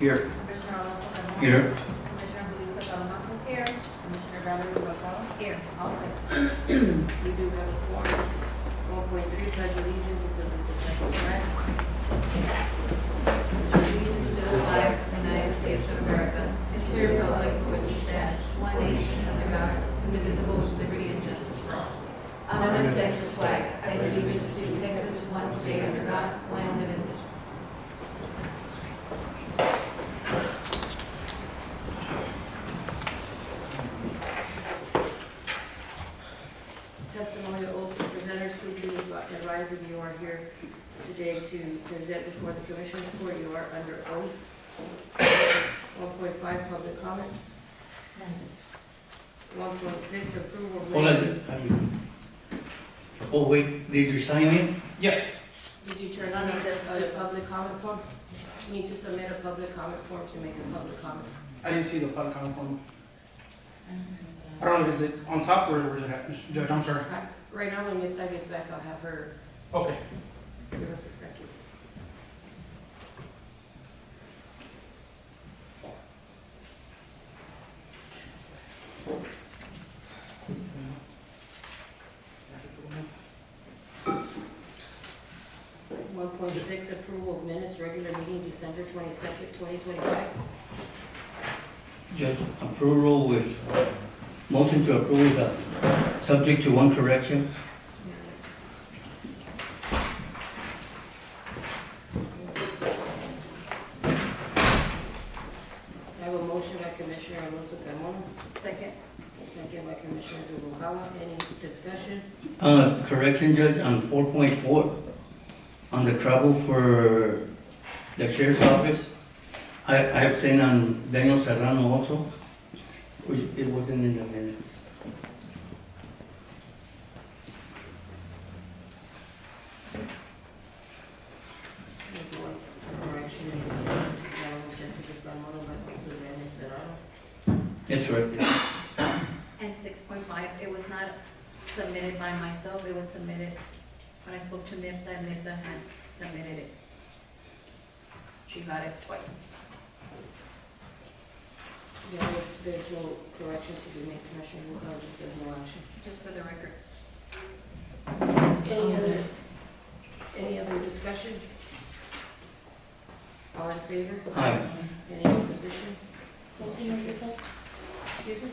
Here. Commissioner Alonso Carmona. Here. Commissioner Julissa Talamantes here. Commissioner Valerie Rosado here. All present. We do have a quorum. 1.3, pledge allegiance and salute the Texas flag. Allegiance to the flag of the United States of America and to the republic for which it stands, one nation under God, indivisible, with liberty and justice for all. Honor the Texas flag. I pledge allegiance to Texas, one state under God, one indivisible. Testimonial oath for presenters, please be advised if you are here today to present before the commission or you are under oath. 1.5, public comments. 1.6, approval of Hold minutes. on. Oh, wait, did you sign it? Yes. Did you turn on the public comment form? You need to submit a public comment form to make a public comment. I didn't see the public comment form. I don't know, is it on top or where is it at, Mr. Judge? I'm sorry. Right now, when Mita gets back, I'll have her Okay. give us a second. One point six, approval of minutes, regular meeting, December 22nd, 2025. Just approval with, motion to approve, subject to one correction. I have a motion by Commissioner Alonso Carmona. Second. Second by Commissioner Noguera. Any discussion? Correction, Judge, on 4.4, on the travel for the sheriff's office. I have seen on Daniel Serrano also, which it wasn't in the minutes. Correction and discussion to travel Jessica Carmona by also Daniel Serrano. That's right. And 6.5, it was not submitted by myself, it was submitted, when I spoke to Mirta, and Mirta had submitted it. She got it twice. Yeah, there's no correction to be made, Commissioner Noguera just says no action. Just for the record. Any other discussion? All in favor? Aye. Any opposition? Excuse me?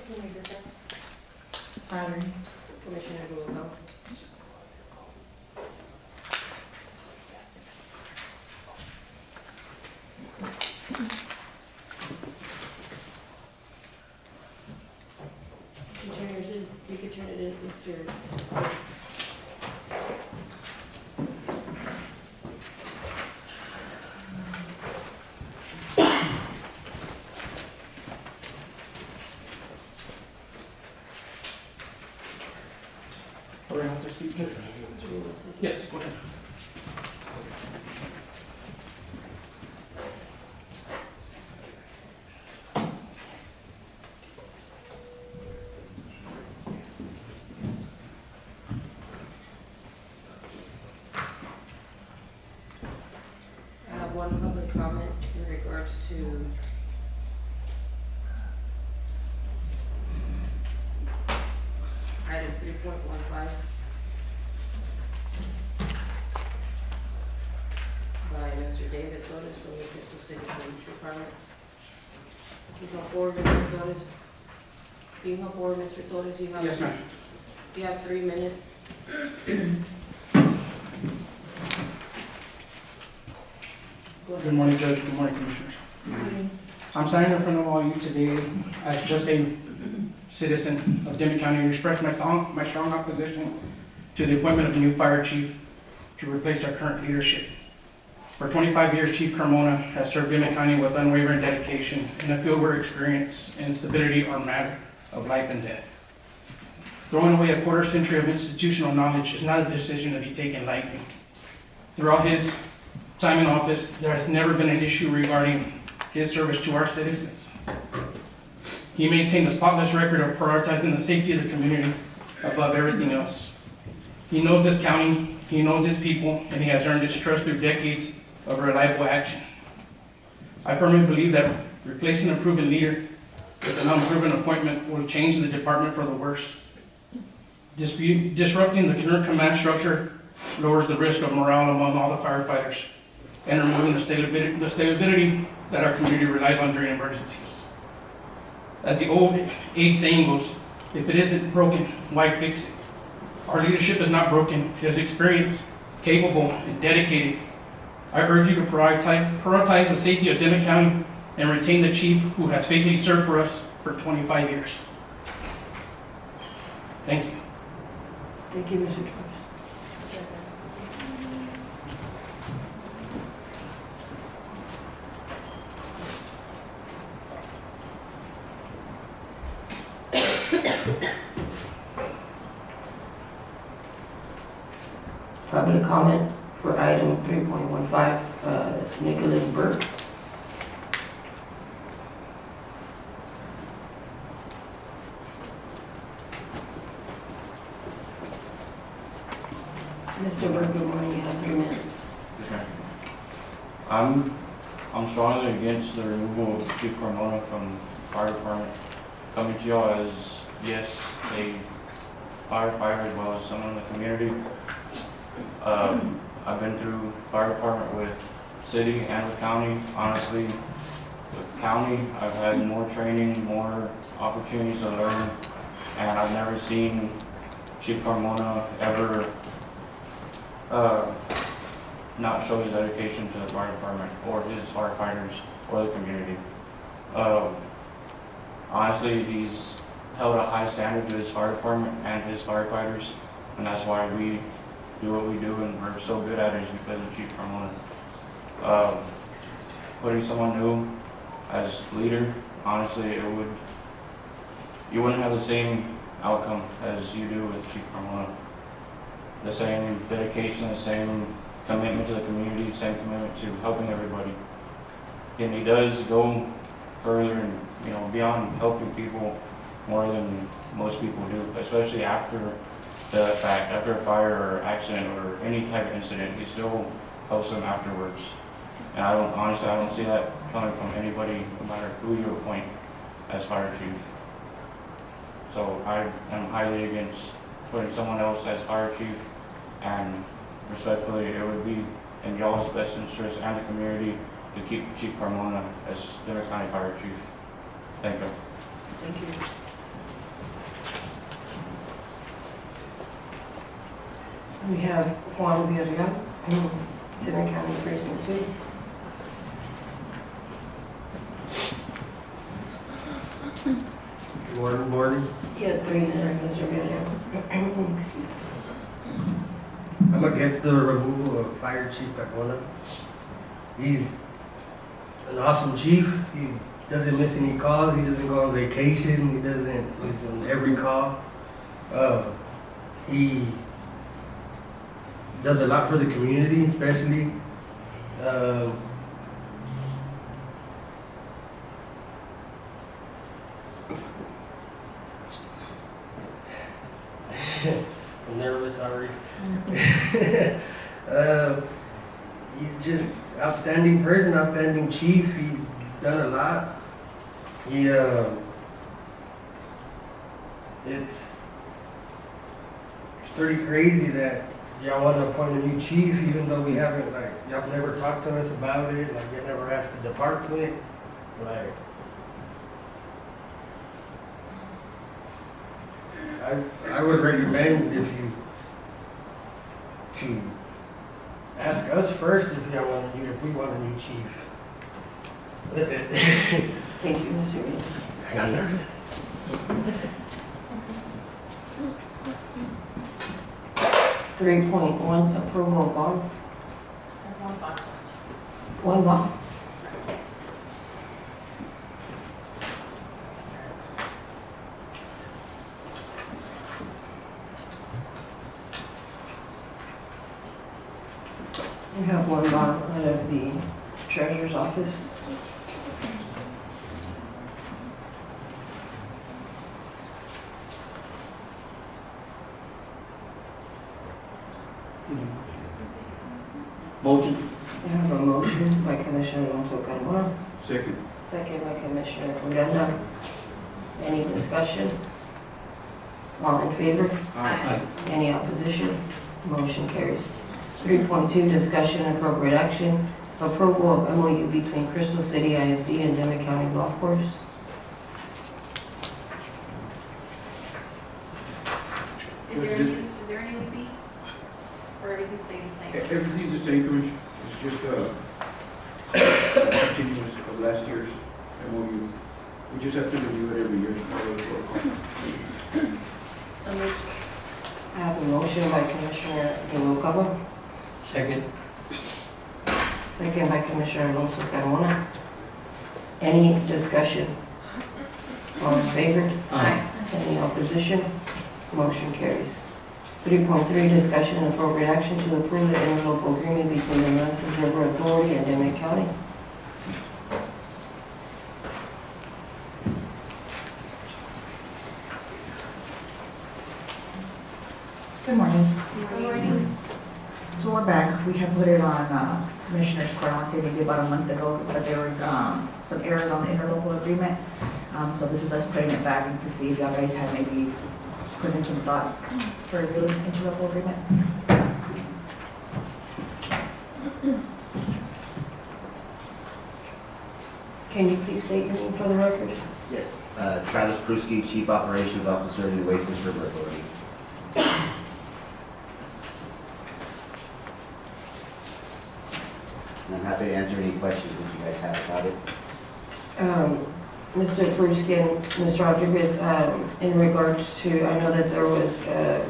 Commissioner Noguera. You turn yours in, you can turn it in, Mr. Rogers. Are we on to speak? Give me 1 second. Yes, go ahead. I have one public comment in regards to item 3.15 by Mr. David Torres from the Crystal City Police Department. Can you come forward, Mr. Torres? Can you come forward, Mr. Torres? Yes, ma'am. You have 3 minutes. Go ahead. Good morning, Judge. Good morning, Commissioners. I'm signing in front of all you today as just a citizen of Dimmit County to express my strong opposition to the appointment of a new fire chief to replace our current leadership. For 25 years, Chief Carmona has served Dimmit County with unwavering dedication in a field where experience and stability are a matter of life and death. Throwing away a quarter century of institutional knowledge is not a decision to be taken lightly. Throughout his time in office, there has never been an issue regarding his service to our citizens. He maintained a spotless record of prioritizing the safety of the community above everything else. He knows this county, he knows his people, and he has earned its trust through decades of reliable action. I firmly believe that replacing a proven leader with an unproven appointment will change the department for the worse. Disrupting the current command structure lowers the risk of morale among all the firefighters and removing the stability that our community relies on during emergencies. As the old age saying goes, if it isn't broken, why fix it? Our leadership is not broken, it is experienced, capable, and dedicated. I urge you to prioritize the safety of Dimmit County and retain the chief who has faithfully served for us for 25 years. Thank you. Thank you, Mr. Torres. Public comment for item 3.15, Nicholas Burke. Mr. Burke, good morning, you have 3 minutes. Okay. I'm strongly against the removal of Chief Carmona from the fire department. Coming to y'all as, yes, a firefighter as well as someone in the community. I've been through fire department with city and with county. Honestly, with county, I've had more training, more opportunities to learn, and I've never seen Chief Carmona ever not show his dedication to the fire department or his firefighters or the community. Honestly, he's held a high standard to his fire department and his firefighters, and that's why we do what we do and we're so good at it is because of Chief Carmona. Putting someone new as leader, honestly, you wouldn't have the same outcome as you do with Chief Carmona. The same dedication, the same commitment to the community, same commitment to helping everybody. And he does go further and beyond helping people more than most people do, especially after the fact, after a fire or accident or any type of incident, he still helps them afterwards. And I don't see that coming from anybody, no matter who you appoint as fire chief. So I am highly against putting someone else as fire chief, and respectfully, it would be in y'all's best interest and the community to keep Chief Carmona as Dimmit County Fire Chief. Thank you. Thank you. We have Juan Villarreal, Dimmit County Precinct 2. Morning. You have 3 minutes, Mr. Villarreal. Excuse me. I'm against the removal of Fire Chief Carmona. He's an awesome chief. He doesn't miss any calls. He doesn't go on vacation. He's on every call. He does a lot for the community, especially. I'm nervous already. He's just outstanding person, outstanding chief. He's done a lot. It's pretty crazy that y'all want to appoint a new chief, even though we haven't, y'all never talked to us about it, you never asked the department, I would recommend to ask us first if we want a new chief. That's it. Thank you, Mr. Villarreal. I got nervous. 3.1, approval of bonds. One bond. We have one bond out of the treasurer's office. Motion. We have a motion by Commissioner Alonso Carmona, Second. Second by Commissioner Odena. Any discussion? All in favor? Aye. Any opposition? Motion carries. 3.2, discussion and appropriate action, approval of MOU between Crystal City ISD and Dimmit County Golf Course. Is there any fee? Or everything stays the same? Everything's the same, Commissioner. It's just continuous of last year's MOU. We just have to review it every year. It's part of the protocol. So moved. I have a motion by Commissioner Noguera, Second. second by Commissioner Alonso Carmona. Any discussion? All in favor? Aye. Any opposition? Motion carries. 3.3, discussion and appropriate action to approve the interlocal agreement between the Manassas River Authority and Dimmit County. Good morning. Good morning. So we're back. We have put it on Commissioner's Court, I want to say maybe about a month ago, but there was some errors on the interlocal agreement. So this is us putting it back to see if y'all guys have maybe put in some thought for the interlocal agreement. Can you please state your name for the record? Yes. Travis Pruski, Chief Operations Officer, New Oasis River Authority. And I'm happy to answer any questions that you guys have about it. Mr. Pruski and Ms. Rodriguez, in regards to, I know that there was a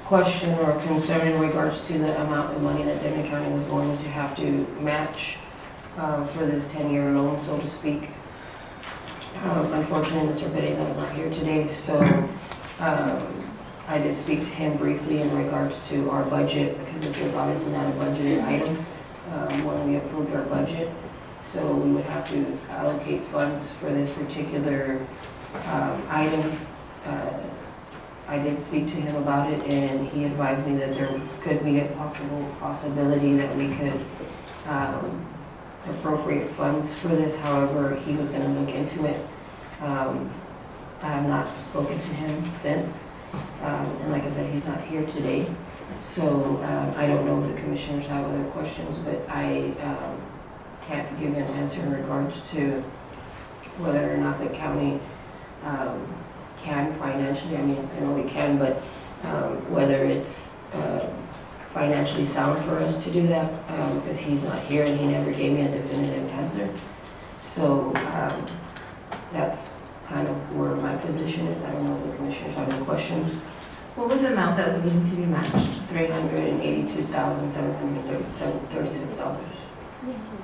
question or concern in regards to the amount of money that Dimmit County was going to have to match for this 10-year loan, so to speak. Unfortunately, Mr. Pereira is not here today, so I did speak to him briefly in regards to our budget, because this was obviously not a budgeted item when we approved our budget. So we would have to allocate funds for this particular item. I did speak to him about it, and he advised me that there could be a possibility that we could appropriate funds for this. However, he was going to look into it. I have not spoken to him since, and like I said, he's not here today. So I don't know if the commissioners have other questions, but I can't give an answer in regards to whether or not the county can financially, I mean, I know we can, but whether it's financially sound for us to do that, because he's not here and he never gave me a definitive answer. So that's kind of where my position is. I don't know if the commissioners have any questions. What was the amount that was needing to be matched? $382,736.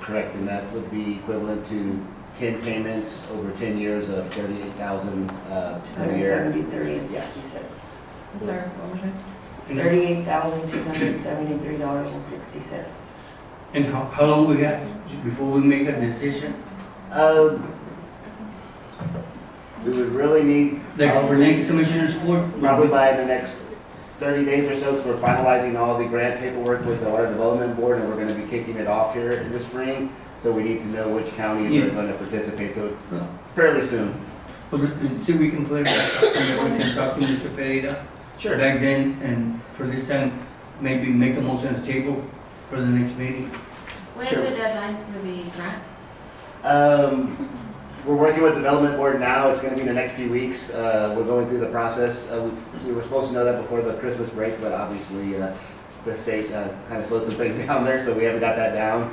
Correct, and that would be equivalent to 10 payments over 10 years of $38,000 per year. 173 and 60 cents. I'm sorry, one more time. $38,273.60. And how long we got before we make a decision? We would really need, Like for next commissioner's court? probably by the next 30 days or so, because we're finalizing all the grant paperwork with the Water Development Board, and we're going to be kicking it off here in the spring. So we need to know which counties are going to participate, so fairly soon. So see, we can put it back up and then we can talk to Mr. Pereira Sure. back then, and for this time, maybe make a motion on the table for the next meeting. When Sure. is the deadline for the grant? We're working with the Development Board now. It's going to be in the next few weeks. We're going through the process. We were supposed to know that before the Christmas break, but obviously the state kind of slowed some things down there, so we haven't got that down.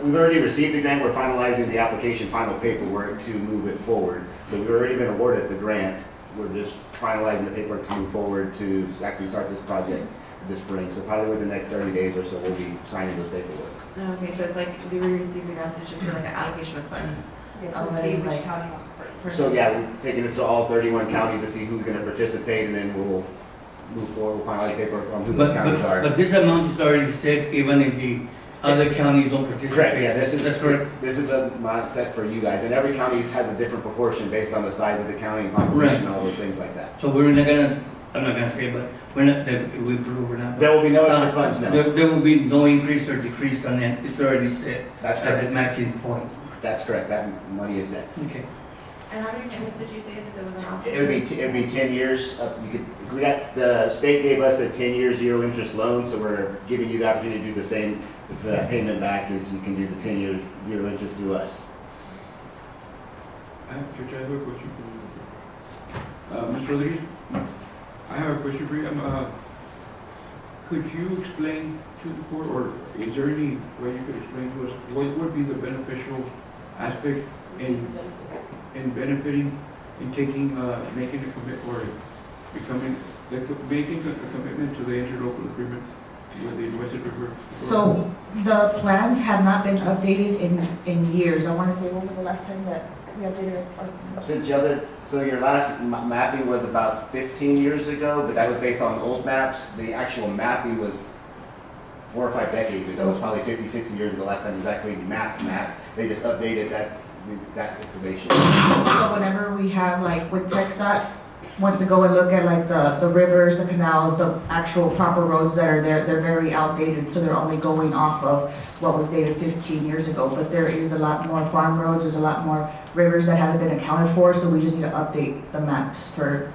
We've already received the grant. We're finalizing the application final paperwork to move it forward. So we've already been awarded the grant. We're just finalizing the paperwork to move forward to actually start this project this spring. So probably within the next 30 days or so, we'll be signing those paperwork. Okay, so it's like, do we receive the grant, it's just like an allocation of funds? Yes, Oh, to that see is which like- county wants to So yeah, we're taking it to all 31 counties to see who's going to participate, and then we'll move forward, we'll finalize paperwork on who those counties are. But this amount is already set even if the other counties don't participate. Correct, yeah, this That's is, correct. this is a mindset for you guys, and every county has a different proportion based on the size of the county and population, all those things like that. So we're not gonna, I'm not gonna say, but we're not, that we approve or not. There will be no extra funds, no. There will be no increase or decrease on it. It's already set That's at the correct. matching point. That's correct, that money is set. Okay. And how many payments did you say that there was an option? It would be 10 years, the state gave us a 10-year zero interest loan, so we're giving you the opportunity to do the same, for that payment back, is you can do the 10-year zero interest to us. Judge, I have a question for you. Ms. Rodriguez, I have a question for you. Could you explain to the court, or is there any way you could explain to us what would be the beneficial aspect in benefiting, in taking, making a commit, or making a commitment to the interlocal agreement with the Western River? So the plans have not been updated in years. I want to say, when was the last time that we updated our? Since so your last mapping was about 15 years ago, but that was based on old maps. The actual mapping was 4 or 5 decades ago. It was probably 50, 60 years ago last time it was actually map. They just updated that information. So whenever we have, like, with TxDOT, wants to go and look at like the rivers, the canals, the actual proper roads that are there, they're very outdated, so they're only going off of what was dated 15 years ago. But there is a lot more farm roads, there's a lot more rivers that haven't been accounted for, so we just need to update the maps for.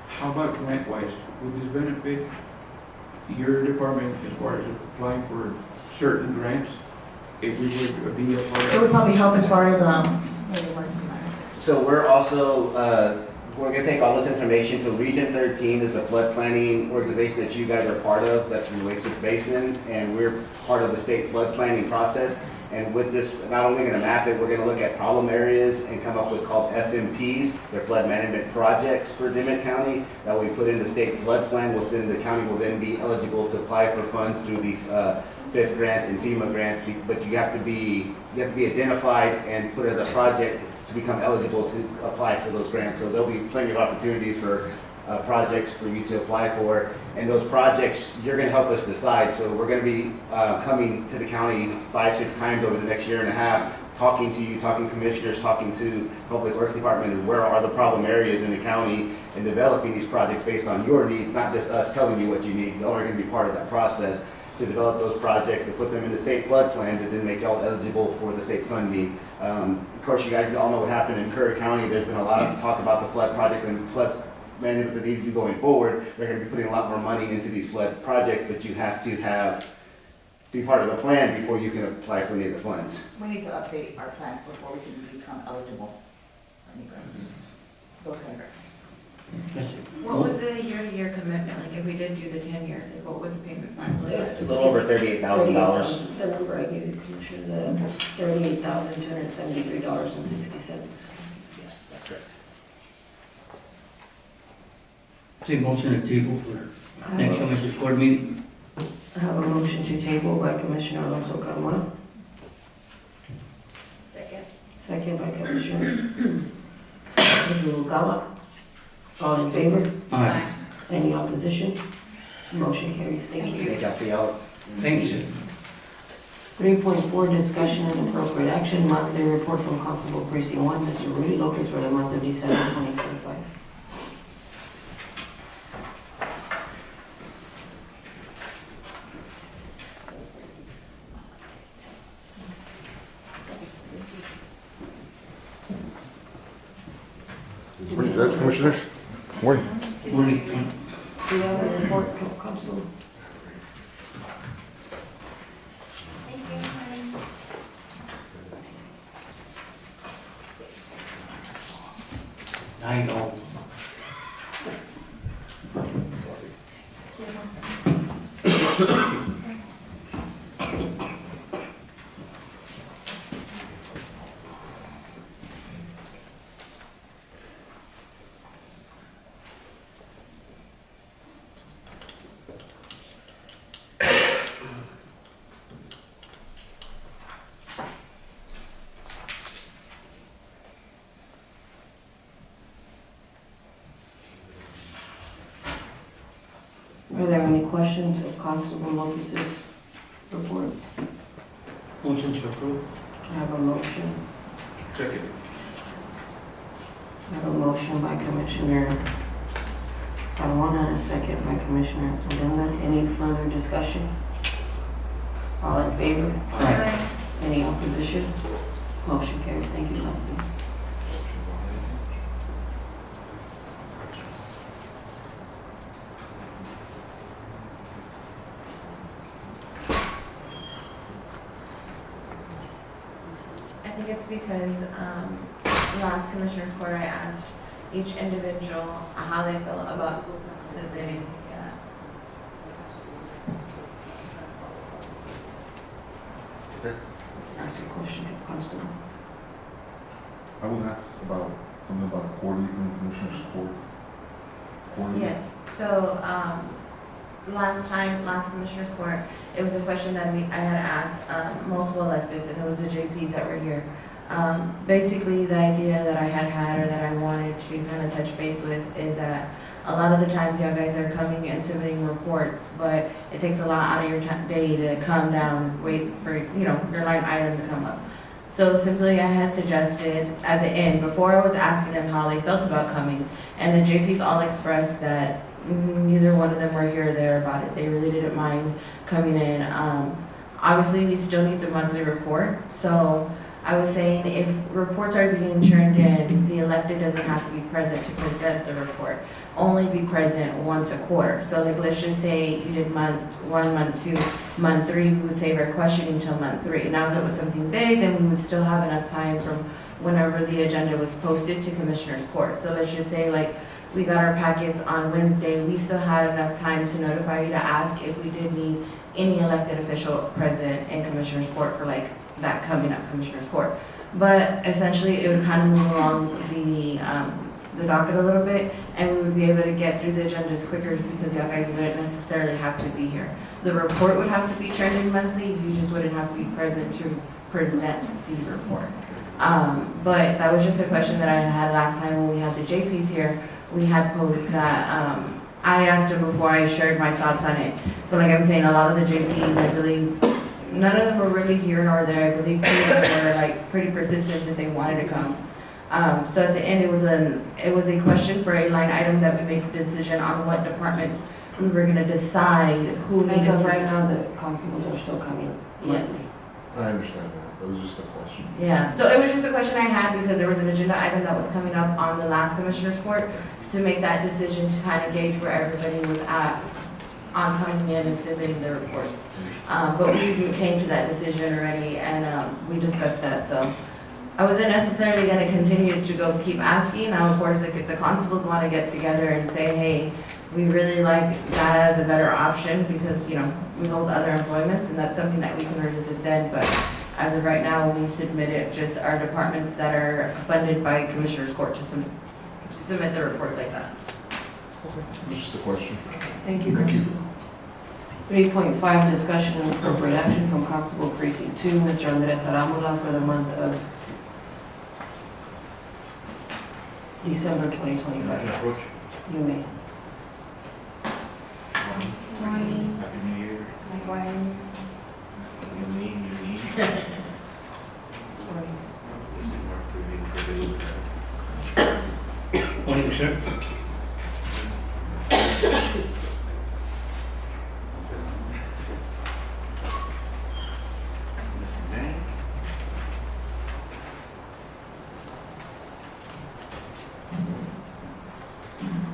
How about grant-wise? Would this benefit your department as far as applying for certain grants? If we would be a part of It would probably help as far as, So we're also, we're gonna take all this information, so Region 13 is the flood planning organization that you guys are part of, that's in the Oasis Basin, and we're part of the state flood planning process. And with this, not only gonna map it, we're gonna look at problem areas and come up with called FMPs, they're flood management projects for Dimmit County, that we put in the state flood plan, within the county will then be eligible to apply for funds through the FIF grant and FEMA grants, but you have to be identified and put as a project to become eligible to apply for those grants. So there'll be plenty of opportunities for projects for you to apply for. And those projects, you're gonna help us decide. So we're gonna be coming to the county 5-6 times over the next year and a half, talking to you, talking commissioners, talking to Public Works Department, and where are the problem areas in the county, and developing these projects based on your needs, not just us telling you what you need. Y'all are gonna be part of that process to develop those projects, to put them in the state flood plans, and then make y'all eligible for the state funding. Of course, you guys all know what happened in Curry County. There's been a lot of talk about the flood project and flood management that need to do going forward. They're going to be putting a lot more money into these flood projects, but you have to be part of the plan before you can apply for any of the funds. we need to update our plans before we can become eligible for any grants, those kind of grants. What was the year-to-year commitment? Like if we did do the 10 years, like what would the payment back look like? It's a little over $38,000. The number I gave you, Commissioner, the $38,273.60. Yes, that's correct. Take motion to table for next Commissioners Court meeting. I have a motion to table by Commissioner Alonso Carmona, Second. second by Commissioner Noguera. All in favor? Aye. Any opposition? Motion carries. Thank I you. think I'll see y'all. Thank you. 3.4, discussion and appropriate action, monthly report from Constable Precinct 1, Mr. Rudy Lopez for the month of December 2025. Morning, Judge, Commissioners. Morning. Morning. Do you have a report, Constable? I know. Are there any questions of Constable Lopez's report? Motion to approve. I have a motion. second. I have a motion by Commissioner Carmona and a second by Commissioner Odena. Any further discussion? All in favor? Aye. Any opposition? Motion carries. Thank you, Constable. I think it's because, last Commissioners Court, I asked each individual how they felt about submitting, yeah. Ask a question, Constable. I was asked about something about quarterly from Commissioner's Court. Quarterly. Yeah, so, last Commissioners Court, it was a question that I had asked, multiple electeds, and it was the JPs that were here. Basically, the idea that I had or that I wanted to kind of touch base with is that a lot of the times y'all guys are coming and submitting reports, but it takes a lot out of your day to come down, wait for, your line item to come up. So simply, I had suggested at the end, before I was asking them how they felt about coming, and the JPs all expressed that neither one of them were here or there about it. They really didn't mind coming in. Obviously, we still need the monthly report, so I was saying if reports are being turned in, the elected doesn't have to be present to present the report. Only be present once a quarter. So like, let's just say you did month 1, month 2, month 3, we would save our questioning until month 3. Now if it was something big, then we would still have enough time from whenever the agenda was posted to Commissioner's Court. So let's just say like, we got our packets on Wednesday, we still had enough time to notify you to ask if we did need any elected official present in Commissioner's Court for like that coming up Commissioner's Court. But essentially, it would kind of move along the docket a little bit, and we would be able to get through the agendas quicker because y'all guys wouldn't necessarily have to be here. The report would have to be turned in monthly, you just wouldn't have to be present to present the report. But that was just a question that I had last time when we had the JPs here. We had posed that, I asked them before I shared my thoughts on it. But like I'm saying, a lot of the JPs, I believe, none of them were really here nor there. I believe 2 of them were like pretty persistent that they wanted to come. So at the end, it was a question for a line item that we made a decision on what departments we were gonna decide who needed As of to. right now, the constables are still coming. Yes. I understand that. It was just a question. Yeah, so it was just a question I had because there was an agenda item that was coming up on the last Commissioner's Court to make that decision to kind of gauge where everybody was at on coming in and submitting their reports. But we came to that decision already and we discussed that, so. I wasn't necessarily gonna continue to go keep asking. Now, of course, like if the constables wanna get together and say, hey, we really like that as a better option because, we hold other employments and that's something that we can revisit then, but as of right now, we submit it just our departments that are funded by Commissioner's Court to submit the reports like that. It's just a question. Thank you. Thank you. 3.5, discussion and appropriate action from Constable Precinct 2, Mr. Andres Aramula, for the month of December 2025. You may. Morning. Happy New Year. Likewise. You need. Morning, sir.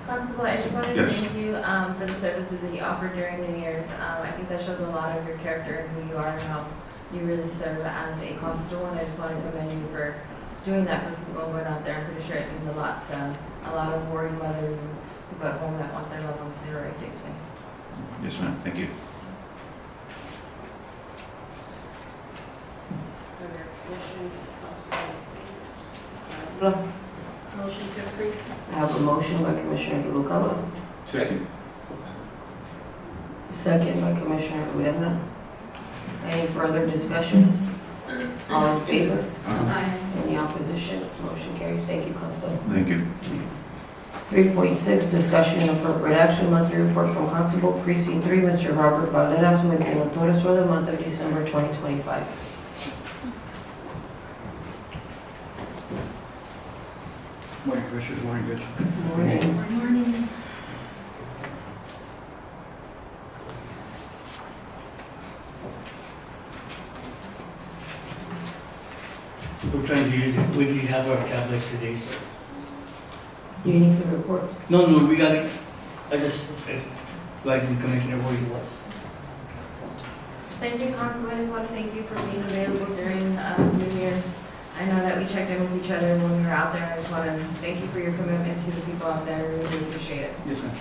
Constable, I just wanted to Yes. thank you for the services that you offered during the years. I think that shows a lot of your character and who you are and how you really serve as a constable. And I just want to commend you for doing that for people going out there. I'm pretty sure it means a lot to a lot of worried mothers and people at home that want their loved ones to arrive safely. Yes, ma'am, thank you. Motion to approve. I have a motion by Commissioner Noguera, Second. second by Commissioner Uranda. Any further discussion? All in favor? Aye. Any opposition? Motion carries. Thank you, Constable. Thank you. 3.6, discussion and appropriate action, monthly report from Constable Precinct 3, Mr. Robert Valderas, Torres, for the month of December 2025. Morning, Commissioners, morning, Judge. Morning. So we did have our tablets today, so. Do you need to report? No, we got it. I just, like the commissioner where he was. Thank you, Council. I just want to thank you for being available during New Year's. I know that we checked in with each other when we were out there. I just want to thank you for your commitment to the people out there. I really do appreciate it. Yes, ma'am.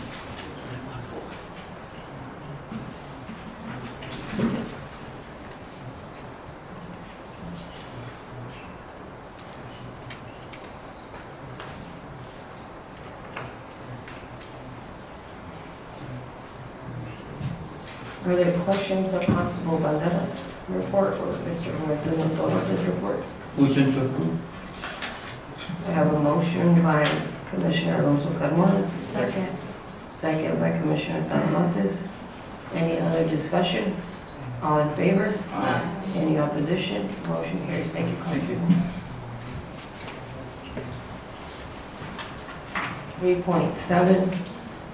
Are there questions of Constable Banderas' report or Mr. Martin Torres' report? Motion to approve. I have a motion by Commissioner Alonso Carmona, Second. second by Commissioner Talamontes. Any other discussion? All in favor? Any opposition? Motion carries. Thank you, Constable. 3.7,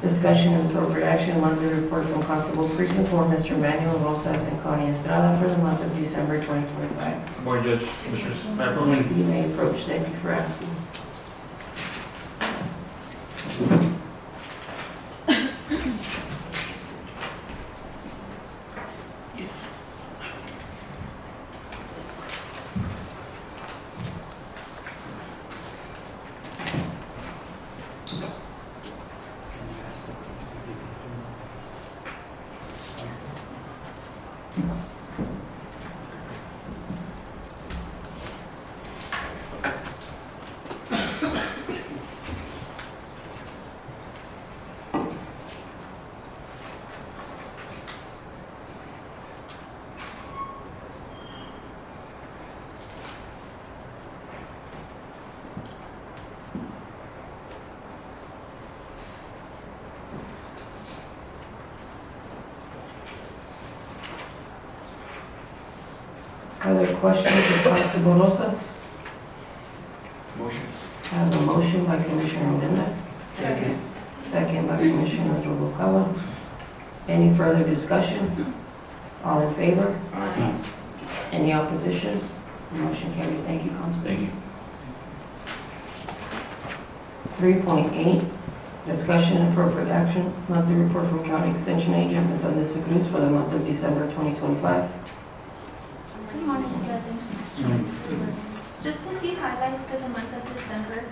discussion and appropriate action, monthly report from Constable Precinct 4, Mr. Manuel Rosas and Connie Estrada for the month of December 2025. Good morning, Judge, Commissioners. You may approach. Thank you for asking. Are there questions of Constable Rosas? Motion. I have a motion by Commissioner Odena, Second. second by Commissioner Noguera. Any further discussion? All in favor? Any opposition? Motion carries. Thank you, Constable. Thank you. 3.8, discussion and appropriate action, monthly report from County Extension Agent Ms. Alyssa Cruz for the month of December 2025. Good morning, judges. Just a few highlights for the month of December.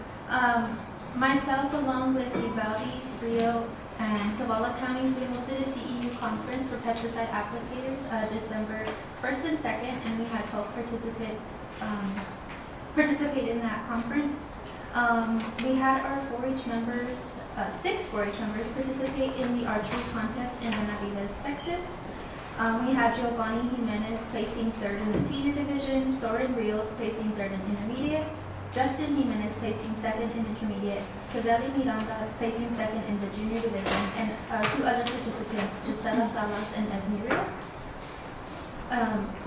Myself, along with Uvalde, Rio, and Zavala counties, we hosted a CEU conference for pesticide applicators December 1st and 2nd, and we had 12 participants participate in that conference. We had our 4-H members, 6 4-H members participate in the archery contest in Benavides, Texas. We had Giovanni Jimenez placing 3rd in the senior division, Soren Rios placing 3rd in intermediate, Justin Jimenez placing 2nd in intermediate, Cavelli Miranda placing 2nd in the junior division, and our 2 other participants, Gisela Salas and Esme Rios.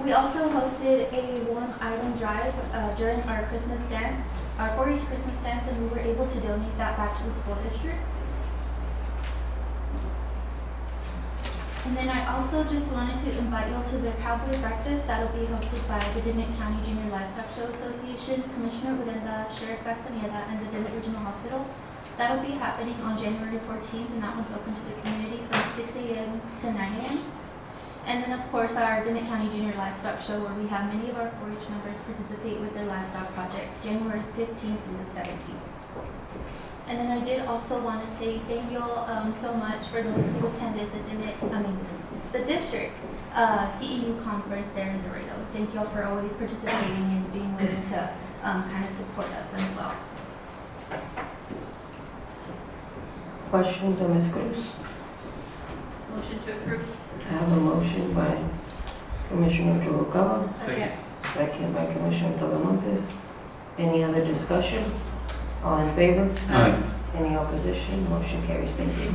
We also hosted a warm item drive during our Christmas dance, our 4-H Christmas dance, and we were able to donate that back to the school district. And then I also just wanted to invite you all to the Cowboy Breakfast that'll be hosted by the Dimmit County Junior Livestock Show Association, Commissioner Urenda, Sheriff Castaneda, and the Dimmit Regional Hospital. That'll be happening on January 14th, and that one's open to the community from 6 a.m. to 9 a.m. And then, of course, our Dimmit County Junior Livestock Show, where we have many of our 4-H members participate with their livestock projects, January 15th through the 17th. And then I did also want to say thank you all so much for those who attended the district CEU conference there in Laredo. Thank you all for always participating and being willing to kind of support us as well. Questions of Ms. Cruz? Motion to approve. I have a motion by Commissioner Noguera, Second. second by Commissioner Talamontes. Any other discussion? All in favor? Aye. Any opposition? Motion carries. Thank you.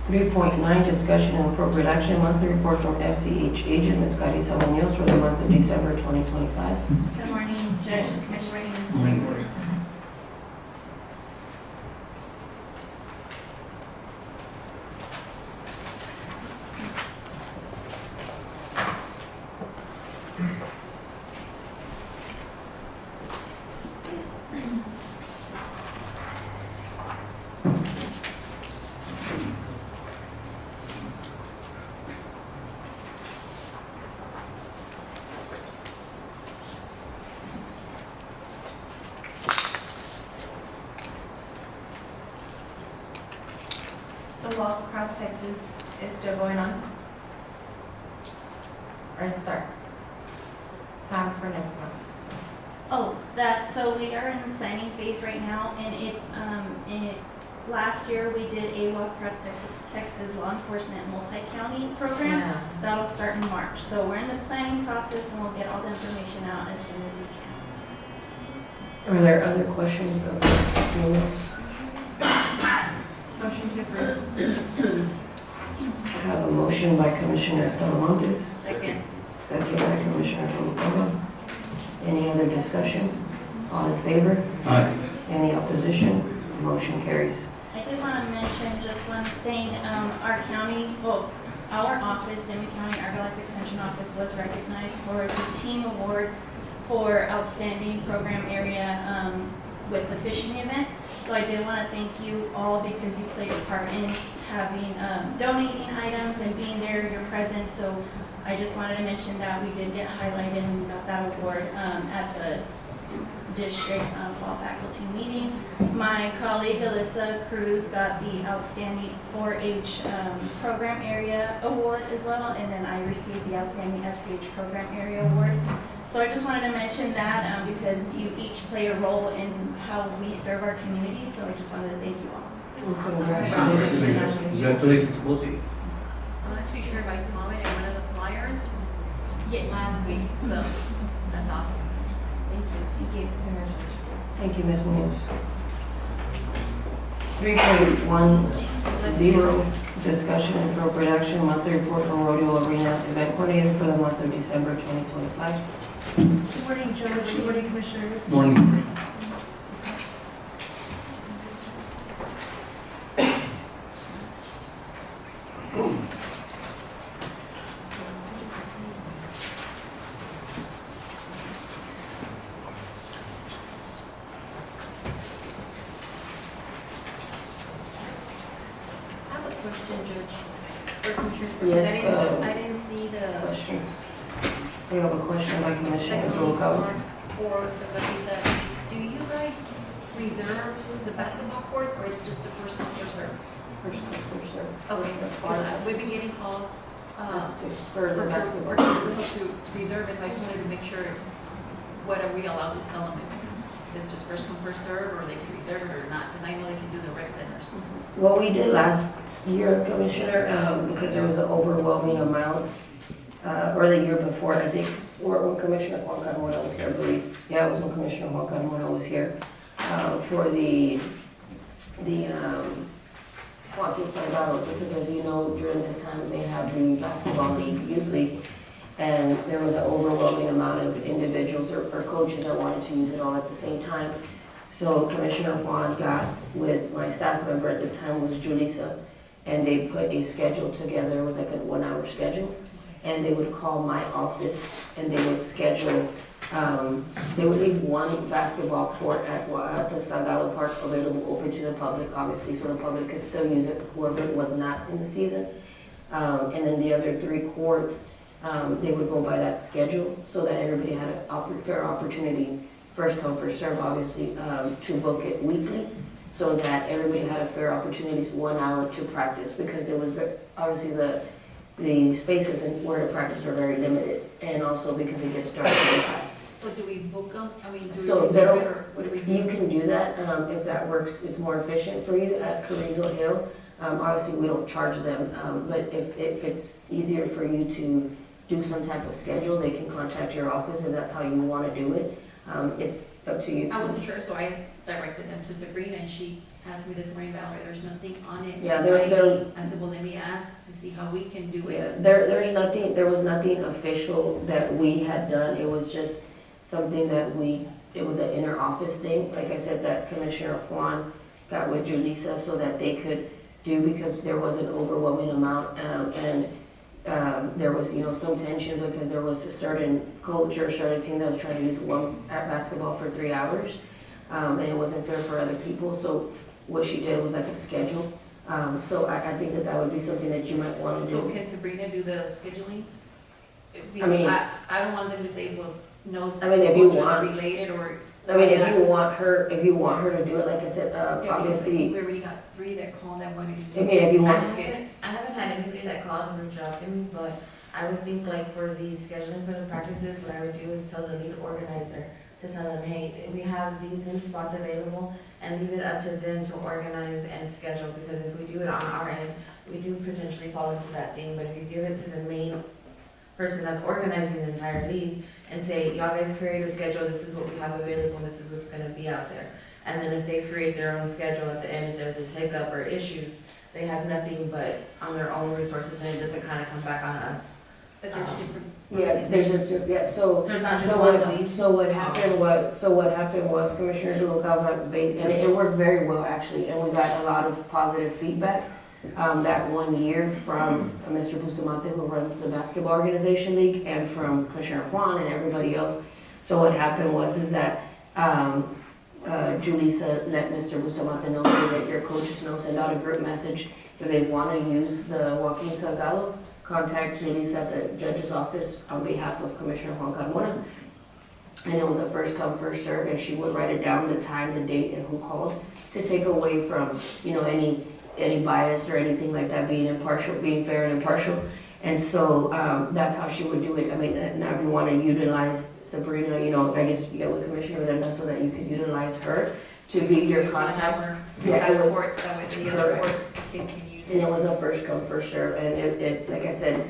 3.9, discussion and appropriate action, monthly report from FCH agent Ms. Carissa Munoz for the month of December 2025. Good morning, Judge, Commissioner. Morning. Walk Across Texas is still going on? Or it starts? Plans for next month? Oh, so we are in the planning phase right now, and last year we did a Walk Across Texas Law Enforcement Multi-County Program. Yeah. That'll start in March. So we're in the planning process, and we'll get all the information out as soon as we can. Are there other questions of Ms. Munoz? Motion to approve. I have a motion by Commissioner Talamontes, Second. second by Commissioner Noguera. Any other discussion? All in favor? Aye. Any opposition? Motion carries. I did want to mention just one thing. Our county, our office, Dimmit County Life Extension Office, was recognized for the team award for outstanding program area with the fishing event. So I did want to thank you all because you played a part in having, donating items and being there, your presence. So I just wanted to mention that we did get highlighted and got that award at the district fall faculty meeting. My colleague Alyssa Cruz got the outstanding 4-H program area award as well, and then I received the outstanding FCH program area award. So I just wanted to mention that because you each play a role in how we serve our community, so I just wanted to thank you all. Congratulations, both of you. I'm not too sure if I saw it in one of the flyers last week, so that's awesome. Thank you. Thank you. Thank you, Ms. Munoz. 3.10, discussion and appropriate action, monthly report from Rodeo Arena Event Coordinator for the month of December 2025. Good morning, Judge. Good morning, Commissioners. Morning. I have a question, Judge, or Commissioners, Yes, because I didn't see the Questions? We have a question by Commissioner Noguera. for the Gazeta. Do you guys reserve the basketball courts, or it's just the first come, first serve? First come, first served. Okay, because we've been getting calls For the for basketball. supposed to reserve it, so I just wanted to make sure, what are we allowed to tell them? If it's just first come, first serve, or they can reserve it or not, because I know they can do the rec centers. What we did last year, Commissioner, because there was an overwhelming amount, or the year before, I think, or when Commissioner Juan Carmona was here, I believe. Yeah, it was when Commissioner Juan Carmona was here, for the Joaquin Salgado, because as you know, during this time, they have the basketball league, youth league, and there was an overwhelming amount of individuals or coaches that wanted to use it all at the same time. So Commissioner Juan got with my staff member at the time was Julissa, and they put a schedule together. It was like a 1-hour schedule, and they would call my office and they would schedule. They would leave one basketball court at the Salgado Park available open to the public, obviously, so the public could still use it, whoever was not in the season. And then the other 3 courts, they would go by that schedule so that everybody had a fair opportunity, first come, first serve, obviously, to book it weekly, so that everybody had a fair opportunity, 1 hour to practice, because it was obviously the spaces and where to practice are very limited, and also because it gets dark very fast. So do we book them? I mean, do we So reserve it, or what do we do? you can do that, if that works, it's more efficient for you at Carrizo Hill. Obviously, we don't charge them, but if it's easier for you to do some type of schedule, they can contact your office if that's how you want to do it. It's up to you. I wasn't sure, so I directed them to Sabrina, and she asked me this morning, Valerie, there's nothing on it. Yeah, they're I said, well, let me ask to see how we can do Yeah, it. there was nothing official that we had done. It was just something that it was an inner office thing. Like I said, that Commissioner Juan got with Julissa so that they could do, because there was an overwhelming amount, and there was, some tension because there was a certain coach or a certain team that was trying to use one at basketball for 3 hours, and it wasn't fair for other people. So what she did was like a schedule. So I think that would be something that you might want to So do. can Sabrina do the scheduling? I mean- I don't want them to say, well, no, I mean, if you sport is want- related, or I mean, if you want her to do it, like I said, Yeah, because obviously, we already got 3 that called that wanted to do I it. mean, if you I want, haven't had anybody that called and reached out to me, but I would think like for the scheduling for the practices, what I would do is tell the lead organizer to tell them, hey, we have these many spots available, and leave it up to them to organize and schedule, because if we do it on our end, we do potentially fall into that thing, but if you give it to the main person that's organizing the entire league and say, y'all guys create a schedule, this is what we have available, this is what's gonna be out there. And then if they create their own schedule at the end, if there's a hiccup or issues, they have nothing but on their own resources, and it doesn't kind of come back on us. But there's different. yeah, so So it's not just one lead? So what happened was Commissioner Noguera, and it worked very well actually, and we got a lot of positive feedback. That one year from Mr. Bustamante, who runs the basketball organization league, and from Commissioner Juan and everybody else. So what happened was that Julissa let Mr. Bustamante know that your coaches know, send out a group message. If they want to use the Joaquin Salgado, contact Julissa at the judge's office on behalf of Commissioner Juan Carmona. And it was a first come, first serve, and she would write it down, the time, the date, and who called, to take away from, any bias or anything like that, being impartial, being fair and impartial. And so that's how she would do it. I mean, now if you want to utilize Sabrina, I guess you get with Commissioner Urenda so that you could utilize her to be your contact. Yeah, I was. That way the other court kids can use it. And it was a first come, first serve, and it like I said,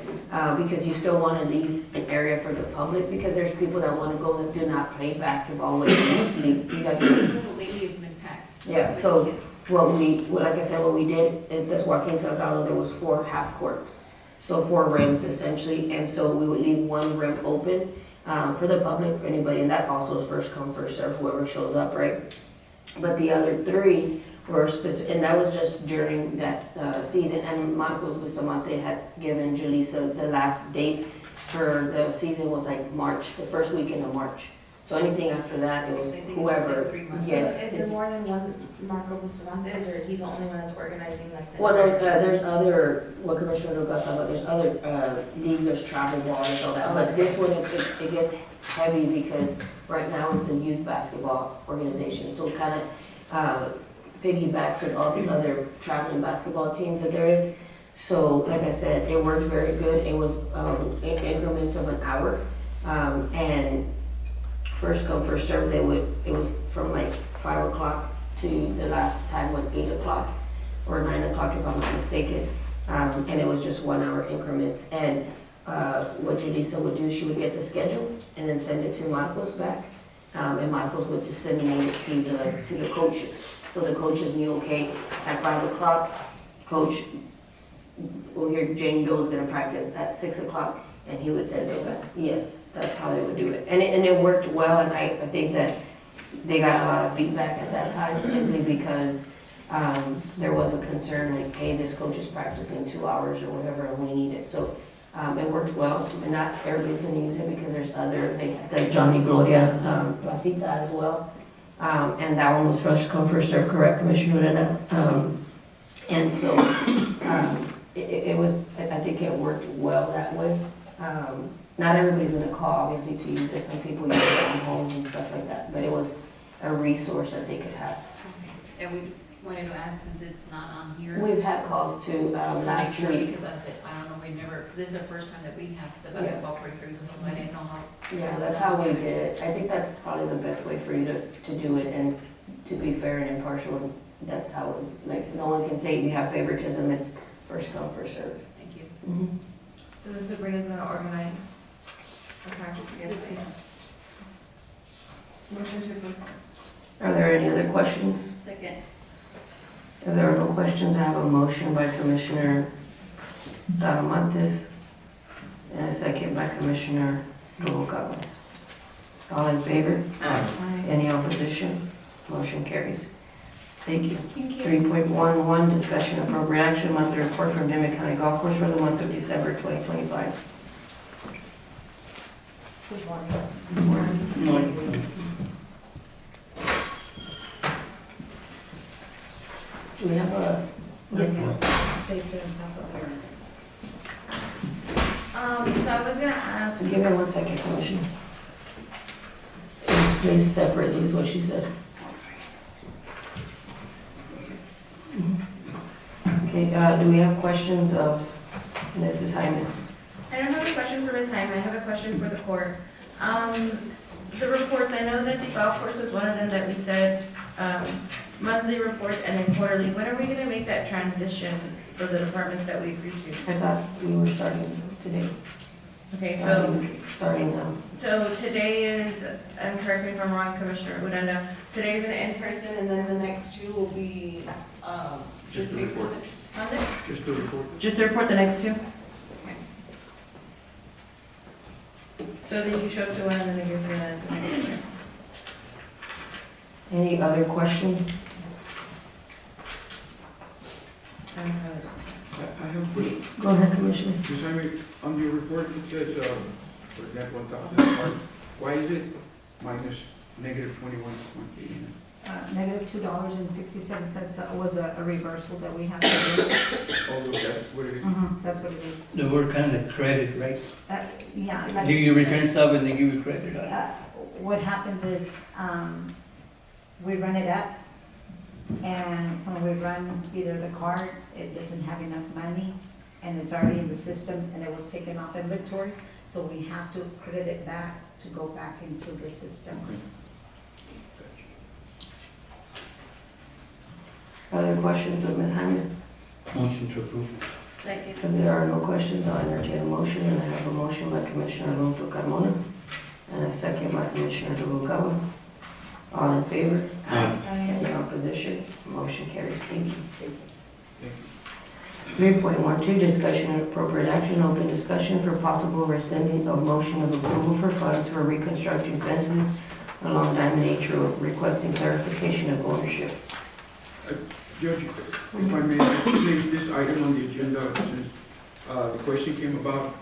because you still want to leave an area for the public, because there's people that want to go that do not play basketball with you. You got to The lady has been packed. Yeah, so like I said, what we did at the Joaquin Salgado, there was 4 half courts. So 4 rims essentially, and so we would leave 1 rim open for the public, for anybody, and that also is first come, first serve, whoever shows up, right? But the other 3 were specific, and that was just during that season, and Marcos Bustamante had given Julissa the last date for the season was like March, the first weekend of March. So anything after that, it was whoever, yes. So is there more than one Marco Bustamante, or he's the only one that's organizing like that? Well, no, there's other, what Commissioner Noguera talked about, there's other leagues, there's travel ball and all that. But this one, it gets heavy because right now it's the youth basketball organization. So it kind of piggybacks with all the other traveling basketball teams that there is. So like I said, it worked very good. It was in increments of an hour. And first come, first serve, it was from like 5 o'clock to the last time was 8 o'clock or 9 o'clock if I'm not mistaken. And it was just 1 hour increments. And what Julissa would do, she would get the schedule and then send it to Marcos back. And Marcos would disseminate it to the coaches. So the coaches knew, okay, at 5 o'clock, coach, well, here Jane Doe is gonna practice at 6 o'clock. And he would send it back. Yes, that's how they would do it. And it worked well, and I think that they got a lot of feedback at that time simply because there was a concern like, hey, this coach is practicing 2 hours or whatever, and we need it. So it worked well. And not everybody's going to use it because there's other, like Johnny Gloria Placita as well. And that one was first come, first serve, correct, Commissioner Urenda? And so it was, I think it worked well that way. Not everybody's gonna call, obviously, to use it. Some people use it at homes and stuff like that, but it was a resource that they could have. And we wanted to ask, since it's not on here. We've had calls to last week. Because I said, I don't know, this is the first time that we have the basketball breakthroughs, so I didn't know how. Yeah, that's how we did it. I think that's probably the best way for you to do it, and to be fair and impartial. That's how it's, like, no one can say we have favoritism. It's first come, first serve. Thank you. Mm-hmm. So then Sabrina's gonna organize a practice scheduling. Motion to approve. Are there any other questions? Second. If there are no questions, I have a motion by Commissioner Talamantes and a second by Commissioner Noguera. All in favor? Aye. Any opposition? Motion carries. Thank you. Thank you. 3.11, discussion of appropriate action, monthly report from Dimmit County Golf Course for the month of December 2025. Good morning. Morning. Do we have a? Yes, ma'am. So I was gonna ask. Give me 1 second, Commissioner. placed separately is what she said. Okay, do we have questions of Mrs. Hyman? I don't have a question for Ms. Hyman, I have a question for the court. The reports, I know that the golf course was one of them that we said, monthly reports and then quarterly. When are we gonna make that transition for the departments that we agreed to? I thought we were starting today. Okay, so, Starting now. so today is, and correct me if I'm wrong, Commissioner Uranda, today is an in-person and then the next two will be, Just the be report. present- Monday? Just the report. Just to report the next two? So then you show up to one and then it gives you the next two. Any other questions? I don't have it. I have a question. Go ahead, Commissioner. Ms. Hyman, on your report, it says, for example, 1,000, why is it minus negative 21.89? Negative $2.67 was a reversal that we had to do. Although that's what it is. That's what it is. They were kind of credit, right? Yeah. like- Do you return stuff and they give you credit on it? What happens is, we run it up, and when we run either the card, it doesn't have enough money, and it's already in the system, and it was taken off inventory, so we have to credit it back to go back into the system. Other questions of Ms. Hyman? Motion to approve. Second. If there are no questions, I'll entertain a motion, and I have a motion by Commissioner Alonso Carmona, and a second by Commissioner Noguera. All in favor? Aye. Any opposition? Motion carries. Thank you. Thank you. 3.12, discussion and appropriate action, open discussion for possible rescinding of motion of approval for funds for reconstructing fences along Diamond H Road, requesting clarification of ownership. Judge, if I may place this item on the agenda, since the question came about,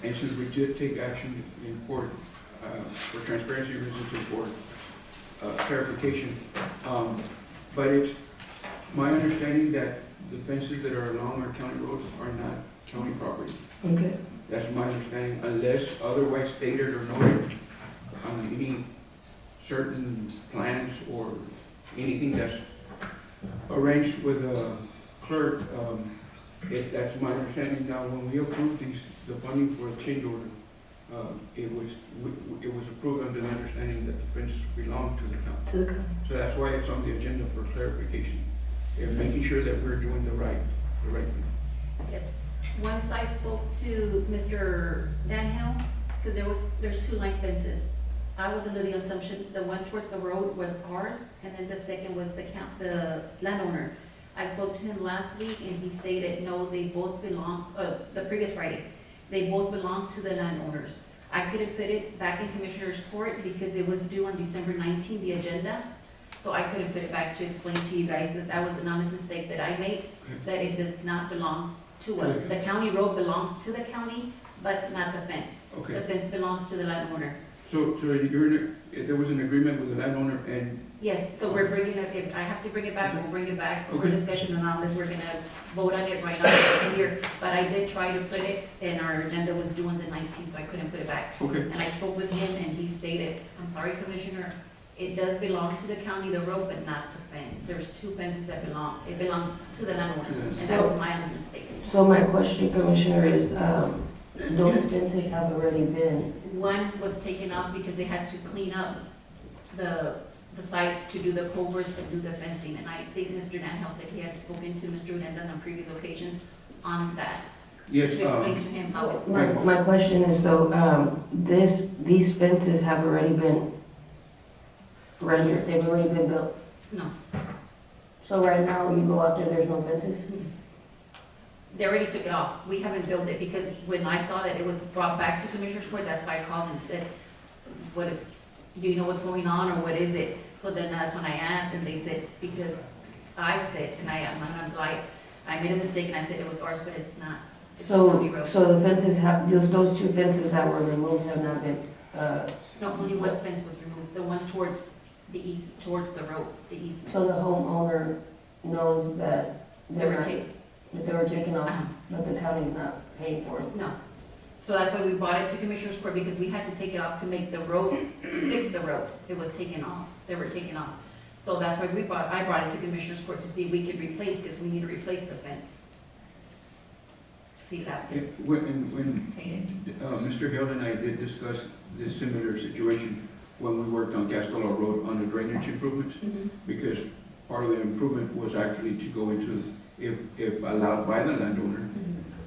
and since we did take action in court for transparency reasons in court, clarification, but it's my understanding that the fences that are along our county roads are not county property. Okay. That's my understanding, unless otherwise stated or noted on any certain plans or anything that's arranged with a clerk. That's my understanding. Now, when we approved the funding for a change order, it was approved under the understanding that the fence belonged to the county. To the county. So that's why it's on the agenda for clarification, and making sure that we're doing the right thing. Yes. Once I spoke to Mr. Danhill, because there's two line fences. I was under the assumption the one towards the road was ours, and then the second was the landowner. I spoke to him last week, and he stated, no, they both belong, the previous Friday, they both belong to the landowners. I couldn't put it back in Commissioner's Court because it was due on December 19th, the agenda. So I couldn't put it back to explain to you guys that that was an honest mistake that I made, that it does not belong to us. The county road belongs to the county, but not the fence. Okay. The fence belongs to the landowner. So there was an agreement with the landowner, and Yes, so we're bringing it, if I have to bring it back, we'll bring it back for Okay. discussion on this. We're gonna vote on it right now, it's here. But I did try to put it, and our agenda was due on the 19th, so I couldn't put it back. okay, And I spoke with him, and he stated, I'm sorry, Commissioner, it does belong to the county, the road, but not the fence. There's two fences that belong, it belongs to the landowner, and that was my honest mistake. So my question, Commissioner, is those fences have already been, One was taken off because they had to clean up the site to do the culverts and do the fencing. And I think Mr. Danhill said he had spoken to Mr. Uranda on previous occasions on that. yes, To explain to him how it's. my question is though, these fences have already been rendered, they've already been built. No, So right now, you go out there, there's no fences? they already took it off. We haven't built it because when I saw that it was brought back to Commissioner's Court, that's why I called and said, do you know what's going on or what is it? So then that's when I asked and they said, because I said, and I'm like, I made a mistake and I said it was ours, but it's not. It's the county road. So the fences have, those two fences that were removed have not been, No, only one fence was removed, the one towards the east, towards the road, the easement. so the homeowner knows that They were that they were taken off, Uh-huh. but the county's not paying for it. No, So that's why we brought it to Commissioners Court, because we had to take it off to make the road, to fix the road. It was taken off, they were taken off. So that's why I brought it to Commissioners Court to see if we could replace, because we need to replace the fence. When Mr. Hill and I did discuss this similar situation when we worked on Gascola Road on the drainage improvements, because part of the improvement was actually to go into, if allowed by the landowner,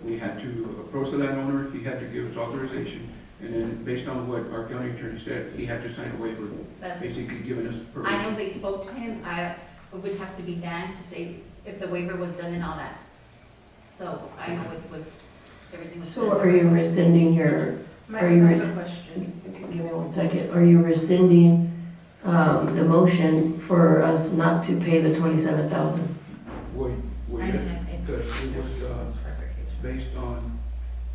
we had to approach the landowner, he had to give us authorization, and then based on what our county attorney said, he had to sign a waiver, basically giving us permission. I know they spoke to him, it would have to be Dan to say if the waiver was done and all that. So I know it was, everything was. So are you rescinding your, are you, I have a question. give me 1 second, are you rescinding the motion for us not to pay the 27,000? Well, I yes, can't- because it was based on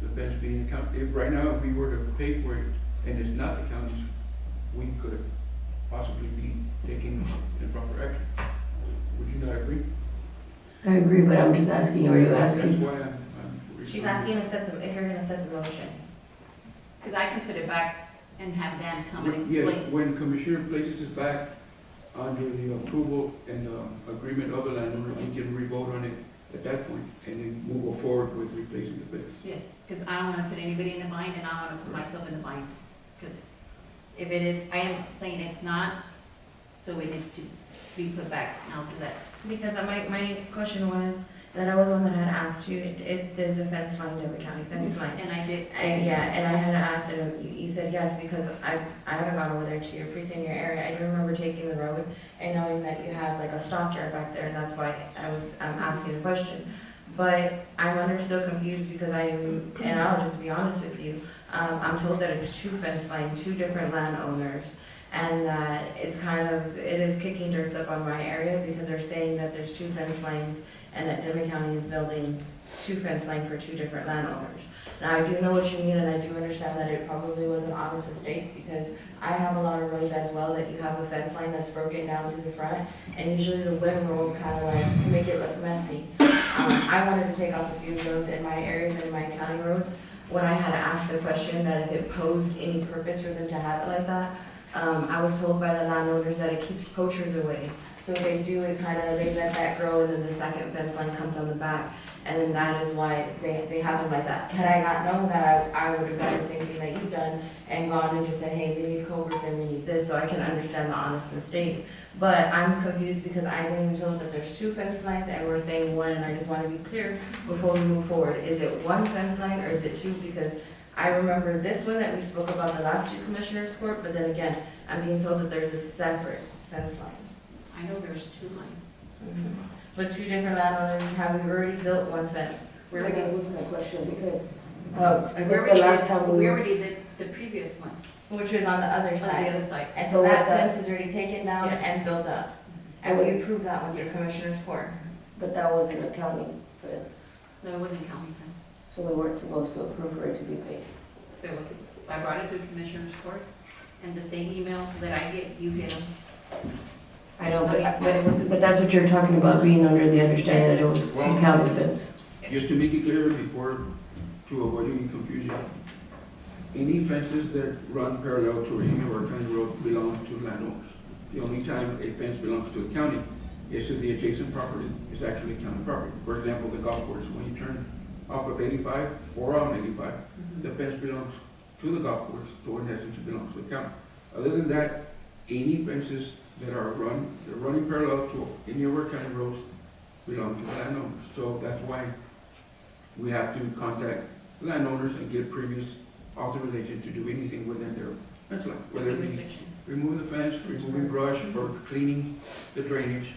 the fence being the county. If right now, if we were to pay for it and it's not the county's, we could possibly be taking improper action. Would you not agree? I agree, but I'm just asking, are you That's asking? why I'm. She's asking to set the, if you're gonna set the motion. Because I can put it back and have Dan come and Yes, explain. when Commissioner places it back under the approval and agreement of the landowner, we can re-vote on it at that point and then move forward with replacing the fence. Yes, because I don't want to put anybody in the bind, and I don't want to put myself in the bind. Because if it is, I am saying it's not, so it needs to be put back, and I'll do that. Because my question was, that I was one that had asked you, there's a fence line, Dimmit County fence line. And I did And say, yeah, and I had asked, and you said yes, because I haven't gone over there to your precinct, your area. I do remember taking the road and knowing that you have like a stockyard back there, and that's why I'm asking the question. But I'm still confused because and I'll just be honest with you, I'm told that it's 2 fence lines, 2 different landowners, and that it is kicking dirt up on my area because they're saying that there's 2 fence lines and that Dimmit County is building 2 fence lines for 2 different landowners. Now, I do know what you mean, and I do understand that it probably wasn't honest mistake, because I have a lot of roads as well that you have a fence line that's broken down to the front, and usually the wind rolls kind of like make it look messy. I wanted to take off a few roads in my areas and in my county roads when I had asked the question that if it posed any purpose for them to have it like that. I was told by the landowners that it keeps poachers away. So if they do, they let that grow, and then the second fence line comes on the back, and then that is why they have them like that. Had I not known that, I would have done the same thing that you've done, and gone and just said, hey, we need culverts and we need this, so I can understand the honest mistake. But I'm confused because I'm being told that there's 2 fence lines, and we're saying 1, and I just want to be clear before we move forward. Is it 1 fence line, or is it 2? Because I remember this one that we spoke about the last 2 Commissioners Court, but then again, I'm being told that there's a separate fence line. I know there's 2 lines. But 2 different landowners, have we already built 1 fence? That was my question, because I We think the already last did, time we already did the previous one, Which was on the other on the side. other side. And So so that was that- fence is already taken down Yes. and built up. And we approved that one through Commissioners Court. but that wasn't a county fence, No, it wasn't county fence. so we weren't supposed to approve for it to be paid. It was, I brought it through Commissioners Court, and the same emails that I get, you get them. I know, but that's what you're talking about, being under the understanding that it was a county fence. Just to make it clear before, to avoid any confusion, any fences that run parallel to any of our county roads belong to landowners. The only time a fence belongs to the county is if the adjacent property is actually county property. For example, the golf course, when you turn off of 85 or on 85, the fence belongs to the golf course, so in essence it belongs to the county. Other than that, any fences that are running parallel to any of our county roads belong to the landowners. So that's why we have to contact landowners and get previous authorization to do anything within their fence line, whether it be Jurisdiction. remove the fence, removing brush, or cleaning the drainage.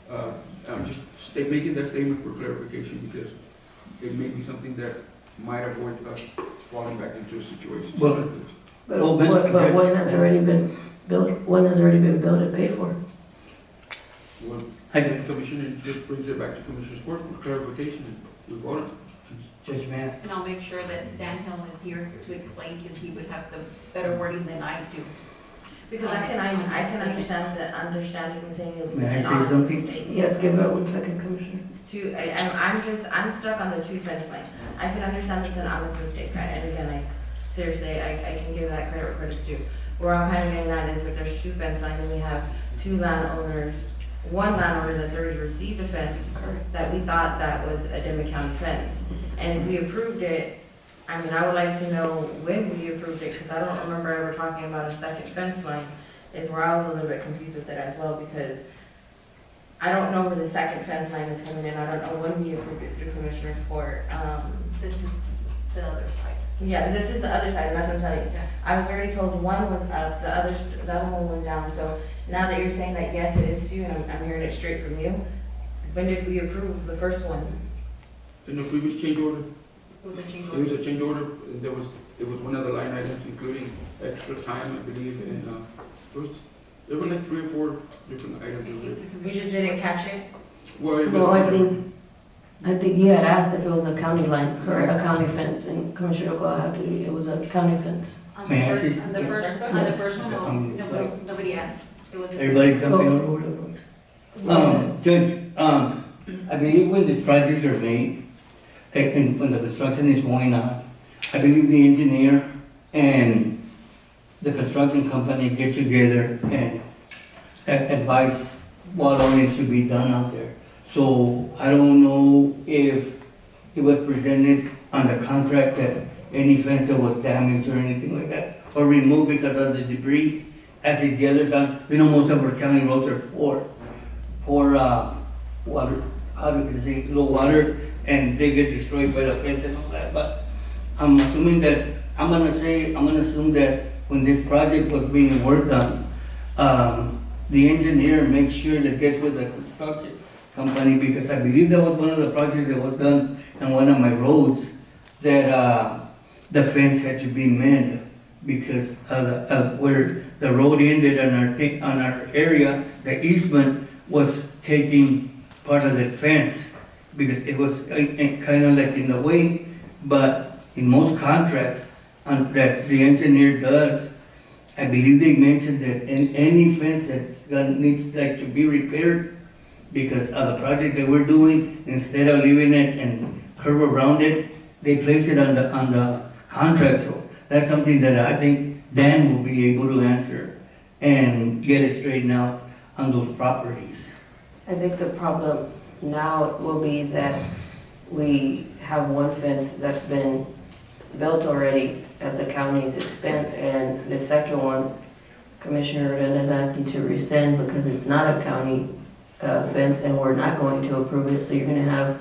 I'm just making that statement for clarification, because it may be something that might avoid us falling back into a situation. Well, But one has already been built, and paid for. Well, I the do, commissioner just brings it back to Commissioner's Court for clarification, and we vote. Judge Matt. And I'll make sure that Dan Hill is here to explain, because he would have the better wording than I do. Because I can understand you saying it was May I an say honest something? mistake. Yeah, give it 1 second, Commissioner. I'm stuck on the 2 fence line. I can understand it's an honest mistake, and again, seriously, I can give that credit where credit's due. Where I'm kind of getting at is that there's 2 fence lines, and we have 2 landowners, 1 landowner that's already received a fence that we thought that was a Dimmit County fence. And if we approved it, I mean, I would like to know when we approved it, because I don't remember ever talking about a second fence line, is where I was a little bit confused with it as well, because I don't know where the second fence line is coming in. I don't know when we approved it through Commissioner's Court. This is the other side. Yeah, this is the other side, and that's what I'm telling you. Yeah. I was already told 1 was up, the other one was down. So now that you're saying that yes, it is 2, and I'm hearing it straight from you, when did we approve the first one? In the previous change order, It was a change there was order. a change order, and there was one of the line items, including extra time, I believe, and, there were like 3 or 4 different items in there. We just didn't catch it? Well, it was- No, I think you had asked if it was a county line, or a county fence, and Commissioner Ocala had to, it was a county fence. On May I the say first, on the first, on the first one, nobody asked. It was the same. Everybody jumping all over the place. Judge, I believe when these projects are made, and when the construction is going on, I believe the engineer and the construction company get together and advise what all needs to be done out there. So I don't know if it was presented on the contract that any fence that was damaged or anything like that, or removed because of the debris as it gathers on. You know, most of our county roads are poor water, how do you say, low water, and they get destroyed by the fence and all that. But I'm assuming that, I'm gonna assume that when this project was being worked on, the engineer makes sure that gets with the construction company, because I believe that was one of the projects that was done on one of my roads, that the fence had to be mended because of where the road ended on our area, the easement was taking part of that fence, because it was kind of like in the way. But in most contracts that the engineer does, I believe they mentioned that in any fence needs like to be repaired because of the project that we're doing, instead of leaving it and curve around it, they place it on the contract. So that's something that I think Dan will be able to answer and get it straightened out on those properties. I think the problem now will be that we have 1 fence that's been built already at the county's expense, and the second one, Commissioner Uranda is asking to rescind because it's not a county fence, and we're not going to approve it, so you're gonna have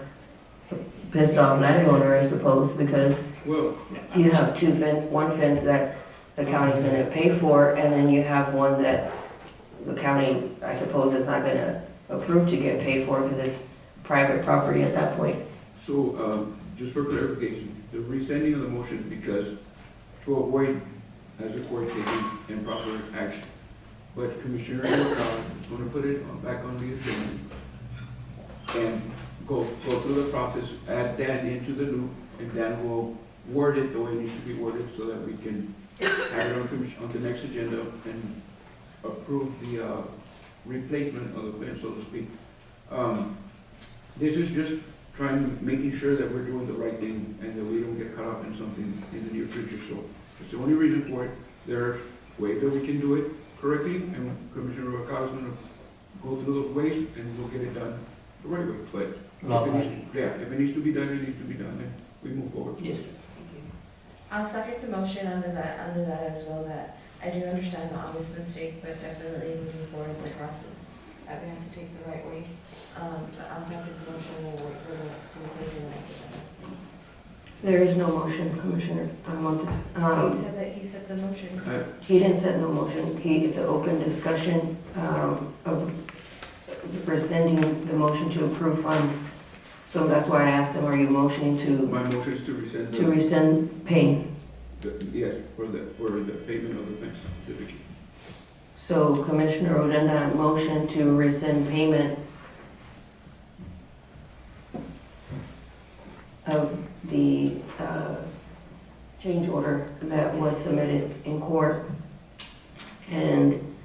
a pissed off landowner, I suppose, because Well, you have 2 fence, 1 fence that the county's gonna pay for, and then you have one that the county, I suppose, is not gonna approve to get paid for because it's private property at that point. so, just for clarification, the rescinding of the motion because to avoid, as a court, taking improper action. But Commissioner Ocala is going to put it back on the agenda and go through the process, add Dan into the loop, and Dan will word it the way it needs to be worded so that we can have it on the next agenda and approve the replacement of the fence, so to speak. This is just making sure that we're doing the right thing and that we don't get caught up in something in the near future. So it's the only reason for it. There are ways that we can do it correctly, and Commissioner Ocala is going to go through those ways, and we'll get it done the right way. But if it needs to be done, it needs to be done, and we move forward. Yes. I'll second the motion under that as well, that I do understand the obvious mistake, but definitely moving forward in the process, that we have to take the right way. I'll second the motion and we'll wait for the place in the next agenda. There is no motion, Commissioner Montes. He said the motion. He didn't set no motion. It's an open discussion of rescinding the motion to approve funds. So that's why I asked him, are you motioning My motion is to rescind. to rescind paying? Yes, for the payment of the fence certificate. So Commissioner Odena, motion to rescind payment of the change order that was submitted in court. And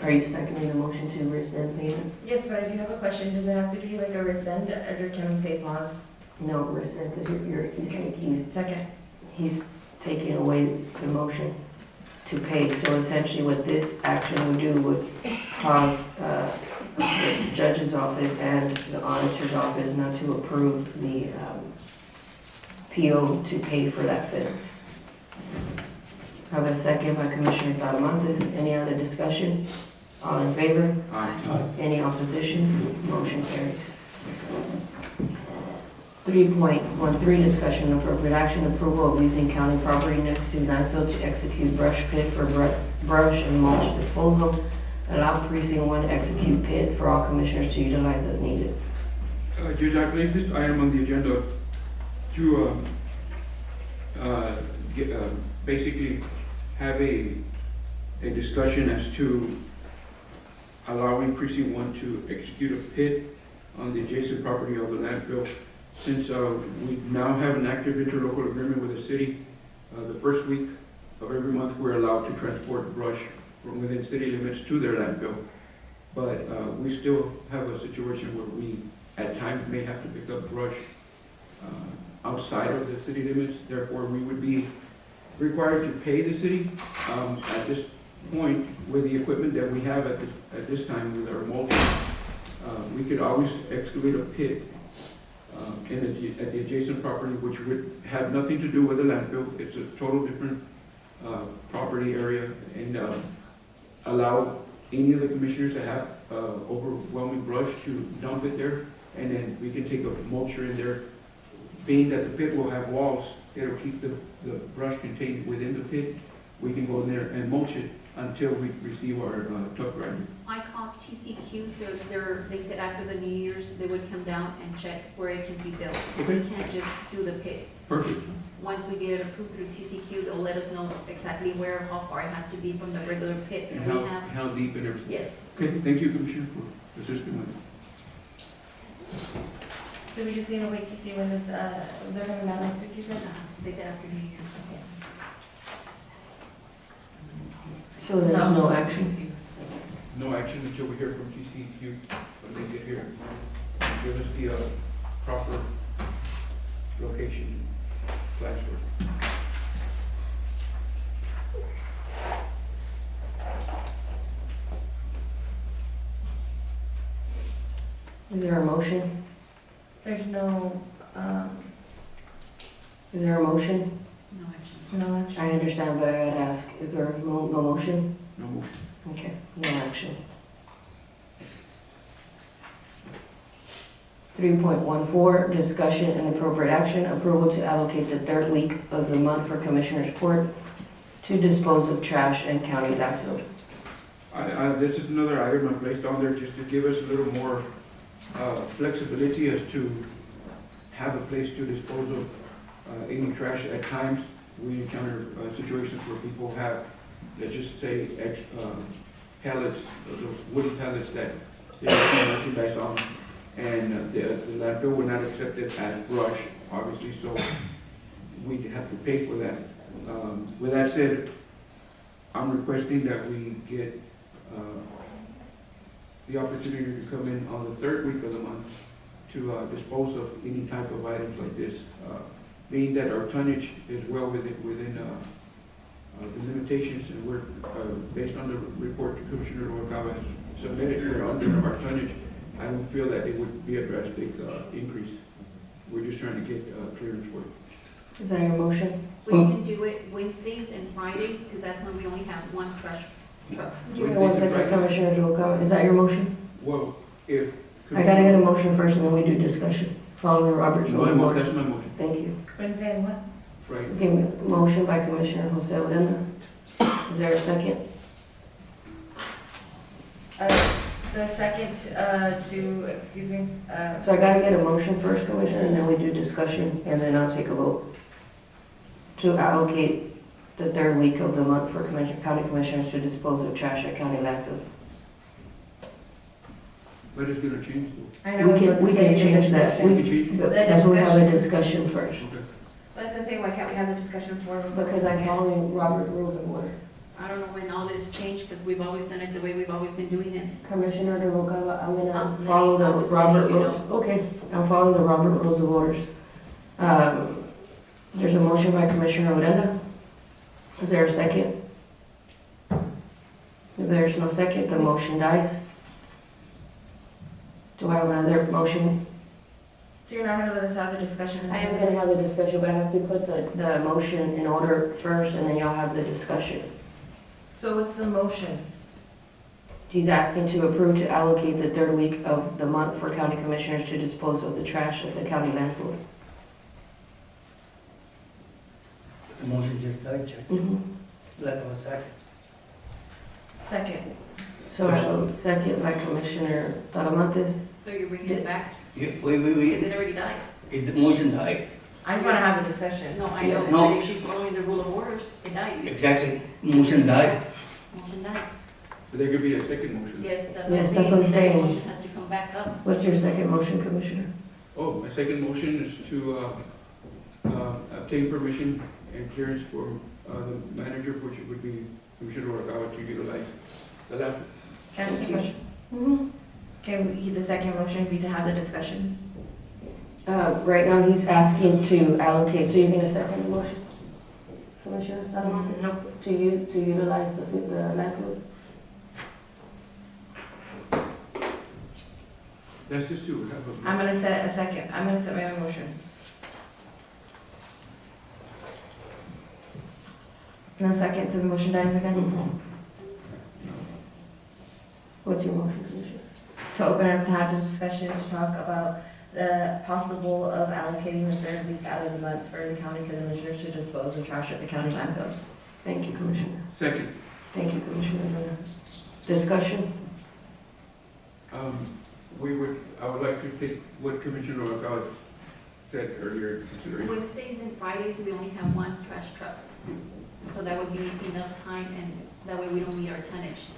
are you seconding the motion to rescind payment? Yes, but I do have a question. Does it have to be like a rescind or can we say pause? No, rescind, because he's Second. taking away the motion to pay. So essentially what this action would do would cause the judge's office and the auditor's office not to approve the PO to pay for that fence. I have a second by Commissioner Talamantes. Any other discussion? All in favor? Aye. Any opposition? Motion carries. 3.13, discussion and appropriate action, approval of using county property next to landfill to execute brush pit for brush and mulch disposal. Allow precinct 1 to execute pit for all commissioners to utilize as needed. Judge, I place this item on the agenda to basically have a discussion as to allowing precinct 1 to execute a pit on the adjacent property of the landfill. Since we now have an active interlocal agreement with the city, the first week of every month we're allowed to transport brush from within city limits to their landfill. But we still have a situation where we at times may have to pick up brush outside of the city limits. Therefore, we would be required to pay the city. At this point, with the equipment that we have at this time with our mulching, we could always excavate a pit at the adjacent property, which would have nothing to do with the landfill. It's a total different property area, and allow any of the commissioners to have overwhelming brush to dump it there, and then we can take a mulcher in there. Being that the pit will have walls, it'll keep the brush contained within the pit. We can go in there and mulch it until we receive our truck driver. I called TCQ, so they said after the New Year's, they would come down and check where it can be built. So we can't just do the pit. Perfect. Once we get it approved through TCQ, they'll let us know exactly where, how far it has to be from the regular pit. And And we have, how deep and everything. yes. Okay, thank you, Commissioner, for assisting with it. So we just need to wait to see when they're coming down next week, you said? They said after New Year's. So there's no action? No action until we hear from TCQ when they get here. Give us the proper location flash for it. Is there a motion? There's no, Is there a motion? No action. no action. I understand, but I gotta ask, is there no motion? No motion. Okay, no action. 3.14, discussion and appropriate action, approval to allocate the third week of the month for Commissioners Court to dispose of trash and county landfill. This is another item I placed on there just to give us a little more flexibility as to have a place to dispose of any trash. At times, we encounter situations where people have, let's just say, pallets, those wooden pallets that they have merchandise on, and the landfill would not accept it as brush, obviously, so we have to pay for that. With that said, I'm requesting that we get the opportunity to come in on the third week of the month to dispose of any type of items like this. Being that our tonnage is well within the limitations, and we're, based on the report to Commissioner Rubalcaba has submitted, we're under our tonnage. I don't feel that it would be a drastic increase. We're just trying to get clearance for it. Is that your motion? We can do it Wednesdays and Fridays, because that's when we only have one trash truck. Give me 1 second, Commissioner Rubalcaba. Is that your motion? Well, if. I gotta get a motion first and then we do discussion, following Robert's rules of order. That's my motion. Thank you. Wednesday and what? Right. Give me a motion by Commissioner Jose Odena. Is there a second? The second, excuse me, So I gotta get a motion first, Commissioner, and then we do discussion, and then I'll take a vote to allocate the third week of the month for county commissioners to dispose of trash at county landfill. But it's gonna change though. I know. We can change that. We can change it? But that's we have a discussion first, Okay. Let's say, why can't we have the discussion for? because I'm following Robert rules of order. I don't know when all this changed, because we've always done it the way we've always been doing it. Commissioner Noguera, I'm gonna I'm follow the letting- I'm just Robert letting you rules. Okay, I'm following the Robert rules of orders. There's a motion by Commissioner Odena. Is there a second? If there's no second, the motion dies. Do I have another motion? So you're not gonna let us have the discussion? I am gonna have a discussion, but I have to put the motion in order first, and then y'all have the discussion. So what's the motion? He's asking to approve to allocate the third week of the month for county commissioners to dispose of the trash at the county landfill. The motion just died, Judge. Lack of a second. Second. So I have a second by Commissioner Talamantes. So you're bringing it back, Yeah, because wait. it already died. The motion died. I just wanna have the discussion. No, I know, No. but if she's following the rule of orders, it died. Exactly. Motion died. Motion died. But there could be a second motion. Yes, that's what I'm Yes, saying. that's what I'm The second saying. motion has to come back up. What's your second motion, Commissioner? Oh, my second motion is to obtain permission and clearance for the manager, which would be Commissioner Orgava, to utilize the laptop. Can I ask a question? Can we, the second motion be to have the discussion? Right now, he's asking to allocate, so you're gonna second the motion? Commissioner Talamantes? Nope. To utilize the landfill? That's just to have a. I'm gonna set a second, I'm gonna set my own motion. No second, so the motion dies again? What's your motion, Commissioner? To open up to have the discussion to talk about the possible of allocating the third week out of the month for the county commissioners to dispose of trash at the county landfill. Thank you, Commissioner. Second. Thank you, Commissioner Odena. Discussion? I would like to take what Commissioner Orgava said earlier into consideration. Wednesdays and Fridays, we only have one trash truck. So that would be enough time, and that way we don't meet our tonnage.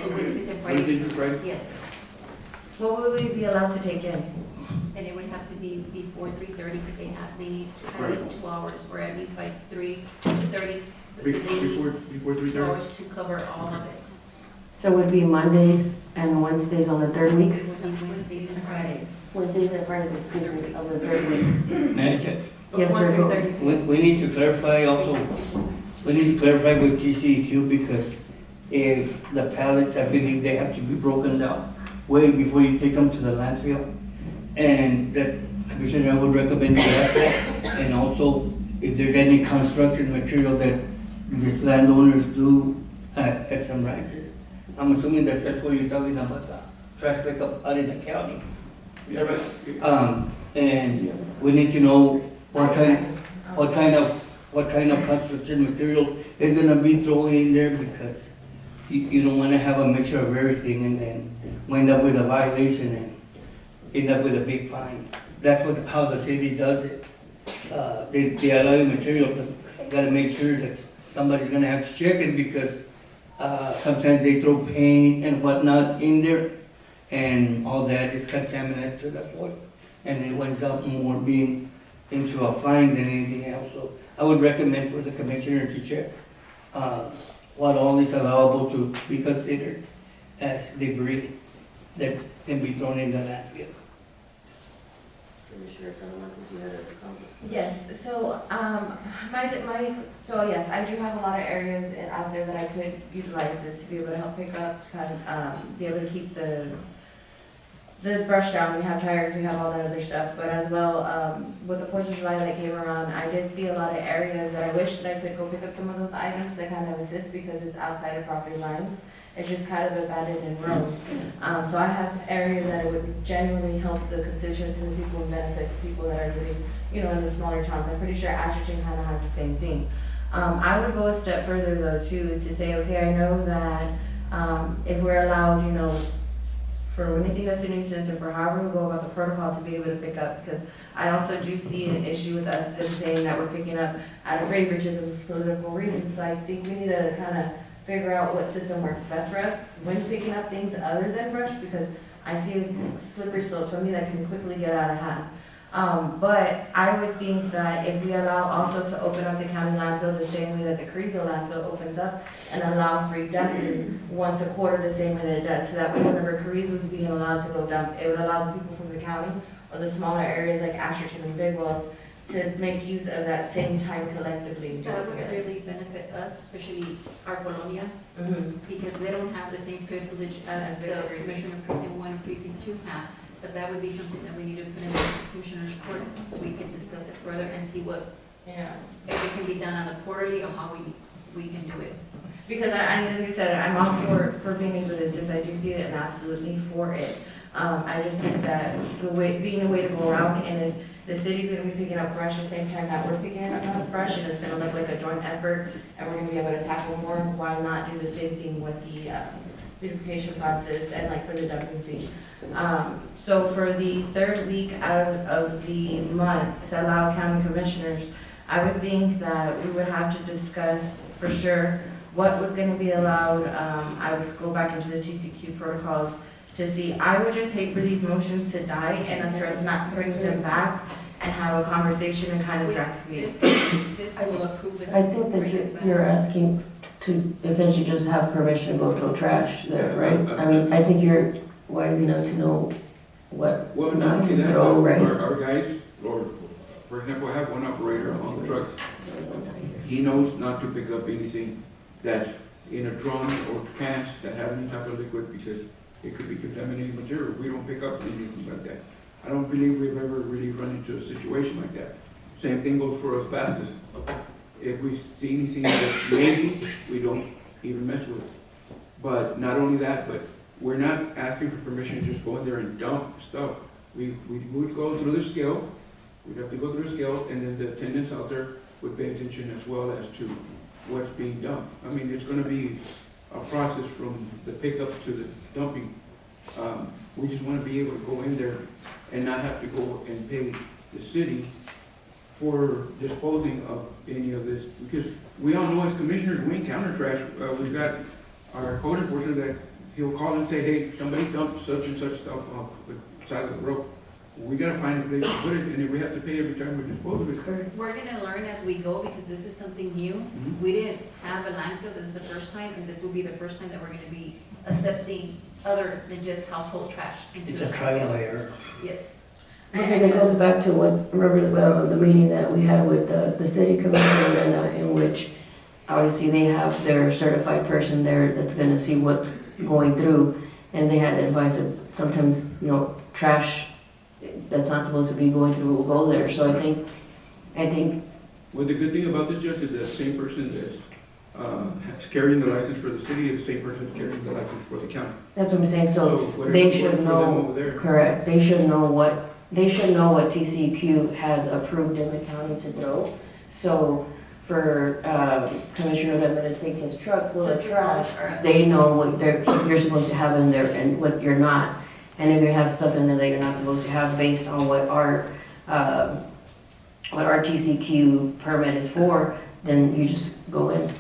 So Wednesdays and Fridays. Wednesdays and Fridays? Yes, What would we be allowed to take in? and it would have to be before 3:30, because they need at least 2 hours, or at least by 3:30. So they need Before 2 3:30? hours to cover all of it. So it would be Mondays and Wednesdays on the third week? It would be Wednesdays and Fridays. Wednesdays and Fridays, excuse me, of the third week. Manager, Yes, sir. Before go. 3:30. we need to clarify also, we need to clarify with GCEQ because if the pallets, I believe they have to be broken down way before you take them to the landfill. And that, Commissioner, I would recommend you have that. And also, if there's any construction material that these landowners do at some ranches. I'm assuming that that's what you're talking about, the trash pickup out in the county. Is that right? And we need to know what kind of construction material is gonna be thrown in there, because you don't wanna have a mixture of everything and then wind up with a violation and end up with a big fine. That's how the city does it. They allow you material, but gotta make sure that somebody's gonna have to check it, because sometimes they throw paint and whatnot in there, and all that is contaminated to the soil, and it winds up more being into a fine than anything else. So I would recommend for the commissioner to check what all is allowable to be considered as debris that can be thrown in the landfill. Commissioner Talamantes, you had a comment? Yes, so, so yes, I do have a lot of areas out there that I could utilize this to be able to help pick up, to kind of, be able to keep the brush down. We have tires, we have all that other stuff, but as well, with the 4th of July that came around, I did see a lot of areas that I wish that I could go pick up some of those items to kind of assist, because it's outside of property lines. It's just kind of abandoned and roads. So I have areas that would genuinely help the constituents and the people who benefit, the people that are living, in the smaller towns. I'm pretty sure Asherton kind of has the same thing. I would go a step further though too, to say, okay, I know that if we're allowed, for anything that's a nuisance, or for however we go about the protocol to be able to pick up, because I also do see an issue with us them saying that we're picking up out of favoritism for political reasons. So I think we need to kind of figure out what system works best for us when picking up things other than brush, because I see a slippery slope, something that can quickly get out of hand. But I would think that if we allow also to open up the county landfill the same way that the Carrizo landfill opens up and allow free dumping once a quarter the same way that it does, so that way whenever Carrizo's being allowed to go dump, it would allow the people from the county or the smaller areas like Asherton and Big Wells to make use of that same time collectively and do it That would together. really benefit us, especially our colonias, Mhm. because they don't have the same privilege as the Commissioner of Precinct 1 and Precinct 2 have. But that would be something that we need to put in the Commissioner's Court, so we can discuss it further and see what, Yeah. if it can be done on a quarterly or how we can do it. Because like I said, I'm all for being able to, since I do see it and absolutely for it. I just think that being a way to go around, and then the city's gonna be picking up brush at the same time that we're picking up brush, and it's gonna look like a joint effort, and we're gonna be able to tackle more. Why not do the same thing with the beautification process and like for the dumping fee? So for the third week out of the month to allow county commissioners, I would think that we would have to discuss for sure what was gonna be allowed. I would go back into the TCQ protocols to see. I would just hate for these motions to die and us for us not bring them back and have a conversation and kind of drag feet. This will approve it. I think that you're asking to essentially just have permission to go throw trash there, right? I mean, I think you're wise enough to know what Well, not not only to that, throw, but right? our guys, or, for example, I have one operator on the truck. He knows not to pick up anything that's in a drum or cans that have any type of liquid because it could be contaminated material. We don't pick up anything like that. I don't believe we've ever really run into a situation like that. Same thing goes for asbestos. If we see anything that maybe, we don't even mess with. But not only that, but we're not asking for permission to just go in there and dump stuff. We would go through the scale, we'd have to go through the scale, and then the attendants out there would pay attention as well as to what's being dumped. I mean, it's gonna be a process from the pickup to the dumping. We just wanna be able to go in there and not have to go and pay the city for disposing of any of this. Because we all know as commissioners, we encounter trash. We've got our code enforcer that he'll call and say, hey, somebody dumped such and such stuff off the side of the road. We gotta find a place to put it, and if we have to pay every time we dispose of it. We're gonna learn as we go because this is something new. Mhm. We didn't have a landfill, this is the first time, and this will be the first time that we're gonna be accepting other than just household trash into It's the a trial and landfill. error. Yes. Because it goes back to what, remember the meeting that we had with the city commissioner in which obviously they have their certified person there that's gonna see what's going through. And they had advice that sometimes, trash that's not supposed to be going through will go there. So I think Well, the good thing about this, Judge, is the same person that's carrying the license for the city is the same person that's carrying the license for the county. that's what I'm saying. So whatever they works should for them know, over there. correct, they should know what TCQ has approved in the county to throw. So for Commissioner Odena to take his truck full of Just as long trash, as- they know what you're supposed to have in there and what you're not. And if you have stuff in there that you're not supposed to have based on what our TCQ permit is for, then you just go in.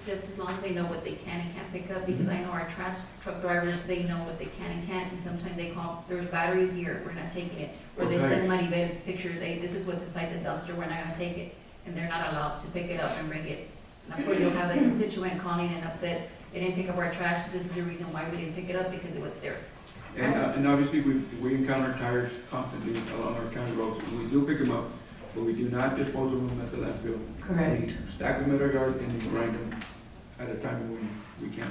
Just as long as they know what they can and can't pick up, because I know our trash truck drivers, they know what they can and can't, and sometimes they call, there's batteries here, we're not taking it. Or they Okay. send Maribel pictures, hey, this is what's inside the dumpster, we're not gonna take it, and they're not allowed to pick it up and bring it. And of course, you'll have a constituent calling and upset, they didn't pick up our trash, this is the reason why we didn't pick it up, because it was there. And obviously, we encounter tires constantly along our county roads. We do pick them up, but we do not dispose of them at the landfill. Correct. We stack them at our yard and then grind them at a time when we can.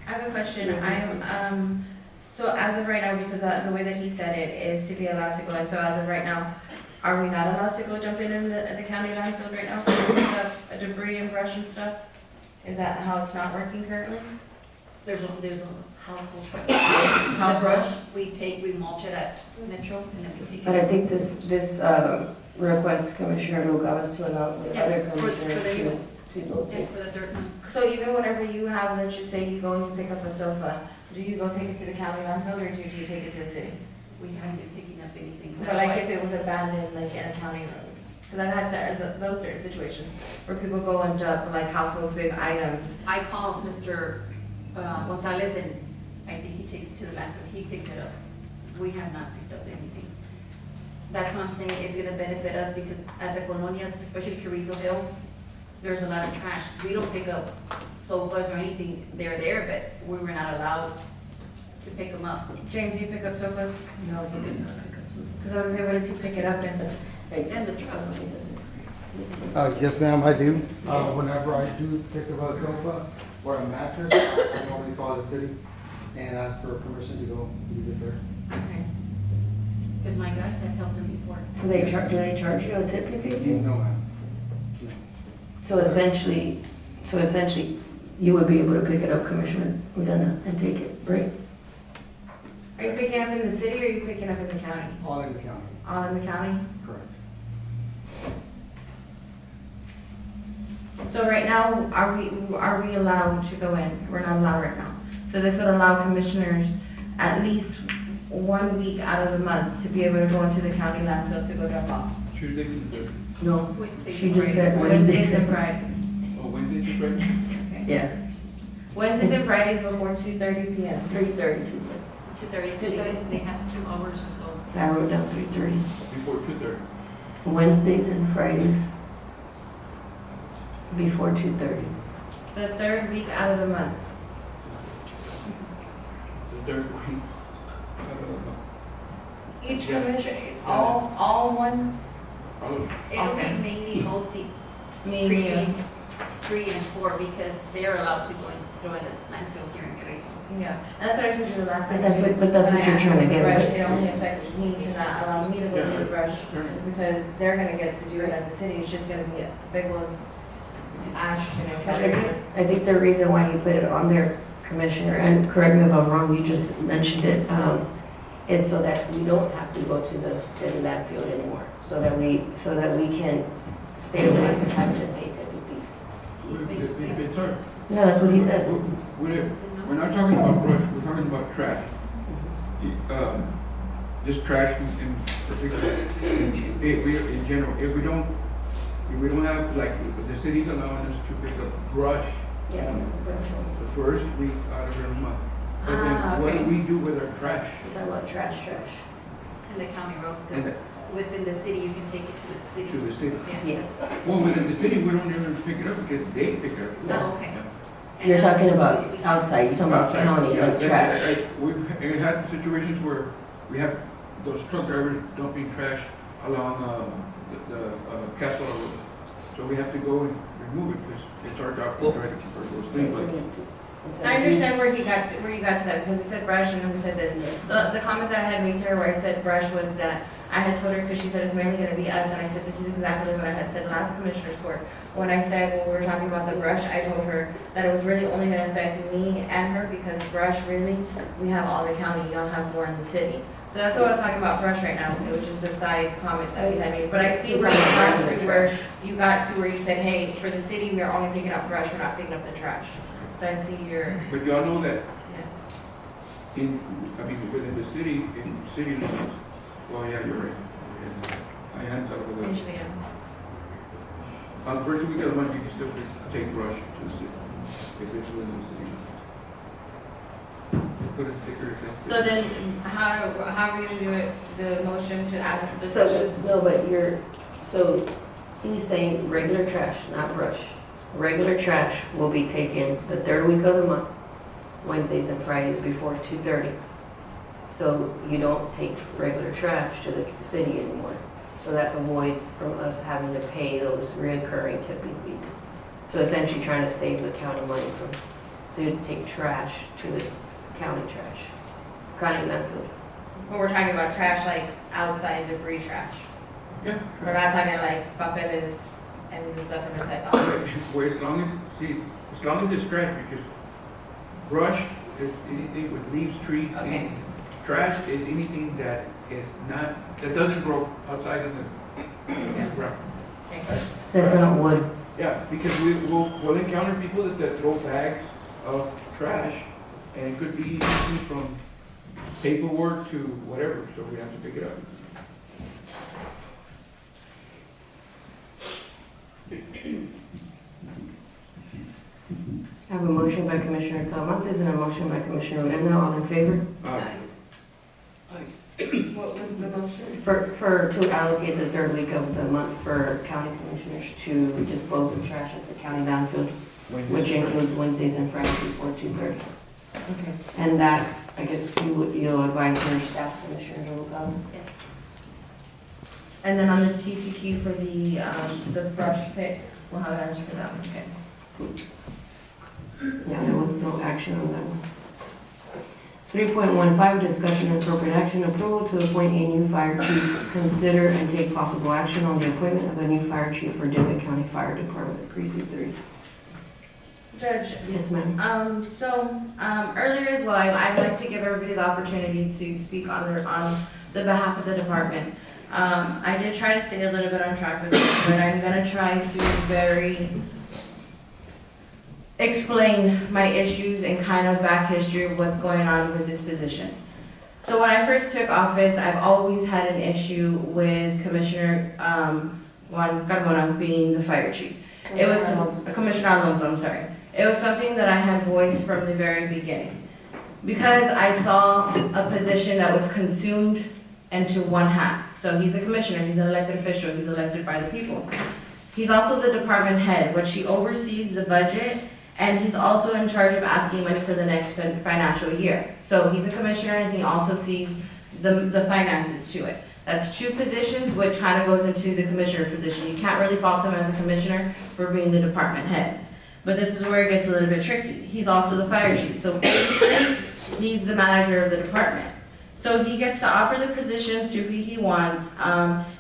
I have a question. So as of right now, because the way that he said it is to be allowed to go in, so as of right now, are we not allowed to go jump in the county landfill right now to pick up debris and brush and stuff? Is that how it's not working currently? There's a household trash. House The brush, brush? we mulch it at Metro, and then we take it. But I think this request Commissioner Lugawas to allow the Yeah, other for commissioners the- to go Yeah, take. for the dirt one. So even whenever you have, let's just say you go and you pick up a sofa, do you go take it to the county landfill or do you take it to the city? We haven't been picking up anything. But like if it was abandoned, like in a county road? Because I've had those certain situations where people go and dump like household big items. I called Mr. Gonzalez, and I think he takes it to the landfill, he picks it up. We have not picked up anything. That's what I'm saying, it's gonna benefit us because at the colonias, especially Carrizo Hill, there's a lot of trash. We don't pick up sofas or anything, they're there, but we were not allowed to pick them up. James, you pick up sofas? No, he does not pick up food. Because I was gonna say, what does he pick it up in? And the truck. Yes, ma'am, I do. Whenever I do pick up a sofa or a mattress, I normally call the city and ask for permission to go leave it there. Okay. Because my guys have helped them before. Do they charge you a tip if you? No, ma'am. So essentially, you would be able to pick it up, Commissioner Uranda, and take it, right? Are you picking up in the city or are you picking up in the county? All in the county, All in the county? correct. So right now, are we allowed to go in? We're not allowed right now. So this would allow commissioners at least 1 week out of the month to be able to go into the county landfill to go drop off. Tuesday to Thursday. No, Wednesdays she and just said Fridays. Wednesdays and Wednesday. Fridays. Oh, Wednesday to Friday? Okay. Yeah, Wednesdays and Fridays before 2:30 PM. 3:30. 2:30, they have 2 hours or so. I wrote down 3:30. Before 2:30. Wednesdays and Fridays before 2:30. The third week out of the month. The third week. Each Yeah. commissioner, all one, Oh, It'll be Okay. mainly mostly me, precinct 3 and 4 because they're allowed to go and join the landfill here in Carrizo. yeah. And that's what I told you the last time. But that's what you're trying to get Brush, at. it only affects me to not allow me to go to the brush because they're gonna get to do it at the city. It's just gonna be a big old ash and I think the reason why you put it on there, Commissioner, and correct me if I'm wrong, you just mentioned it, is so that we don't have to go to the city landfill anymore. So that we can stay away from having to pay tipping fees. it's hard. Yeah, that's what he said. We're not talking about brush, we're talking about trash. Just trash in particular. In general, if we don't have, like, the city's allowing us to pick up brush Yeah. the first week out of every month. But Ah, then what do okay. we do with our trash? He's talking about trash. In the county roads, And because within the city, you can take it to the city. to the city? Yeah. Yes. Well, within the city, we don't even pick it up because they pick it up. Oh, okay. And You're that's- talking about outside, you're talking about Outside, county, yeah, like trash. We've had situations where we have those truck drivers dumping trash along the Castle Road. So we have to go and remove it because it's our job to try to keep our roads clean. But I understand where you got to that, because we said brush and then we said this. The comment that I had made to her where I said brush was that I had told her, because she said it's mainly gonna be us, and I said, this is exactly what I had said last commissioner's court. When I said, when we were talking about the brush, I told her that it was really only gonna affect me and her, because brush, really, we have all the county, you don't have more in the city. So that's what I was talking about brush right now, it was just a side comment that we had made. But I see where you got to where you said, hey, for the city, we are only picking up brush, we're not picking up the trash. So I see your, But y'all know that yes. within the city, in city limits, well, yeah, you're right. I hadn't thought of that. Usually, yeah. On the first week of the month, you can still take brush to the city, if it's within the city. Put a sticker that says. So then, how are we gonna do it, the motion to add the So, discussion? no, but so he's saying regular trash, not brush. Regular trash will be taken the third week of the month, Wednesdays and Fridays before 2:30. So you don't take regular trash to the city anymore. So that avoids from us having to pay those reoccurring tipping fees. So essentially trying to save the county money so you take trash to the county landfill. When we're talking about trash, like outside debris trash. Yeah. We're not talking like papeles and the stuff from inside the office. Well, as long as it's trash, because brush is anything with leaves, trees, Okay. anything. Trash is anything that is not, that doesn't grow outside of the ground. Okay. That's not wood. Yeah, because we'll encounter people that throw bags of trash, and it could be anything from paperwork to whatever, so we have to pick it up. I have a motion by Commissioner Talamontes and a motion by Commissioner Odena. All in favor? Uh, Aye. What was the motion? To allocate the third week of the month for county commissioners to dispose of trash at the county landfill, which includes Wednesdays and Fridays before 2:30. Okay. And that, I guess you'll advise your staff, Commissioner Noguera. Yes. And then on the TCQ for the brush pit, we'll have an answer for that one, okay? Yeah, there was no action on that one. 3.15, discussion and appropriate action, approval to appoint a new fire chief. Consider and take possible action on the appointment of a new fire chief for Dimmit County Fire Department, Precinct 3. Judge, Yes, ma'am. earlier as well, I'd like to give everybody the opportunity to speak on the behalf of the department. I did try to stay a little bit on track with this, but I'm gonna try to explain my issues and kind of back history of what's going on with this position. So when I first took office, I've always had an issue with Commissioner Juan Carmona being the fire chief. It was Commissioner Alonso, I'm sorry. It was something that I had voiced from the very beginning. Because I saw a position that was consumed into one hat. So he's a commissioner, he's an elected official, he's elected by the people. He's also the department head, which he oversees the budget, and he's also in charge of asking money for the next financial year. So he's a commissioner and he also sees the finances to it. That's two positions, which kind of goes into the commissioner position. You can't really fault him as a commissioner for being the department head. But this is where it gets a little bit tricky. He's also the fire chief, so basically, he's the manager of the department. So he gets to offer the positions to who he wants.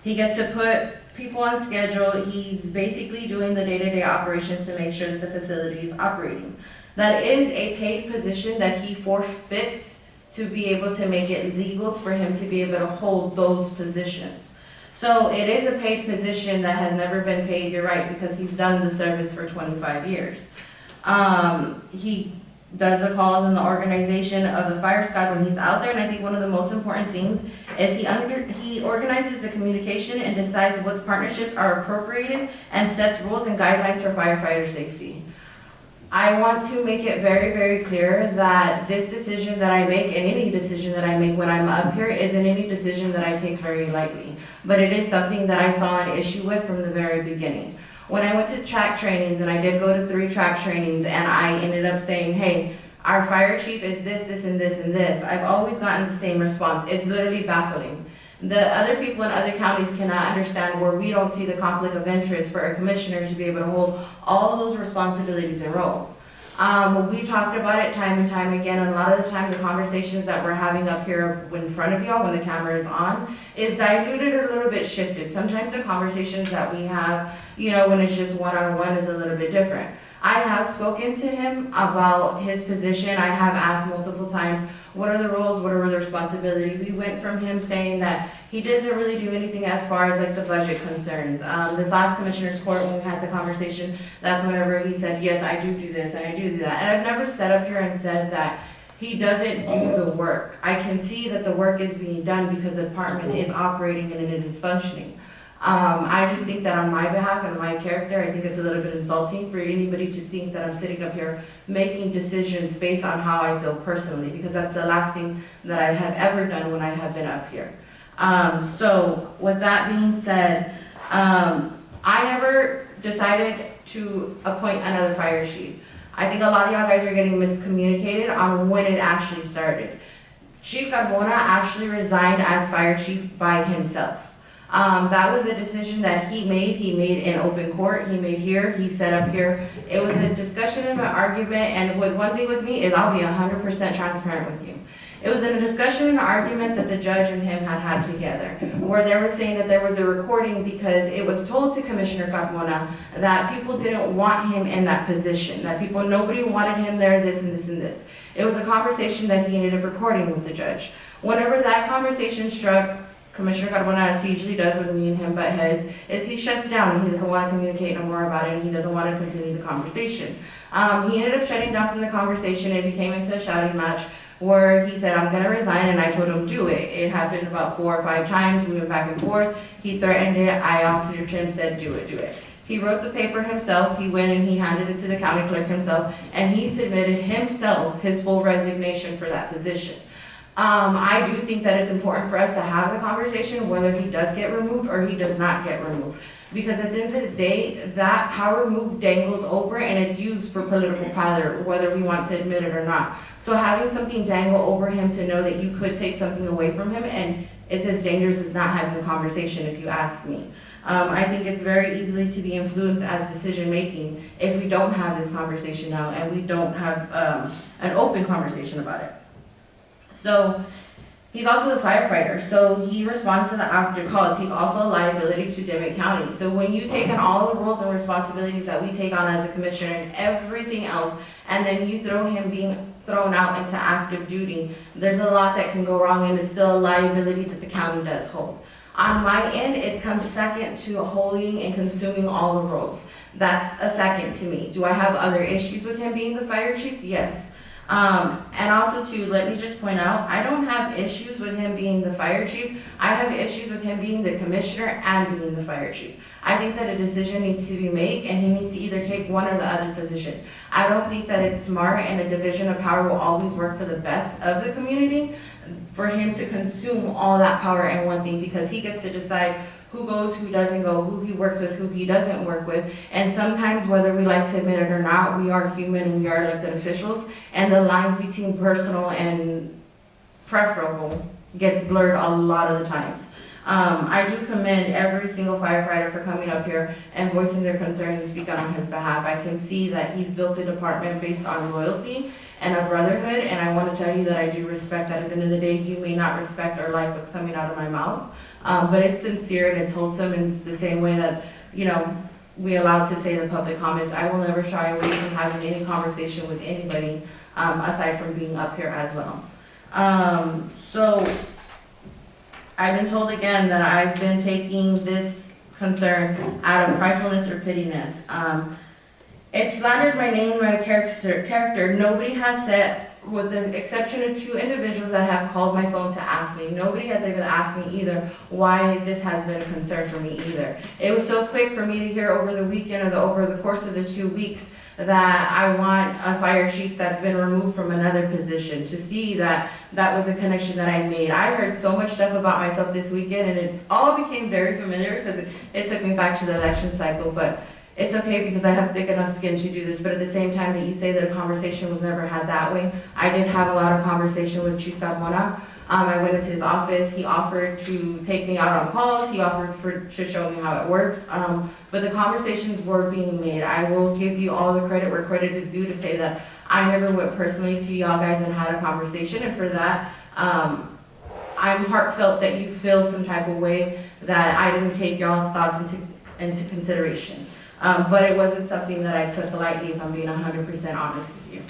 He gets to put people on schedule. He's basically doing the day-to-day operations to make sure that the facility is operating. That is a paid position that he forfeits to be able to make it legal for him to be able to hold those positions. So it is a paid position that has never been paid, you're right, because he's done the service for 25 years. He does the calls and the organization of the fire squad when he's out there, and I think one of the most important things is he organizes the communication and decides what partnerships are appropriated and sets rules and guidelines for firefighter safety. I want to make it very, very clear that this decision that I make and any decision that I make when I'm up here isn't any decision that I take very lightly, but it is something that I saw an issue with from the very beginning. When I went to track trainings, and I did go to 3 track trainings, and I ended up saying, hey, our fire chief is this, this, and this, and this, I've always gotten the same response. It's literally baffling. The other people in other counties cannot understand where we don't see the conflict of interest for a commissioner to be able to hold all of those responsibilities and roles. We talked about it time and time again, and a lot of the time the conversations that we're having up here in front of y'all when the camera is on is diluted or a little bit shifted. Sometimes the conversations that we have, when it's just one-on-one is a little bit different. I have spoken to him about his position. I have asked multiple times, what are the roles, what are the responsibilities? We went from him saying that he doesn't really do anything as far as like the budget concerns. This last commissioner's court, when we had the conversation, that's whenever he said, yes, I do this and I do that. And I've never sat up here and said that he doesn't do the work. I can see that the work is being done because the department is operating and it is functioning. I just think that on my behalf and my character, I think it's a little bit insulting for anybody to think that I'm sitting up here making decisions based on how I feel personally, because that's the last thing that I have ever done when I have been up here. So with that being said, I never decided to appoint another fire chief. I think a lot of y'all guys are getting miscommunicated on when it actually started. Chief Carmona actually resigned as fire chief by himself. That was a decision that he made in open court, he made here, he set up here. It was a discussion and an argument, and with one thing with me is I'll be 100% transparent with you. It was in a discussion and an argument that the judge and him had together, where they were saying that there was a recording because it was told to Commissioner Carmona that people didn't want him in that position, that nobody wanted him there, this and this and this. It was a conversation that he ended up recording with the judge. Whenever that conversation struck, Commissioner Carmona, as he usually does when me and him butt heads, is he shuts down and he doesn't want to communicate no more about it, and he doesn't want to continue the conversation. He ended up shutting down from the conversation. It became into a shouting match where he said, I'm going to resign, and I told him, do it. It happened about 4 or 5 times. We went back and forth. He threatened it. I offered him, said, do it. He wrote the paper himself. He went and he handed it to the county clerk himself, and he submitted himself his full resignation for that position. I do think that it's important for us to have the conversation whether he does get removed or he does not get removed. Because at the end of the day, that power move dangles over and it's used for political power, whether we want to admit it or not. So having something dangle over him to know that you could take something away from him, and it's as dangerous as not having the conversation, if you ask me. I think it's very easily to be influenced as decision-making if we don't have this conversation now and we don't have an open conversation about it. So he's also a firefighter, so he responds to the after calls. He's also a liability to Dimmit County. So when you take on all the roles and responsibilities that we take on as a commissioner and everything else, and then you throw him being thrown out into active duty, there's a lot that can go wrong, and it's still a liability that the county does hold. On my end, it comes second to holding and consuming all the roles. That's a second to me. Do I have other issues with him being the fire chief? Yes. And also too, let me just point out, I don't have issues with him being the fire chief. I have issues with him being the commissioner and being the fire chief. I think that a decision needs to be made and he needs to either take one or the other position. I don't think that it's smart and a division of power will always work for the best of the community for him to consume all that power in one thing, because he gets to decide who goes, who doesn't go, who he works with, who he doesn't work with. And sometimes, whether we like to admit it or not, we are human and we are elected officials, and the lines between personal and preferable gets blurred a lot of the times. I do commend every single firefighter for coming up here and voicing their concerns and speaking on his behalf. I can see that he's built a department based on loyalty and a brotherhood, and I want to tell you that I do respect that. At the end of the day, you may not respect or like what's coming out of my mouth, but it's sincere and it's wholesome in the same way that, you know, we allowed to say the public comments. I will never shy away from having any conversation with anybody, aside from being up here as well. So I've been told again that I've been taking this concern out of pridefulness or pittiness. It slandered my name, my character. Nobody has said, with the exception of 2 individuals that have called my phone to ask me, nobody has even asked me either why this has been a concern for me either. It was so quick for me to hear over the weekend or over the course of the 2 weeks that I want a fire chief that's been removed from another position, to see that that was a connection that I made. I heard so much stuff about myself this weekend, and it all became very familiar because it took me back to the election cycle, but it's okay because I have thick enough skin to do this. But at the same time that you say that a conversation was never had that way, I did have a lot of conversation with Chief Carmona. I went into his office. He offered to take me out on calls. He offered to show me how it works. But the conversations were being made. I will give you all the credit where credit is due to say that I never went personally to y'all guys and had a conversation. And for that, I'm heartfelt that you feel some type of way that I didn't take y'all's thoughts into consideration. But it wasn't something that I took lightly, if I'm being 100% honest with you.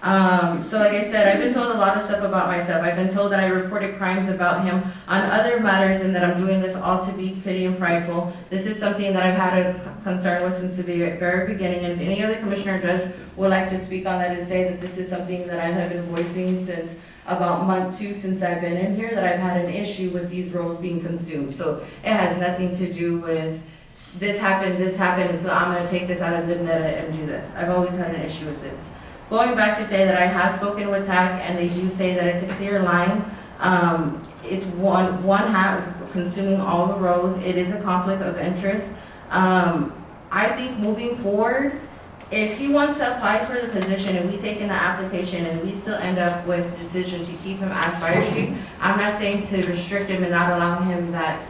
So like I said, I've been told a lot of stuff about myself. I've been told that I reported crimes about him on other matters and that I'm doing this all to be petty and prideful. This is something that I've had a concern with since the very beginning. And if any other commissioner or judge would like to speak on that and say that this is something that I have been voicing since about month 2 since I've been in here, that I've had an issue with these roles being consumed. So it has nothing to do with this happened, so I'm going to take this out of vendetta and do this. I've always had an issue with this. Going back to say that I have spoken with TAC, and they do say that it's a clear line. It's one hat consuming all the roles. It is a conflict of interest. I think moving forward, if he wants to apply for the position and we take in the application and we still end up with the decision to keep him as fire chief, I'm not saying to restrict him and not allow him that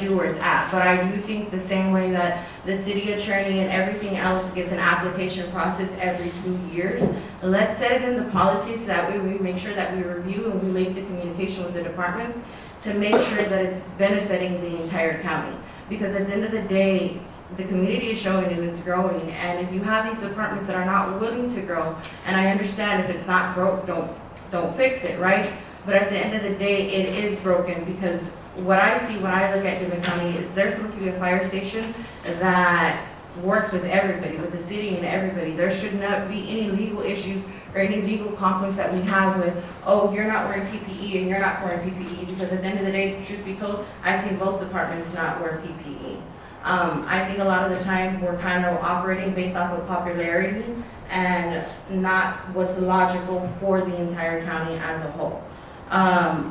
do where it's at. But I do think the same way that the city attorney and everything else gets an application process every 2 years, let's set it in the policies so that way we make sure that we review and we link the communication with the departments to make sure that it's benefiting the entire county. Because at the end of the day, the community is showing and it's growing. And if you have these departments that are not willing to grow, and I understand if it's not broke, don't fix it, right? But at the end of the day, it is broken, because what I see when I look at Dimmit County is there's supposed to be a fire station that works with everybody, with the city and everybody. There should not be any legal issues or any legal conflicts that we have with, oh, you're not wearing PPE and you're not wearing PPE, because at the end of the day, truth be told, I've seen both departments not wear PPE. I think a lot of the time we're kind of operating based off of popularity and not what's logical for the entire county as a whole.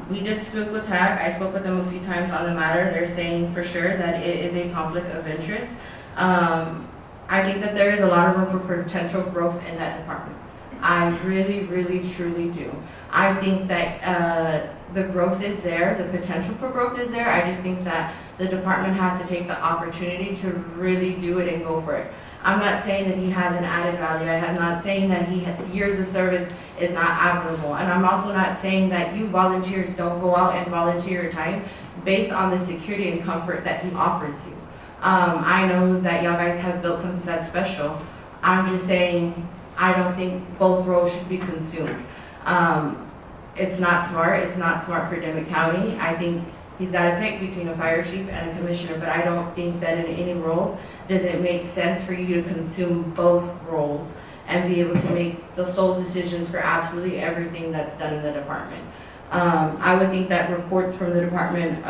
We did speak with TAG. I spoke with them a few times on the matter. They're saying for sure that it is a conflict of interest. I think that there is a lot of room for potential growth in that department. I really, really, truly do. I think that the growth is there, the potential for growth is there. I just think that the department has to take the opportunity to really do it and go for it. I'm not saying that he has an added value. I am not saying that he has years of service is not admirable. And I'm also not saying that you volunteers don't go out and volunteer your time based on the security and comfort that he offers you. I know that y'all guys have built something that's special. I'm just saying, I don't think both roles should be consumed. It's not smart. It's not smart for Dimmit County. I think he's got to pick between a fire chief and a commissioner, but I don't think that in any role does it make sense for you to consume both roles and be able to make the sole decisions for absolutely everything that's done in the department. I would think that reports from the department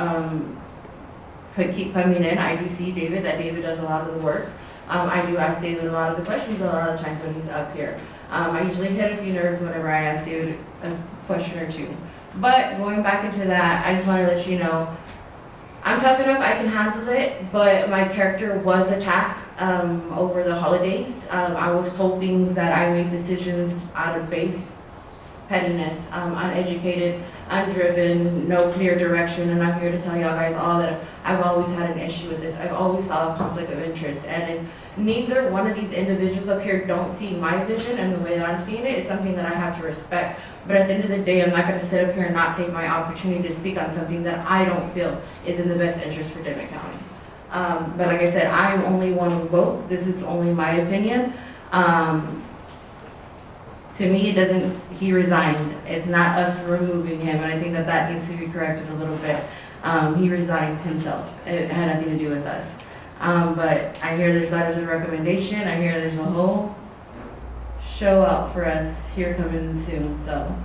could keep coming in. I do see David, that David does a lot of the work. I do ask David a lot of the questions a lot of the times when he's up here. I usually hit a few nerves whenever I ask David a question or two. But going back into that, I just want to let you know, I'm tough enough, I can handle it, but my character was attacked over the holidays. I was told things that I made decisions out of base pettiness, uneducated, undriven, no clear direction, and I'm here to tell y'all guys all that I've always had an issue with this. I've always saw a conflict of interest, and neither one of these individuals up here don't see my vision and the way that I'm seeing it. It's something that I have to respect, but at the end of the day, I'm not going to sit up here and not take my opportunity to speak on something that I don't feel is in the best interest for Dimmit County. But like I said, I'm only one vote. This is only my opinion. To me, he resigned. It's not us removing him, and I think that that needs to be corrected a little bit. He resigned himself. It had nothing to do with us. But I hear there's letters of recommendation. I hear there's a whole show out for us here coming soon. So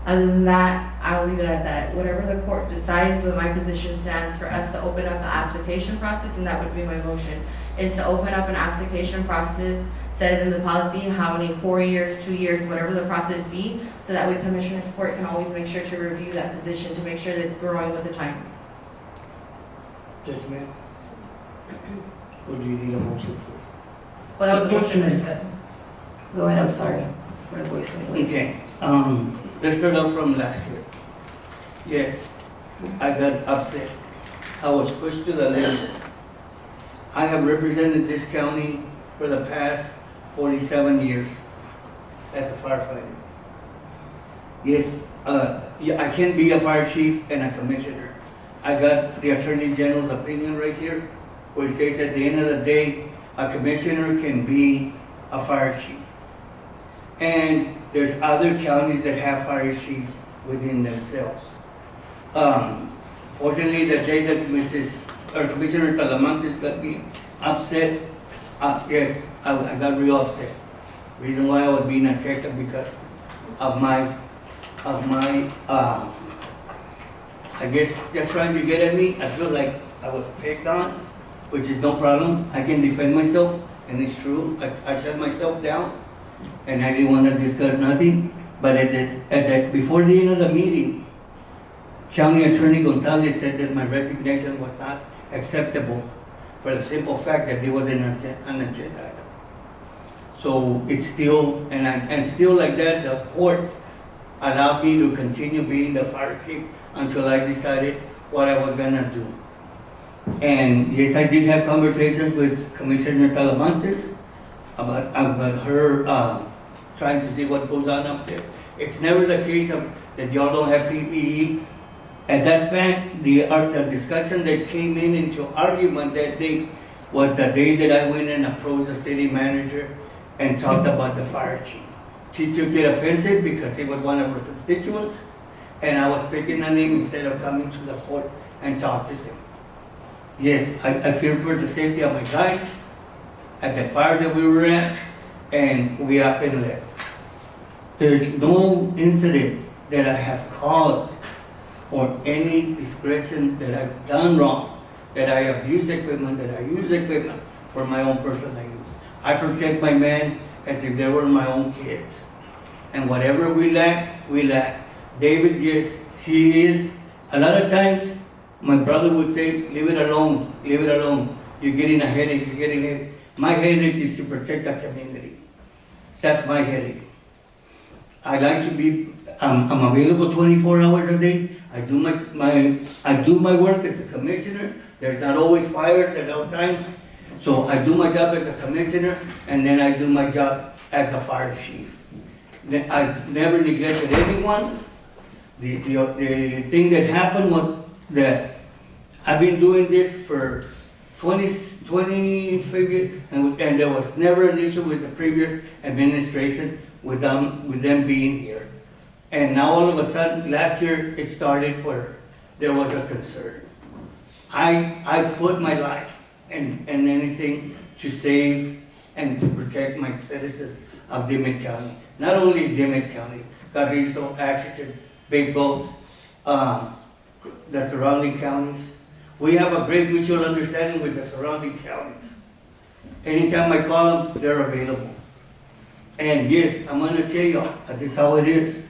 other than that, I'll leave it at that. Whatever the court decides, but my position stands for us to open up the application process, and that would be my motion, is to open up an application process, set it in the policy, how many, 4 years, 2 years, whatever the process be, so that way Commissioner's Court can always make sure to review that position to make sure that it's growing with the times. Judge Mayor? Or do you need a motion first? Well, that was the motion that I said. Go ahead, I'm sorry. My voice went weak. Okay, let's start off from last year. Yes, I got upset. I was pushed to the limit. I have represented this county for the past 47 years as a firefighter. Yes, I can be a fire chief and a commissioner. I got the Attorney General's opinion right here, where he says at the end of the day, a commissioner can be a fire chief. And there's other counties that have fire chiefs within themselves. Fortunately, the day that Commissioner Talamantes got me upset, yes, I got real upset. Reason why I was being attacked because of my, I guess just trying to get at me. I feel like I was picked on, which is no problem. I can defend myself, and it's true. I shut myself down, and I didn't want to discuss nothing. But before the end of the meeting, County Attorney Gonzalez said that my resignation was not acceptable for the simple fact that there was an agenda item. So it's still, and still like that, the court allowed me to continue being the fire chief until I decided what I was gonna do. And yes, I did have conversations with Commissioner Talamantes about her trying to see what goes on up there. It's never the case that y'all don't have PPE. At that fact, the discussion that came into argument that day was the day that I went and approached the city manager and talked about the fire chief. She took it offensive because he was one of her constituents, and I was picking on him instead of coming to the court and talk to them. Yes, I fear for the safety of my guys at the fire that we were at, and we up and left. There's no incident that I have caused or any discretion that I've done wrong, that I abuse equipment, that I use equipment for my own personal use. I protect my men as if they were my own kids. And whatever we lack, we lack. David, yes, he is, a lot of times, my brother would say, leave it alone, you're getting a headache, you're getting a headache. My headache is to protect the community. That's my headache. I like to be, I'm available 24 hours a day. I do my work as a commissioner. There's not always fires at all times. So I do my job as a commissioner, and then I do my job as the fire chief. I've never neglected anyone. The thing that happened was that I've been doing this for 20 years, and there was never an issue with the previous administration with them being here. And now all of a sudden, last year, it started where there was a concern. I put my life and anything to save and to protect my citizens of Dimmit County. Not only Dimmit County, Carrizo, Atchison, Big Boss, the surrounding counties. We have a great mutual understanding with the surrounding counties. Anytime I call them, they're available. And yes, I'm gonna tell you, this is how it is.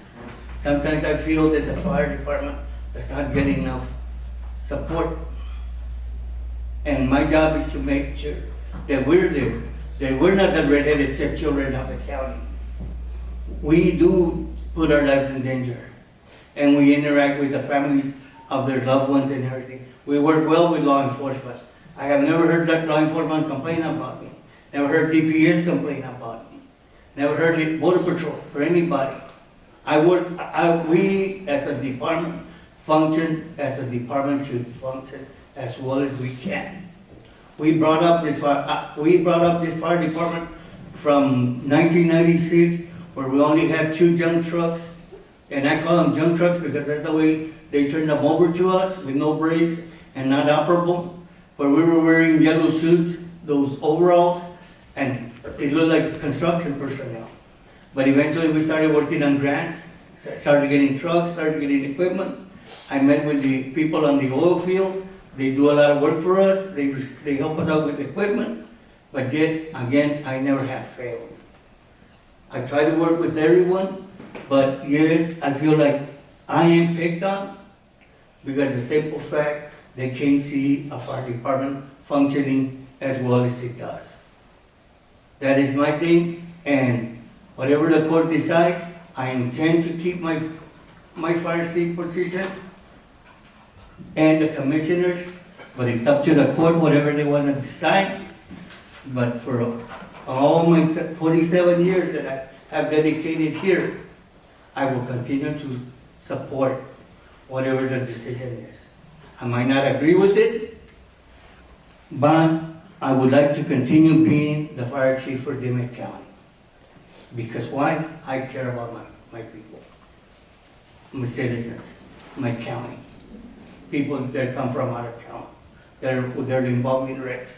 Sometimes I feel that the fire department is not getting enough support. And my job is to make sure that we're there, that we're not the redheaded stepchildren of the county. We do put our lives in danger, and we interact with the families of their loved ones and everything. We work well with law enforcement. I have never heard that law enforcement complain about me. Never heard DPS complain about me. Never heard the Border Patrol or anybody. We as a department function as a department should function as well as we can. We brought up this fire department from 1996, where we only had 2 junk trucks, and I call them junk trucks because that's the way they turned them over to us, with no brakes and not operable. But we were wearing yellow suits, those overalls, and it looked like construction personnel. But eventually we started working on grants, started getting trucks, started getting equipment. I met with the people on the oil field. They do a lot of work for us. They help us out with equipment. But yet, again, I never have failed. I try to work with everyone, but yes, I feel like I am picked on because the simple fact they can't see a fire department functioning as well as it does. That is my thing, and whatever the court decides, I intend to keep my fire chief position and the commissioners, but it's up to the court, whatever they want to decide. But for all my 47 years that I have dedicated here, I will continue to support whatever the decision is. I might not agree with it, but I would like to continue being the fire chief for Dimmit County. Because why? I care about my people, my citizens, my county, people that come from out of town, they're involved in wrecks,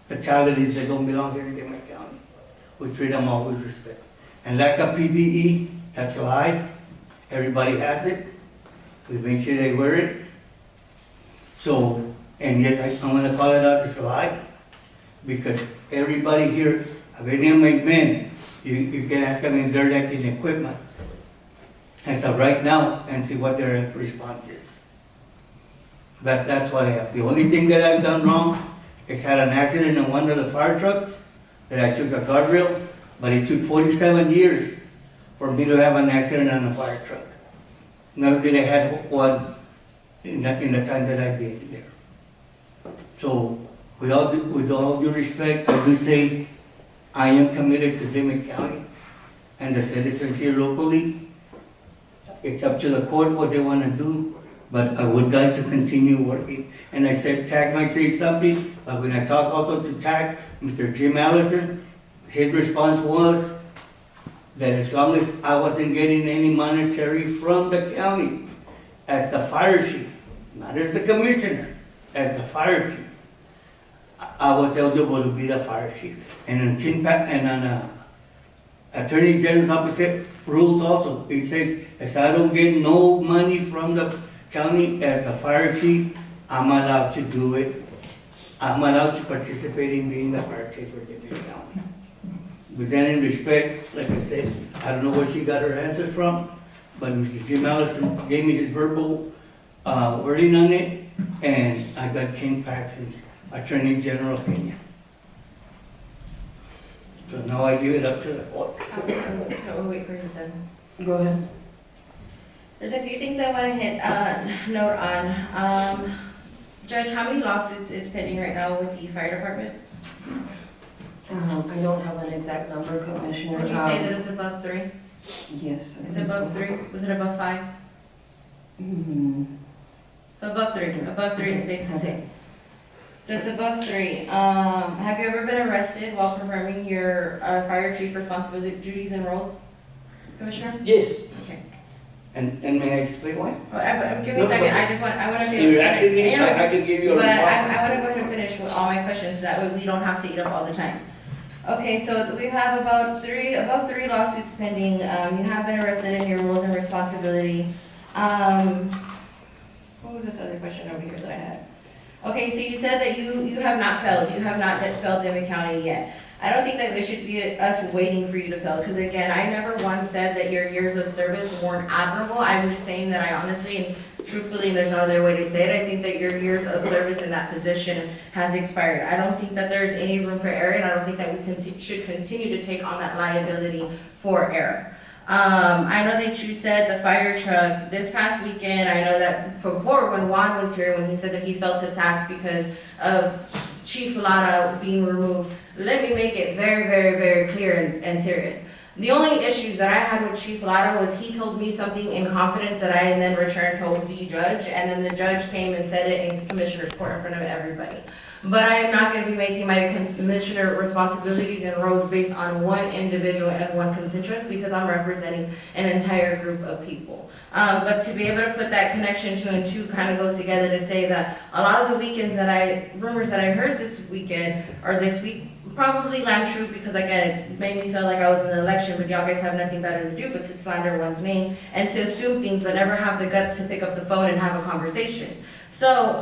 fatalities that don't belong here in Dimmit County. We treat them all with respect. And lack of PPE, that's a lie. Everybody has it. We make sure they wear it. So, and yes, I'm gonna call it out, it's a lie. Because everybody here, of any of my men, you can ask them if they're lacking equipment as of right now and see what their response is. But that's what I have. The only thing that I've done wrong is had an accident in one of the fire trucks that I took a guardrail, but it took 47 years for me to have an accident on a fire truck. Never did I have one in the time that I've been there. So with all due respect, I do say I am committed to Dimmit County and the citizens here locally. It's up to the court what they want to do, but I would like to continue working. And I said, TAG might say something, but when I talked also to TAG, Mr. Jim Allison, his response was that as long as I wasn't getting any monetary from the county as the fire chief, not as the commissioner, as the fire chief, I was eligible to be the fire chief. And on Attorney General's opposite rules also, it says, as I don't get no money from the county as the fire chief, I'm allowed to do it. I'm allowed to participate in being the fire chief for Dimmit County. With that in respect, like I said, I don't know where she got her answers from, but Mr. Jim Allison gave me his verbal, wording on it, and I got Ken Paxton's Attorney General opinion. So now I give it up to the court. We'll wait for his done. Go ahead. There's a few things I want to hit, note on. Judge, how many lawsuits is pending right now with the fire department? I don't have an exact number, Commissioner. Would you say that it's above 3? Yes. It's above 3? Was it above 5? So above 3, is safe to say. So it's above 3. Have you ever been arrested while performing your fire chief responsibility duties and roles, Commissioner? Yes. Okay. And may I explain why? Give me a second, I want to be. You're asking me, I can give you a But reply. I want to go ahead and finish with all my questions, that way we don't have to eat up all the time. Okay, so we have above 3 lawsuits pending. You have been arrested in your roles and responsibility. What was this other question over here that I had? Okay, so you said that you have not failed Dimmit County yet. I don't think that it should be us waiting for you to fail, because again, I never once said that your years of service weren't admirable. I'm just saying that I honestly and truthfully, and there's no other way to say it, I think that your years of service in that position has expired. I don't think that there's any room for error, and I don't think that we should continue to take on that liability for error. I know that you said the fire truck this past weekend. I know that before, when Juan was here, when he said that he felt attacked because of Chief Lara being removed, let me make it very, very, very clear and serious. The only issues that I had with Chief Lara was he told me something in confidence that I in then return told the judge, and then the judge came and said it in Commissioner's Court in front of everybody. But I am not going to be making my commissioner responsibilities and roles based on one individual and one constituent, because I'm representing an entire group of people. But to be able to put that connection 2 and 2 kind of goes together to say that a lot of the rumors that I heard this weekend or this week probably land true, because again, it made me feel like I was in the election, but y'all guys have nothing better to do but to slander one's name and to assume things, but never have the guts to pick up the phone and have a conversation. So,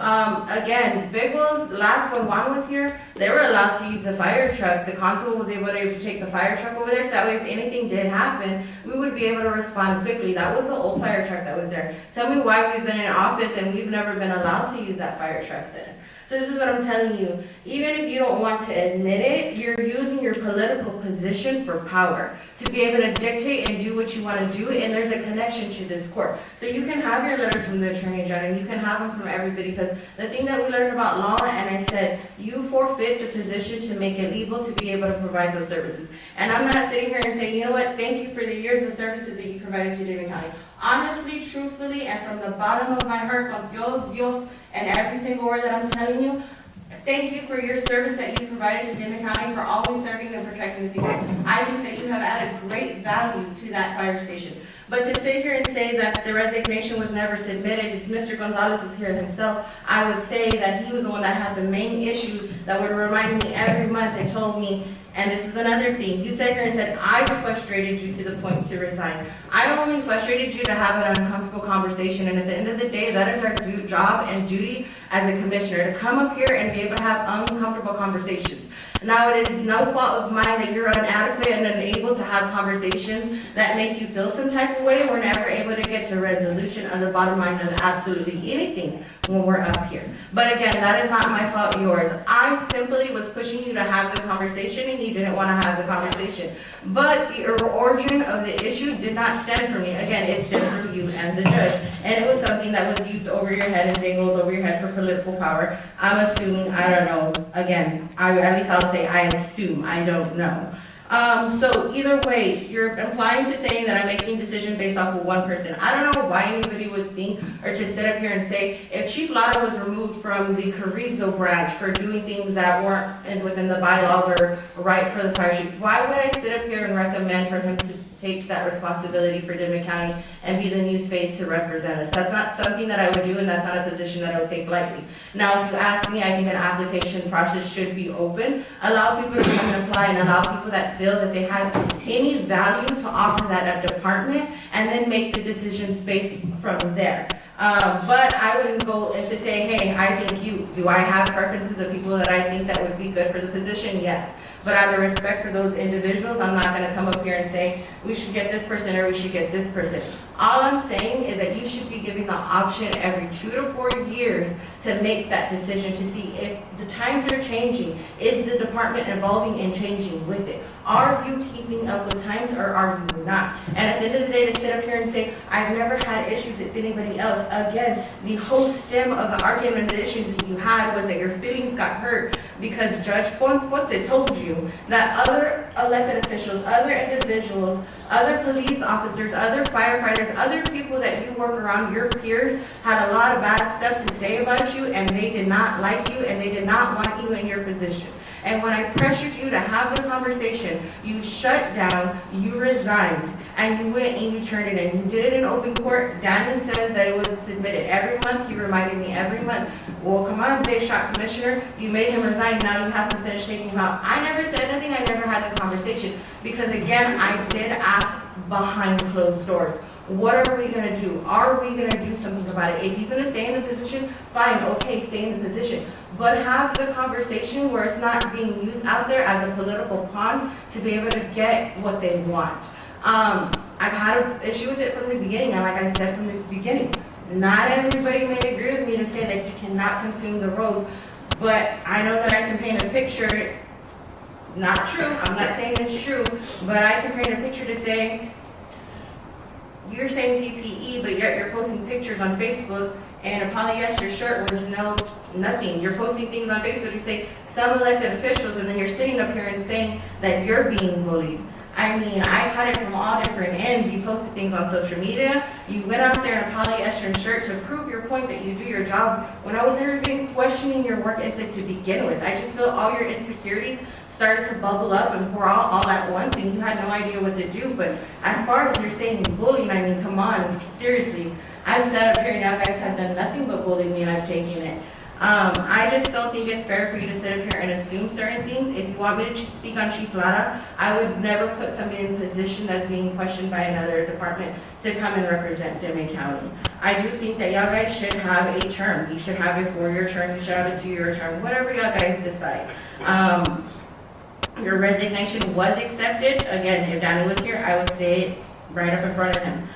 again, Big Will's last when Juan was here, they were allowed to use the fire truck. The constable was able to take the fire truck over there, so that way if anything did happen, we would be able to respond quickly. That was the old fire truck that was there. Tell me why we've been in office and we've never been allowed to use that fire truck then. So this is what I'm telling you. Even if you don't want to admit it, you're using your political position for power to be able to dictate and do what you want to do, and there's a connection to this court. So you can have your letters from the Attorney General, and you can have them from everybody, because the thing that we learned about law, and I said, you forfeit the position to make it legal to be able to provide those services. And I'm not sitting here and saying, you know what, thank you for the years of services that you provided to Dimmit County. Honestly, truthfully, and from the bottom of my heart, con Dios, and every single word that I'm telling you, thank you for your service that you provided to Dimmit County, for always serving and protecting the people. I think that you have added great value to that fire station. But to sit here and say that the resignation was never submitted, if Mr. Gonzalez was here himself, I would say that he was the one that had the main issue that would remind me every month and told me, and this is another thing, you sat here and said, I frustrated you to the point to resign. I only frustrated you to have an uncomfortable conversation, and at the end of the day, that is our job and duty as a commissioner, to come up here and be able to have uncomfortable conversations. Now, it is no fault of mine that you're inadequate and unable to have conversations that make you feel some type of way. We're never able to get to a resolution on the bottom line of absolutely anything when we're up here. But again, that is not my fault, yours. I simply was pushing you to have the conversation, and you didn't want to have the conversation. But the origin of the issue did not stem from me. Again, it stemmed from you and the judge. And it was something that was used over your head and dangled over your head for political power. I'm assuming, I don't know, again, at least I'll say I assume, I don't know. So either way, you're implying to saying that I'm making a decision based off of one person. I don't know why anybody would think or just sit up here and say, if Chief Lara was removed from the Carrizo branch for doing things that weren't within the bylaws or right for the fire chief, why would I sit up here and recommend for him to take that responsibility for Dimmit County and be the new face to represent us? That's not something that I would do, and that's not a position that I would take lightly. Now, if you ask me, I think an application process should be open. Allow people to come and apply, and allow people that feel that they have any value to offer that department, and then make the decisions based from there. But I wouldn't go and to say, hey, I think you. Do I have preferences of people that I think that would be good for the position? Yes. But out of respect for those individuals, I'm not gonna come up here and say, we should get this person or we should get this person. All I'm saying is that you should be giving the option every 2 to 4 years to make that decision to see if the times are changing. Is the department evolving and changing with it? Are you keeping up with times or are you not? And at the end of the day, to sit up here and say, I've never had issues with anybody else. Again, the whole stem of the argument and the issues that you had was that your feelings got hurt because Judge Ponce told you that other elected officials, other individuals, other police officers, other firefighters, other people that you work around, your peers, had a lot of bad stuff to say about you, and they did not like you, and they did not want you in your position. And when I pressured you to have the conversation, you shut down, you resigned, and you went and you turned it in. You did it in open court. Daniel says that it was submitted every month. He reminded me every month. Well, come on, big shot commissioner. You made him resign. Now you have to finish taking him out. I never said nothing. I never had the conversation. Because again, I did ask behind closed doors. What are we going to do? Are we going to do something about it? If he's going to stay in the position, fine, okay, stay in the position. But have the conversation where it's not being used out there as a political pawn to be able to get what they want. I've had an issue with it from the beginning, and like I said from the beginning, not everybody may agree with me to say that you cannot consume the roads, but I know that I can paint a picture, not true, I'm not saying it's true, but I can paint a picture to say, you're saying PPE, but yet you're posting pictures on Facebook and a polyester shirt with nothing. You're posting things on Facebook, you say some elected officials, and then you're sitting up here and saying that you're being bullied. I mean, I've had it from all different ends. You posted things on social media. You went out there in a polyester shirt to prove your point that you do your job when I was never even questioning your work ethic to begin with. I just feel all your insecurities started to bubble up and pour out all at once, and you had no idea what to do. But as far as you're saying bullying, I mean, come on, seriously. I've sat up here and now guys have done nothing but bully me, and I've taken it. I just don't think it's fair for you to sit up here and assume certain things. If you want me to speak on Chief Lara, I would never put somebody in a position that's being questioned by another department to come and represent Dimmit County. I do think that y'all guys should have a term. You should have a 4-year term, you should have a 2-year term, whatever y'all guys decide. Your resignation was accepted. Again, if Danny was here, I would say it right up in front of him.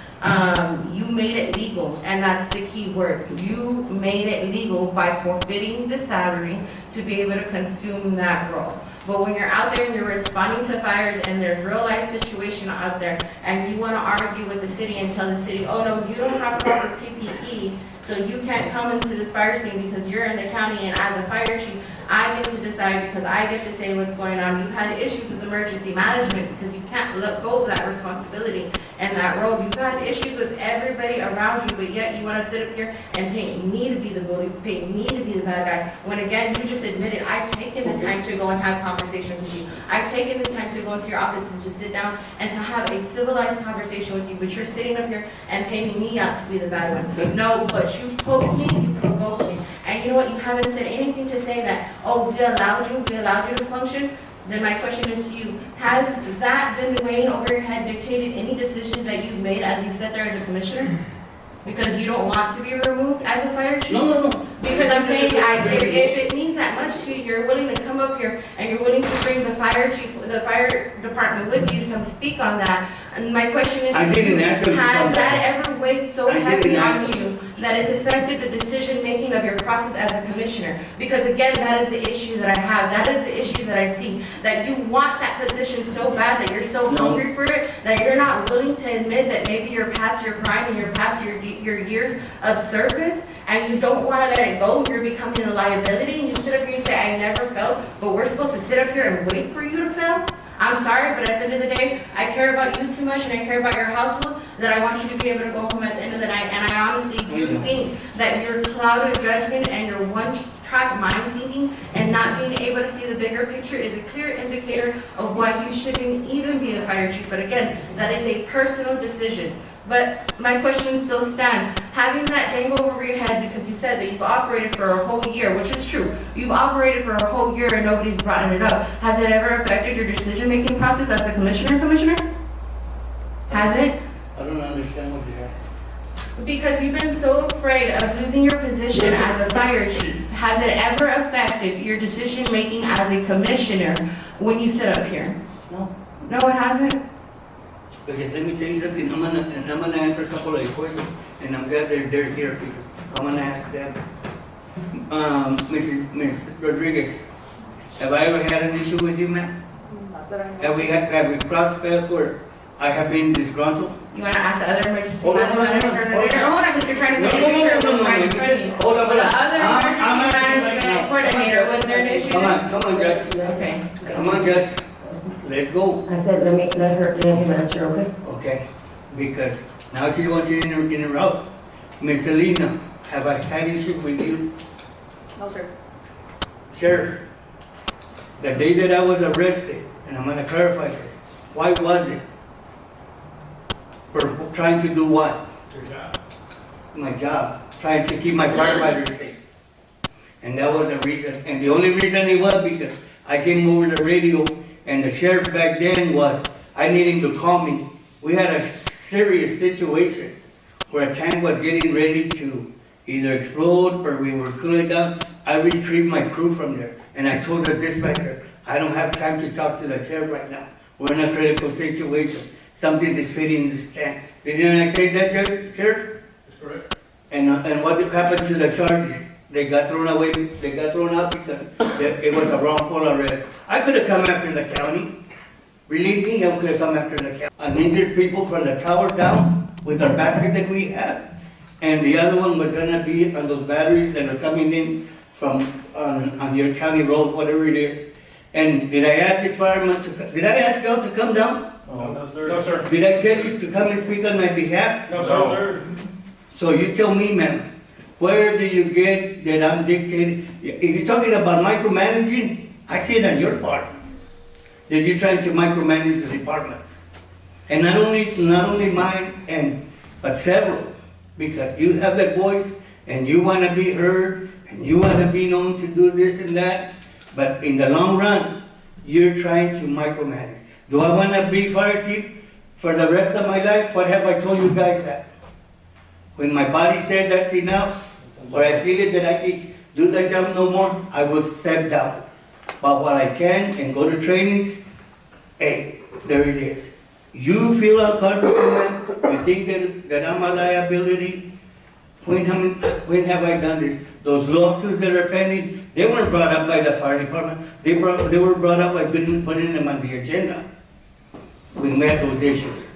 You made it legal, and that's the key word. You made it legal by forfeiting the salary to be able to consume that role. But when you're out there and you're responding to fires and there's real life situation out there and you want to argue with the city and tell the city, oh no, you don't have proper PPE, so you can't come into this fire scene because you're in the county, and as a fire chief, I get to decide because I get to say what's going on. You've had issues with emergency management because you can't let go of that responsibility and that role. You've had issues with everybody around you, but yet you want to sit up here and paint me to be the bully, paint me to be the bad guy, when again, you just admitted I've taken the time to go and have conversations with you. I've taken the time to go into your office and just sit down and to have a civilized conversation with you, but you're sitting up here and painting me out to be the bad one. No, but you poked me, you provoked me. And you know what, you haven't said anything to say that, oh, we allowed you to function. Then my question is to you, has that been weighing over your head, dictated any decisions that you've made as you sat there as a commissioner? Because you don't want to be removed as a fire chief? No. Because I'm saying, if it means that much to you, you're willing to come up here and you're willing to bring the fire chief, the fire department with you to come speak on that. And my question is, has that ever weighed so heavy on you that it's affected the decision-making of your process as a commissioner? Because again, that is the issue that I have. That is the issue that I see. That you want that position so bad, that you're so hungry for it, that you're not willing to admit that maybe you're past your prime and you're past your years of service, and you don't want to let it go. You're becoming a liability, and you sit up here and say, I never failed, but we're supposed to sit up here and wait for you to fail? I'm sorry, but at the end of the day, I care about you too much and I care about your household that I want you to be able to go home at the end of the night. And I honestly do think that your cloud of judgment and your one-track mind thinking and not being able to see the bigger picture is a clear indicator of why you shouldn't even be a fire chief. But again, that is a personal decision. But my question still stands. Having that dangle over your head because you said that you've operated for a whole year, which is true. You've operated for a whole year and nobody's brought it up. Has it ever affected your decision-making process as a commissioner? Has it? I don't understand what you're asking. Because you've been so afraid of losing your position as a fire chief. Has it ever affected your decision-making as a commissioner when you sit up here? No. No, it hasn't? Okay, let me tell you something, I'm gonna answer a couple of questions, and I'm glad they're here, because I'm gonna ask them. Ms. Rodriguez, have I ever had an issue with you, ma'am? Have we crossed paths where I have been disgruntled? You wanna ask the other emergency Hold on, management hold on, coordinator? Hold on, because you're trying to get a picture of what's right in front of you. Hold on, Well, the hold on. other I'm emergency asking right management now. coordinator, was there an issue? Come on, Judge, Okay. come on, Judge, let's go. I said, let him answer, okay? Okay, because now she wants to interrupt. Miss Selena, have I had issue with you? No, sir. Sheriff, the day that I was arrested, and I'm gonna clarify this, why was it? For trying to do what? Your job. My job, trying to keep my firefighters safe. And that was the reason, and the only reason it was because I came over the radio, and the sheriff back then was, I need him to call me. We had a serious situation where a tank was getting ready to either explode or we were cooling down. I retrieved my crew from there, and I told the dispatcher, I don't have time to talk to the sheriff right now. We're in a critical situation. Something is fitting in this tank. Didn't I say that, Sheriff? That's correct. And what happened to the charges? They got thrown away, they got thrown out because it was a wrongful arrest. I could have come after the county. Believe me, I could have come after the county. And injured people from the tower down with our basket that we have. And the other one was gonna be on those batteries that are coming in from, on your county road, whatever it is. And did I ask this fireman did I ask y'all to come down? No, sir. No, sir. Did I tell you to come and speak on my behalf? No, sir. So you tell me, ma'am, where do you get that I'm dictating? If you're talking about micromanaging, I see it on your part. That you're trying to micromanage the departments. And not only mine, but several. Because you have that voice, and you wanna be heard, and you wanna be known to do this and that. But in the long run, you're trying to micromanage. Do I wanna be fire chief for the rest of my life? What have I told you guys that? When my body says that's enough, or I feel it that I can do the job no more, I will step down. But while I can and go to trainings, hey, there it is. You feel uncomfortable, you think that I'm a liability. When have I done this? Those lawsuits that are pending, they weren't brought up by the fire department. They were brought up by putting them on the agenda when we had those issues.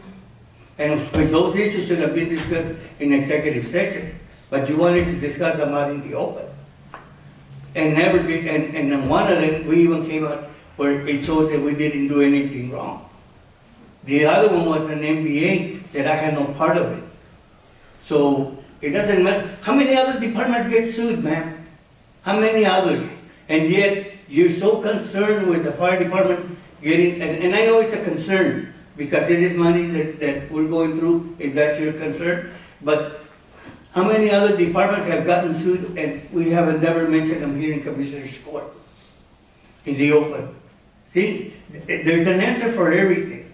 And because those issues should have been discussed in executive session, but you wanted to discuss them out in the open. And never did, and on one of them, we even came out where it showed that we didn't do anything wrong. The other one was an MBA that I had no part of it. So it doesn't matter. How many other departments get sued, ma'am? How many others? And yet you're so concerned with the fire department getting, and I know it's a concern because it is money that we're going through, if that's your concern. But how many other departments have gotten sued and we haven't never mentioned them here in Commissioner's Court? In the open. See, there's an answer for everything.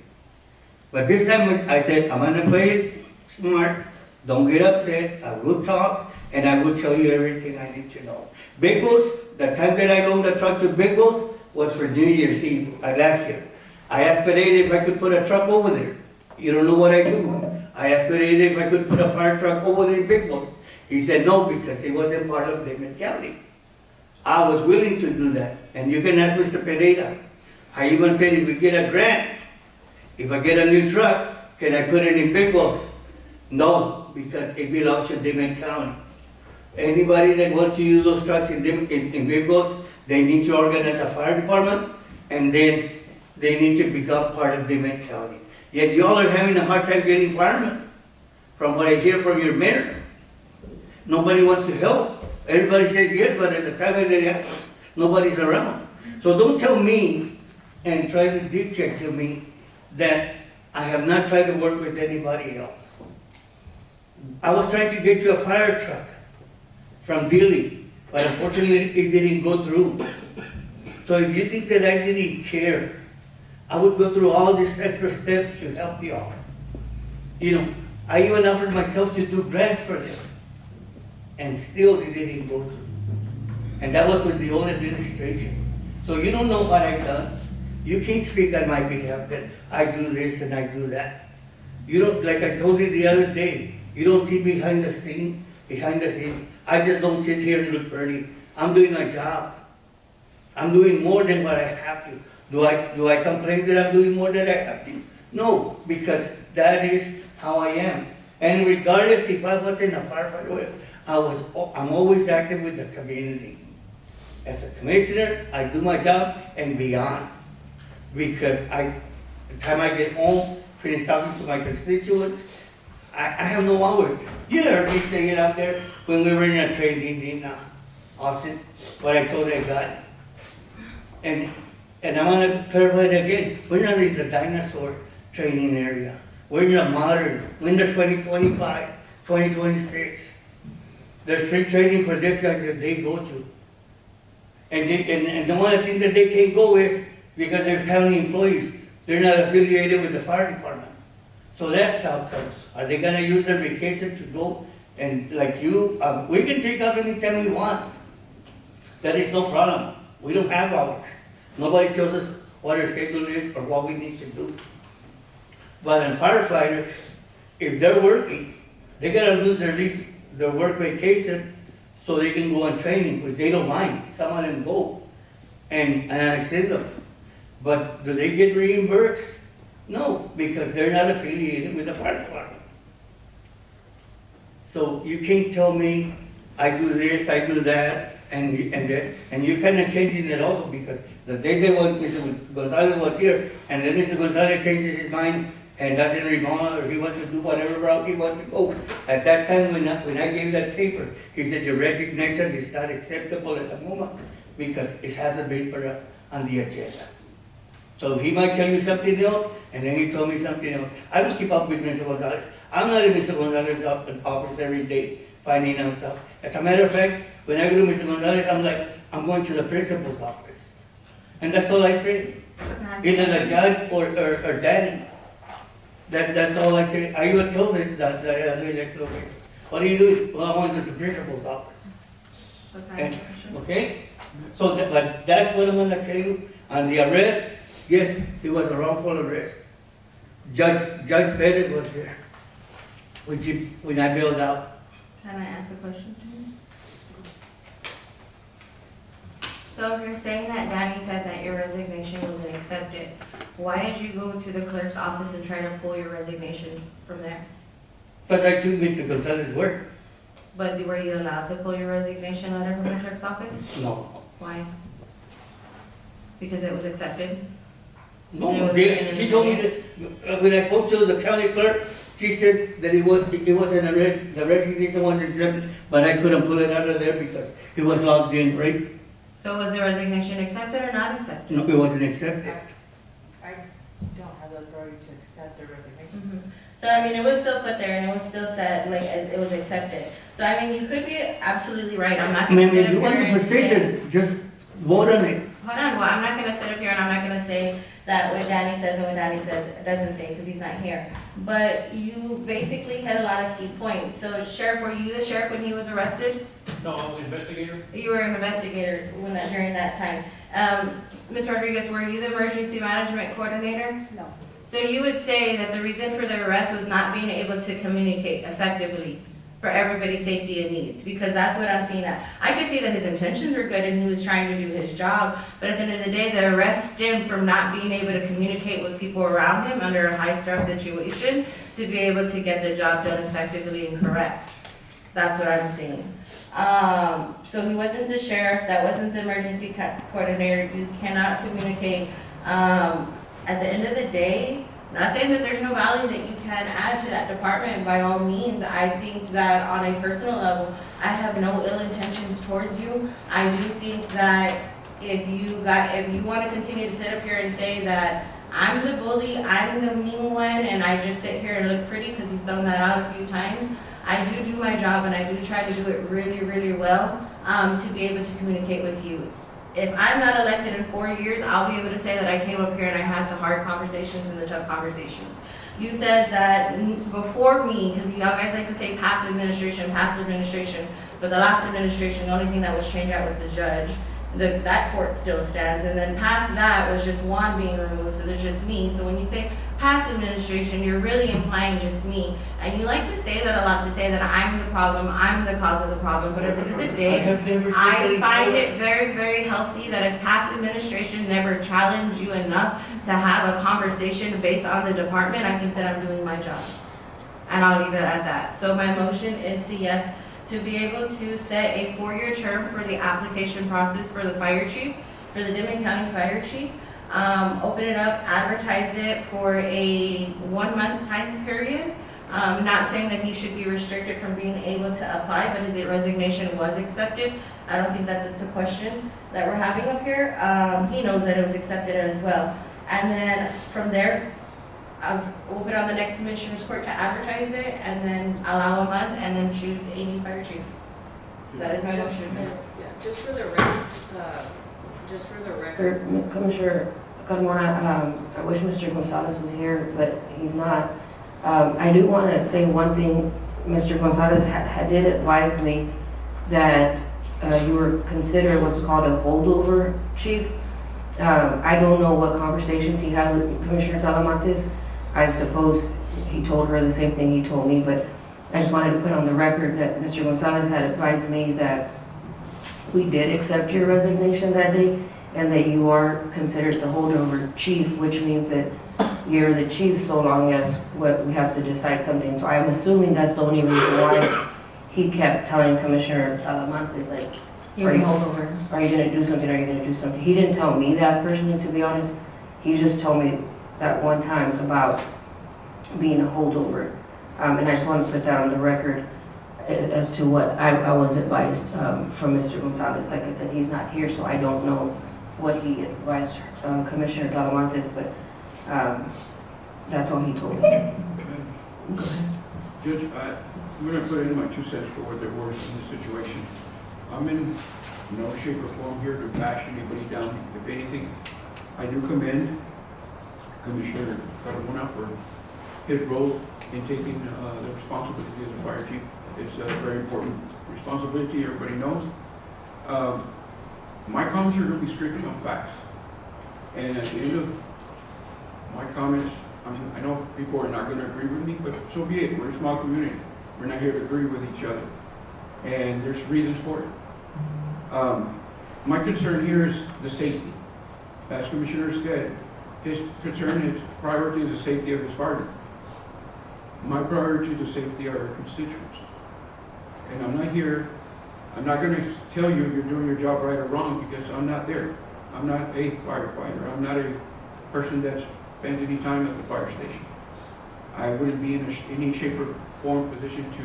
But this time I said, I'm gonna play it smart, don't get upset, I will talk, and I will tell you everything I need to know. Big Boss, the time that I loaned the truck to Big Boss was for New Year's Eve, last year. I asked Pereira if I could put a truck over there. You don't know what I do. I asked Pereira if I could put a fire truck over there in Big Boss. He said no, because it wasn't part of Dimmit County. I was willing to do that, and you can ask Mr. Pereira. I even said if we get a grant, if I get a new truck, can I put it in Big Boss? No, because it belongs to Dimmit County. Anybody that wants to use those trucks in Big Boss, they need to organize a fire department, and then they need to become part of Dimmit County. Yet y'all are having a hard time getting firemen, from what I hear from your mayor. Nobody wants to help. Everybody says yes, but at the time when it happens, nobody's around. So don't tell me and try to dictate to me that I have not tried to work with anybody else. I was trying to get you a fire truck from Dilly, but unfortunately it didn't go through. So if you think that I didn't care, I would go through all these extra steps to help you all. You know, I even offered myself to do grants for them, and still they didn't go through. And that was with the old administration. So you don't know what I've done. You can't speak on my behalf that I do this and I do that. You don't, like I told you the other day, you don't see behind the scenes. I just don't sit here and look pretty. I'm doing my job. I'm doing more than what I have to. Do I complain that I'm doing more than I have to? No, because that is how I am. And regardless if I was in a firefighter, I'm always active with the community. As a commissioner, I do my job and beyond. Because the time I get home, finish talking to my constituents, I have no hours. You heard me say it up there when we were in a training in Austin, what I told that guy. And I want to clarify it again. We're not in the dinosaur training area. We're in a modern, we're in the 2025, 2026. There's free training for these guys that they go to. And the one of the things that they can't go is because they're county employees. They're not affiliated with the fire department. So that stops them. Are they gonna use their vacation to go? And like you, we can take off anytime we want. That is no problem. We don't have hours. Nobody tells us what our schedule is or what we need to do. But in firefighters, if they're working, they gotta lose their work vacation so they can go on training, because they don't mind. Some of them go. And I send them. But do they get reimbursed? No, because they're not affiliated with the fire department. So you can't tell me, I do this, I do that, and this, and you're kind of changing it also, because the day that Mr. Gonzalez was here, and then Mr. Gonzalez changes his mind and doesn't remodel, or he wants to do whatever route he wants to go. At that time, when I gave that paper, he said, your resignation is not acceptable at the moment, because it hasn't been put up on the agenda. So he might tell you something else, and then he told me something else. I don't keep up with Mr. Gonzalez. I'm not in Mr. Gonzalez's office every day finding out stuff. As a matter of fact, when I go to Mr. Gonzalez, I'm like, I'm going to the principal's office. And that's all I say. Either the judge or Danny. That's all I say. I even told him that the electoral office. What are you doing? Well, I'm going to the principal's office. Okay? So, but that's what I'm going to tell you. On the arrest, yes, it was a wrongful arrest. Judge Perez was there when I bailed out. Can I ask a question to you? So if you're saying that Danny said that your resignation wasn't accepted, why did you go to the clerk's office and try to pull your resignation from there? Because I took Mr. Gonzalez's word. But were you allowed to pull your resignation letter from the clerk's office? No. Why? Because it was accepted? No, she told me that when I spoke to the county clerk, she said that it was an arrest, the resignation was accepted, but I couldn't pull it out of there because it was logged in, right? So was the resignation accepted or not accepted? No, it wasn't accepted. I don't have the authority to accept the resignation. So I mean, it was still put there and it was still said, like, it was accepted. So I mean, you could be absolutely right. I'm not gonna sit up you want here the and say. position, just vote on it. Hold on, well, I'm not gonna sit up here and I'm not gonna say that what Danny says and what Danny says doesn't say, because he's not here. But you basically hit a lot of key points. So Sheriff, were you the sheriff when he was arrested? No, I was an investigator. You were an investigator during that time. Ms. Rodriguez, were you the emergency management coordinator? No. So you would say that the reason for the arrest was not being able to communicate effectively for everybody's safety and needs, because that's what I'm seeing. I could see that his intentions were good and he was trying to do his job, but at the end of the day, the arrest stemmed from not being able to communicate with people around him under a high stress situation to be able to get the job done effectively and correct. That's what I'm seeing. So he wasn't the sheriff, that wasn't the emergency coordinator, you cannot communicate. At the end of the day, not saying that there's no value that you can add to that department, by all means. I think that on a personal level, I have no ill intentions towards you. I do think that if you want to continue to sit up here and say that I'm the bully, I'm the mean one, and I just sit here and look pretty because you've thrown that out a few times, I do my job and I do try to do it really, really well to be able to communicate with you. If I'm not elected in 4 years, I'll be able to say that I came up here and I had the hard conversations and the tough conversations. You said that before me, because y'all guys like to say past administration, but the last administration, the only thing that was changed out was the judge. that court still stands. And then past that was just Juan being removed, so there's just me. So when you say past administration, you're really implying just me. And you like to say that a lot, to say that I'm the problem, I'm the cause of the problem, but at the end of the I day, have never said I that find before. it very, very healthy that if past administration never challenged you enough to have a conversation based on the department, I think that I'm doing my job. And I'll leave it at that. So my motion is to yes, to be able to set a 4-year term for the application process for the fire chief, for the Dimmit County Fire Chief. Open it up, advertise it for a 1-month time period. Not saying that he should be restricted from being able to apply, but his resignation was accepted. I don't think that that's a question that we're having up here. He knows that it was accepted as well. And then from there, we'll put on the next commissioner's court to advertise it, and then allow a month, and then choose a new fire chief. That is my Just- motion. Yeah, just for the record, Commissioner Carmona, I wish Mr. Gonzalez was here, but he's not. I do want to say one thing. Mr. Gonzalez did advise me that you were considered what's called a holdover chief. I don't know what conversations he had with Commissioner Talamantes. I suppose he told her the same thing he told me, but I just wanted to put on the record that Mr. Gonzalez had advised me that we did accept your resignation that day, and that you are considered the holdover chief, which means that you're the chief so long as we have to decide something. So I'm assuming that's the only reason why he kept telling Commissioner Talamantes, like, You can hold over. are you gonna do something, are you gonna do something? He didn't tell me that personally, to be honest. He just told me that one time about being a holdover. And I just wanted to put that on the record as to what I was advised from Mr. Gonzalez. Like I said, he's not here, so I don't know what he advised Commissioner Talamantes, but that's all he told me. Judge, I'm going to put in my 2 cents for what they're worth in this situation. I'm in no shape or form here to bash anybody down. If anything, I do commend Commissioner Carmona for his role in taking the responsibility as a fire chief. It's a very important responsibility, everybody knows. My comments are going to be strictly on facts. And at the end of my comments, I mean, I know people are not going to agree with me, but so be it. We're a small community. We're not here to agree with each other. And there's reasons for it. My concern here is the safety. As Commissioner said, his concern, his priority is the safety of his party. My priority is the safety of our constituents. And I'm not here, I'm not going to tell you you're doing your job right or wrong, because I'm not there. I'm not a firefighter. I'm not a person that spends any time at the fire station. I wouldn't be in any shape or form position to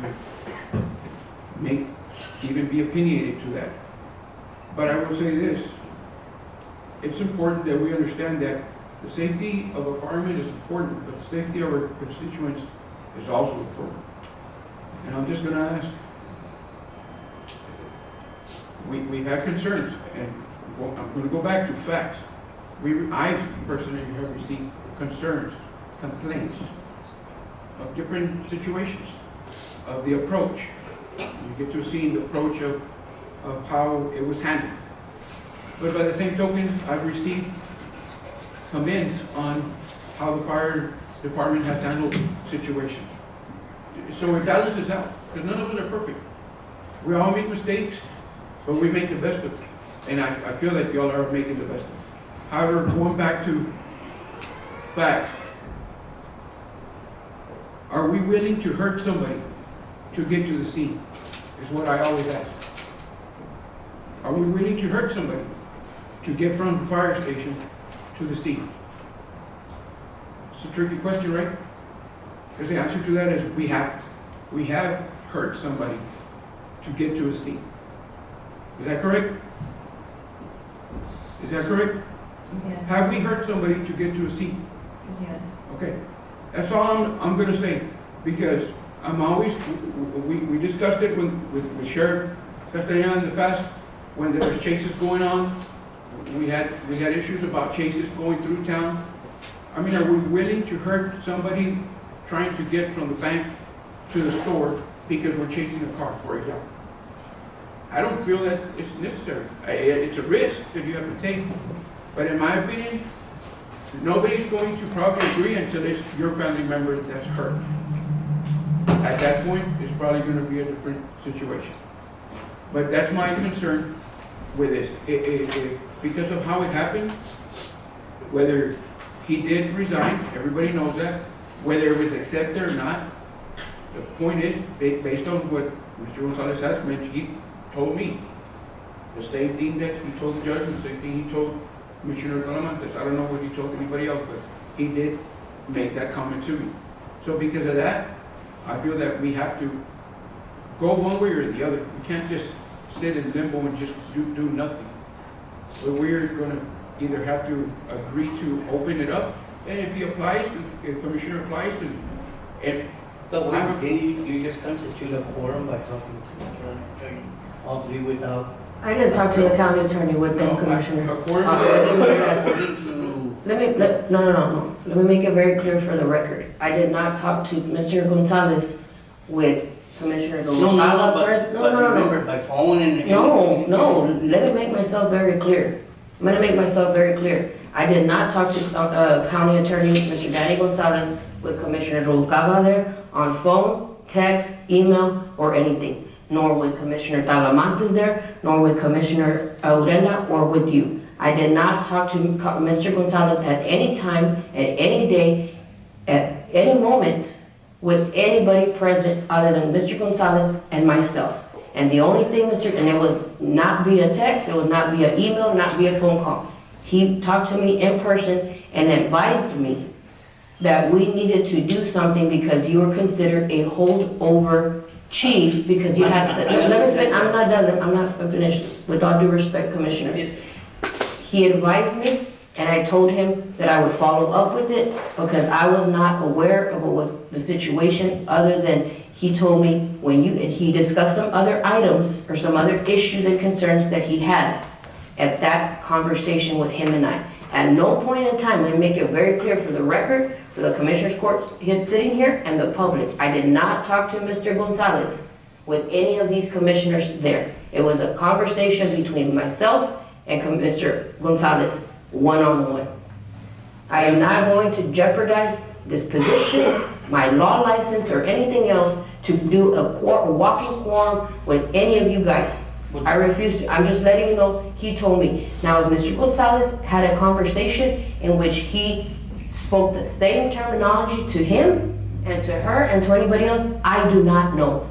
even be opinionated to that. But I will say this, it's important that we understand that the safety of a fireman is important, but the safety of our constituents is also important. And I'm just going to ask, we've had concerns, and I'm going to go back to facts. I personally have received concerns, complaints of different situations, of the approach. You get to see the approach of how it was handled. But by the same token, I've received comments on how the fire department has handled situations. So it balances out, because none of us are perfect. We all make mistakes, but we make the best of it. And I feel like y'all are making the best of it. However, going back to facts, are we willing to hurt somebody to get to the scene? Is what I always ask. Are we willing to hurt somebody to get from the fire station to the scene? It's a tricky question, right? Because the answer to that is we have hurt somebody to get to a scene. Is that correct? Is that correct? Yes. Have we hurt somebody to get to a scene? Yes. Okay, that's all I'm going to say, because I'm always, we discussed it with Sheriff Castellano in the past, when there was chases going on. We had issues about chases going through town. I mean, are we willing to hurt somebody trying to get from the bank to the store because we're chasing a car, for example? I don't feel that it's necessary. It's a risk that you have to take. But in my opinion, nobody's going to probably agree until it's your family member that's hurt. At that point, it's probably going to be a different situation. But that's my concern with this. Because of how it happened, whether he did resign, everybody knows that, whether it was accepted or not, the point is, based on what Mr. Gonzalez has mentioned, he told me the same thing that he told the judge, and the same thing he told Commissioner Talamantes. I don't know what he told anybody else, but he did make that comment to me. So because of that, I feel that we have to go one way or the other. We can't just sit in limbo and just do nothing. But we're going to either have to agree to open it up, and if he applies, if Commissioner applies, and But why didn't you just constitute a quorum by talking to the county attorney, all three without? I didn't talk to the county attorney with them, Commissioner. a quorum, According to, No. Let me make it very clear for the record. I did not talk to Mr. Gonzalez with Commissioner Gonzalez. but remember, by phone and. No, let me make myself very clear. I'm gonna make myself very clear. I did not talk to County Attorney, Mr. Danny Gonzalez, with Commissioner Rubalcaba there on phone, text, email, or anything. Nor with Commissioner Talamantes there, nor with Commissioner Urenda, or with you. I did not talk to Mr. Gonzalez at any time, at any day, at any moment, with anybody present other than Mr. Gonzalez and myself. And the only thing, and it was not via text, it was not via email, not via phone call. He talked to me in person and advised me that we needed to do something because you were considered a holdover chief because you had, I'm not done, I'm not finished, with all due respect, Commissioner. He advised me and I told him that I would follow up with it because I was not aware of what was the situation other than he told me and he discussed some other items or some other issues and concerns that he had at that conversation with him and I. At no point in time, let me make it very clear for the record, for the Commissioner's Court sitting here and the public, I did not talk to Mr. Gonzalez with any of these commissioners there. It was a conversation between myself and Mr. Gonzalez, one-on-one. I am not going to jeopardize this position, my law license, or anything else to do a walking quorum with any of you guys. I refuse to. I'm just letting you know, he told me. Now, if Mr. Gonzalez had a conversation in which he spoke the same terminology to him and to her and to anybody else, I do not know.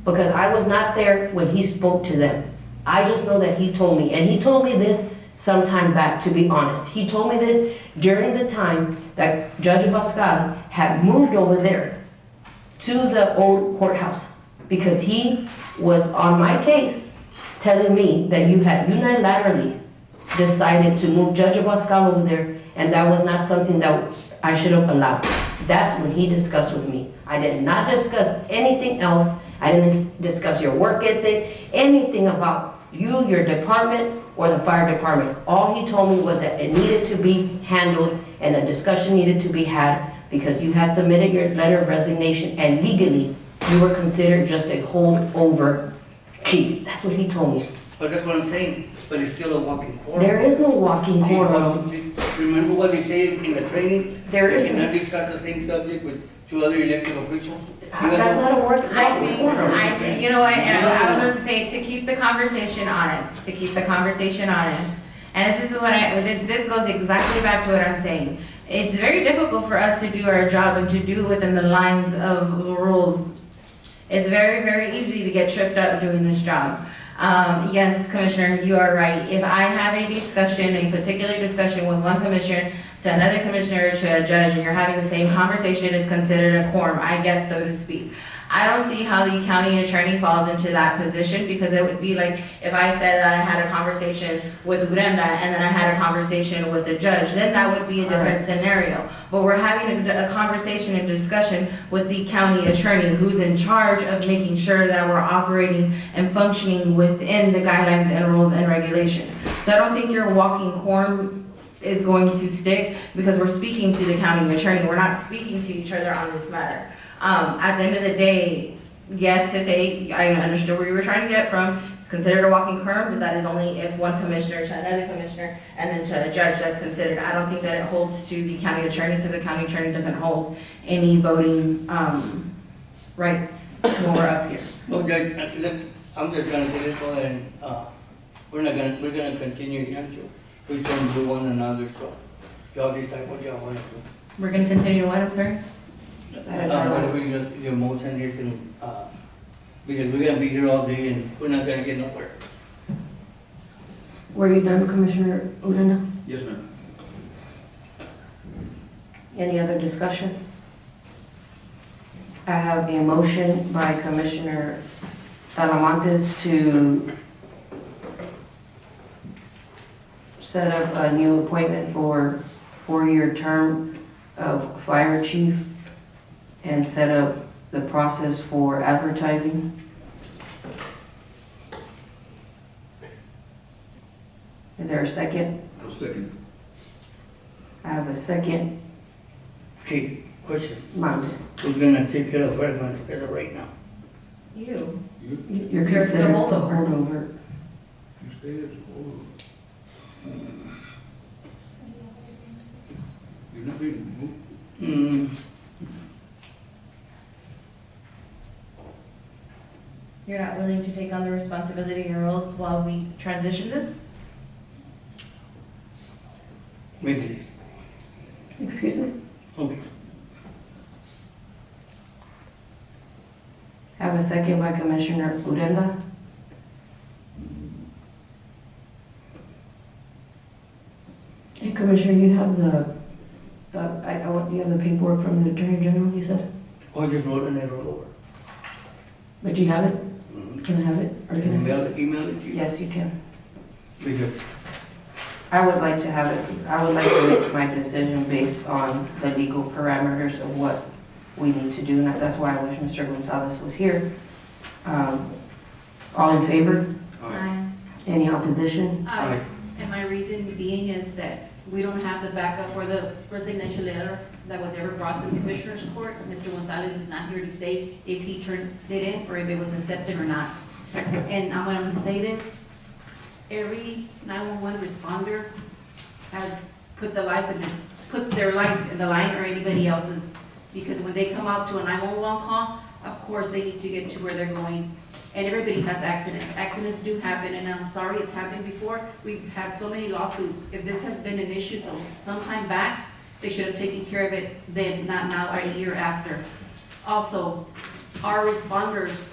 Because I was not there when he spoke to them. I just know that he told me. And he told me this some time back, to be honest. He told me this during the time that Judge Pascal had moved over there to the old courthouse. Because he was on my case telling me that you had unilaterally decided to move Judge Pascal over there, and that was not something that I should have allowed. That's when he discussed with me. I did not discuss anything else. I didn't discuss your work ethic, anything about you, your department, or the fire department. All he told me was that it needed to be handled and a discussion needed to be had because you had submitted your letter of resignation and legally you were considered just a holdover chief. That's what he told me. But that's what I'm saying, but it's still a walking quorum. There is no walking quorum. Remember what they say in the trainings? There You is cannot discuss the same subject with two other elected officials? That's not a walking quorum. I think, you know what, and I was gonna say, to keep the conversation honest, and this is what this goes exactly back to what I'm saying. It's very difficult for us to do our job and to do within the lines of the rules. It's very, very easy to get tripped up doing this job. Yes, Commissioner, you are right. If I have a discussion, a particular discussion with one commissioner to another commissioner to a judge, and you're having the same conversation, it's considered a quorum, I guess, so to speak. I don't see how the county attorney falls into that position because it would be like if I said that I had a conversation with Urenda and then I had a conversation with the judge, then that would be a different scenario. But we're having a conversation and discussion with the county attorney who's in charge of making sure that we're operating and functioning within the guidelines and rules and regulations. So I don't think your walking quorum is going to stick because we're speaking to the county attorney. We're not speaking to each other on this matter. At the end of the day, yes, to say, I understood where you were trying to get from. It's considered a walking curb, but that is only if one commissioner to another commissioner, and then to a judge that's considered. I don't think that it holds to the county attorney, because the county attorney doesn't hold any voting, rights when we're up here. No, Judge, look, I'm just gonna say this one, and, we're gonna continue here until we can do one another, so y'all decide what y'all wanna do. We're gonna continue what, I'm sorry? Whatever your motion is, and, because we're gonna be here all day and we're not gonna get nowhere. Were you done, Commissioner Odena? Yes, ma'am. Any other discussion? I have a motion by Commissioner Talamantes to set up a new appointment for 4-year term of fire chief and set up the process for advertising. Is there a second? I'll second. I have a second. Okay, question, Ma'am, who's gonna take care of fire money as of right now? You. You, you're You're considered the the holdover. holdover. you stay as a whole. You're not being moved. You're not willing to take on the responsibility and roles while we transition this? Maybe, Excuse me? okay. I have a second by Commissioner Urenda. Hey, Commissioner, you have the, you have the paperwork from the Attorney General, you said? I just wrote it and roll over. But you have it? Can I have it? Or can I see it? Email it to you? Yes, you can. Because, I would like to have it, I would like to make my decision based on the legal parameters of what we need to do, and that's why I wish Mr. Gonzalez was here. All in favor? Aye. Any opposition? Aye. And my reason being is that we don't have the backup or the resignation letter that was ever brought to the Commissioner's Court. Mr. Gonzalez is not here to say if he turned it in or if it was accepted or not. And I'm gonna say this, every 911 responder puts their life in the line or anybody else's. Because when they come out to a 911 call, of course, they need to get to where they're going. And everybody has accidents. Accidents do happen, and I'm sorry it's happened before. We've had so many lawsuits. If this has been an issue some time back, they should have taken care of it then, not now or a year after. Also, our responders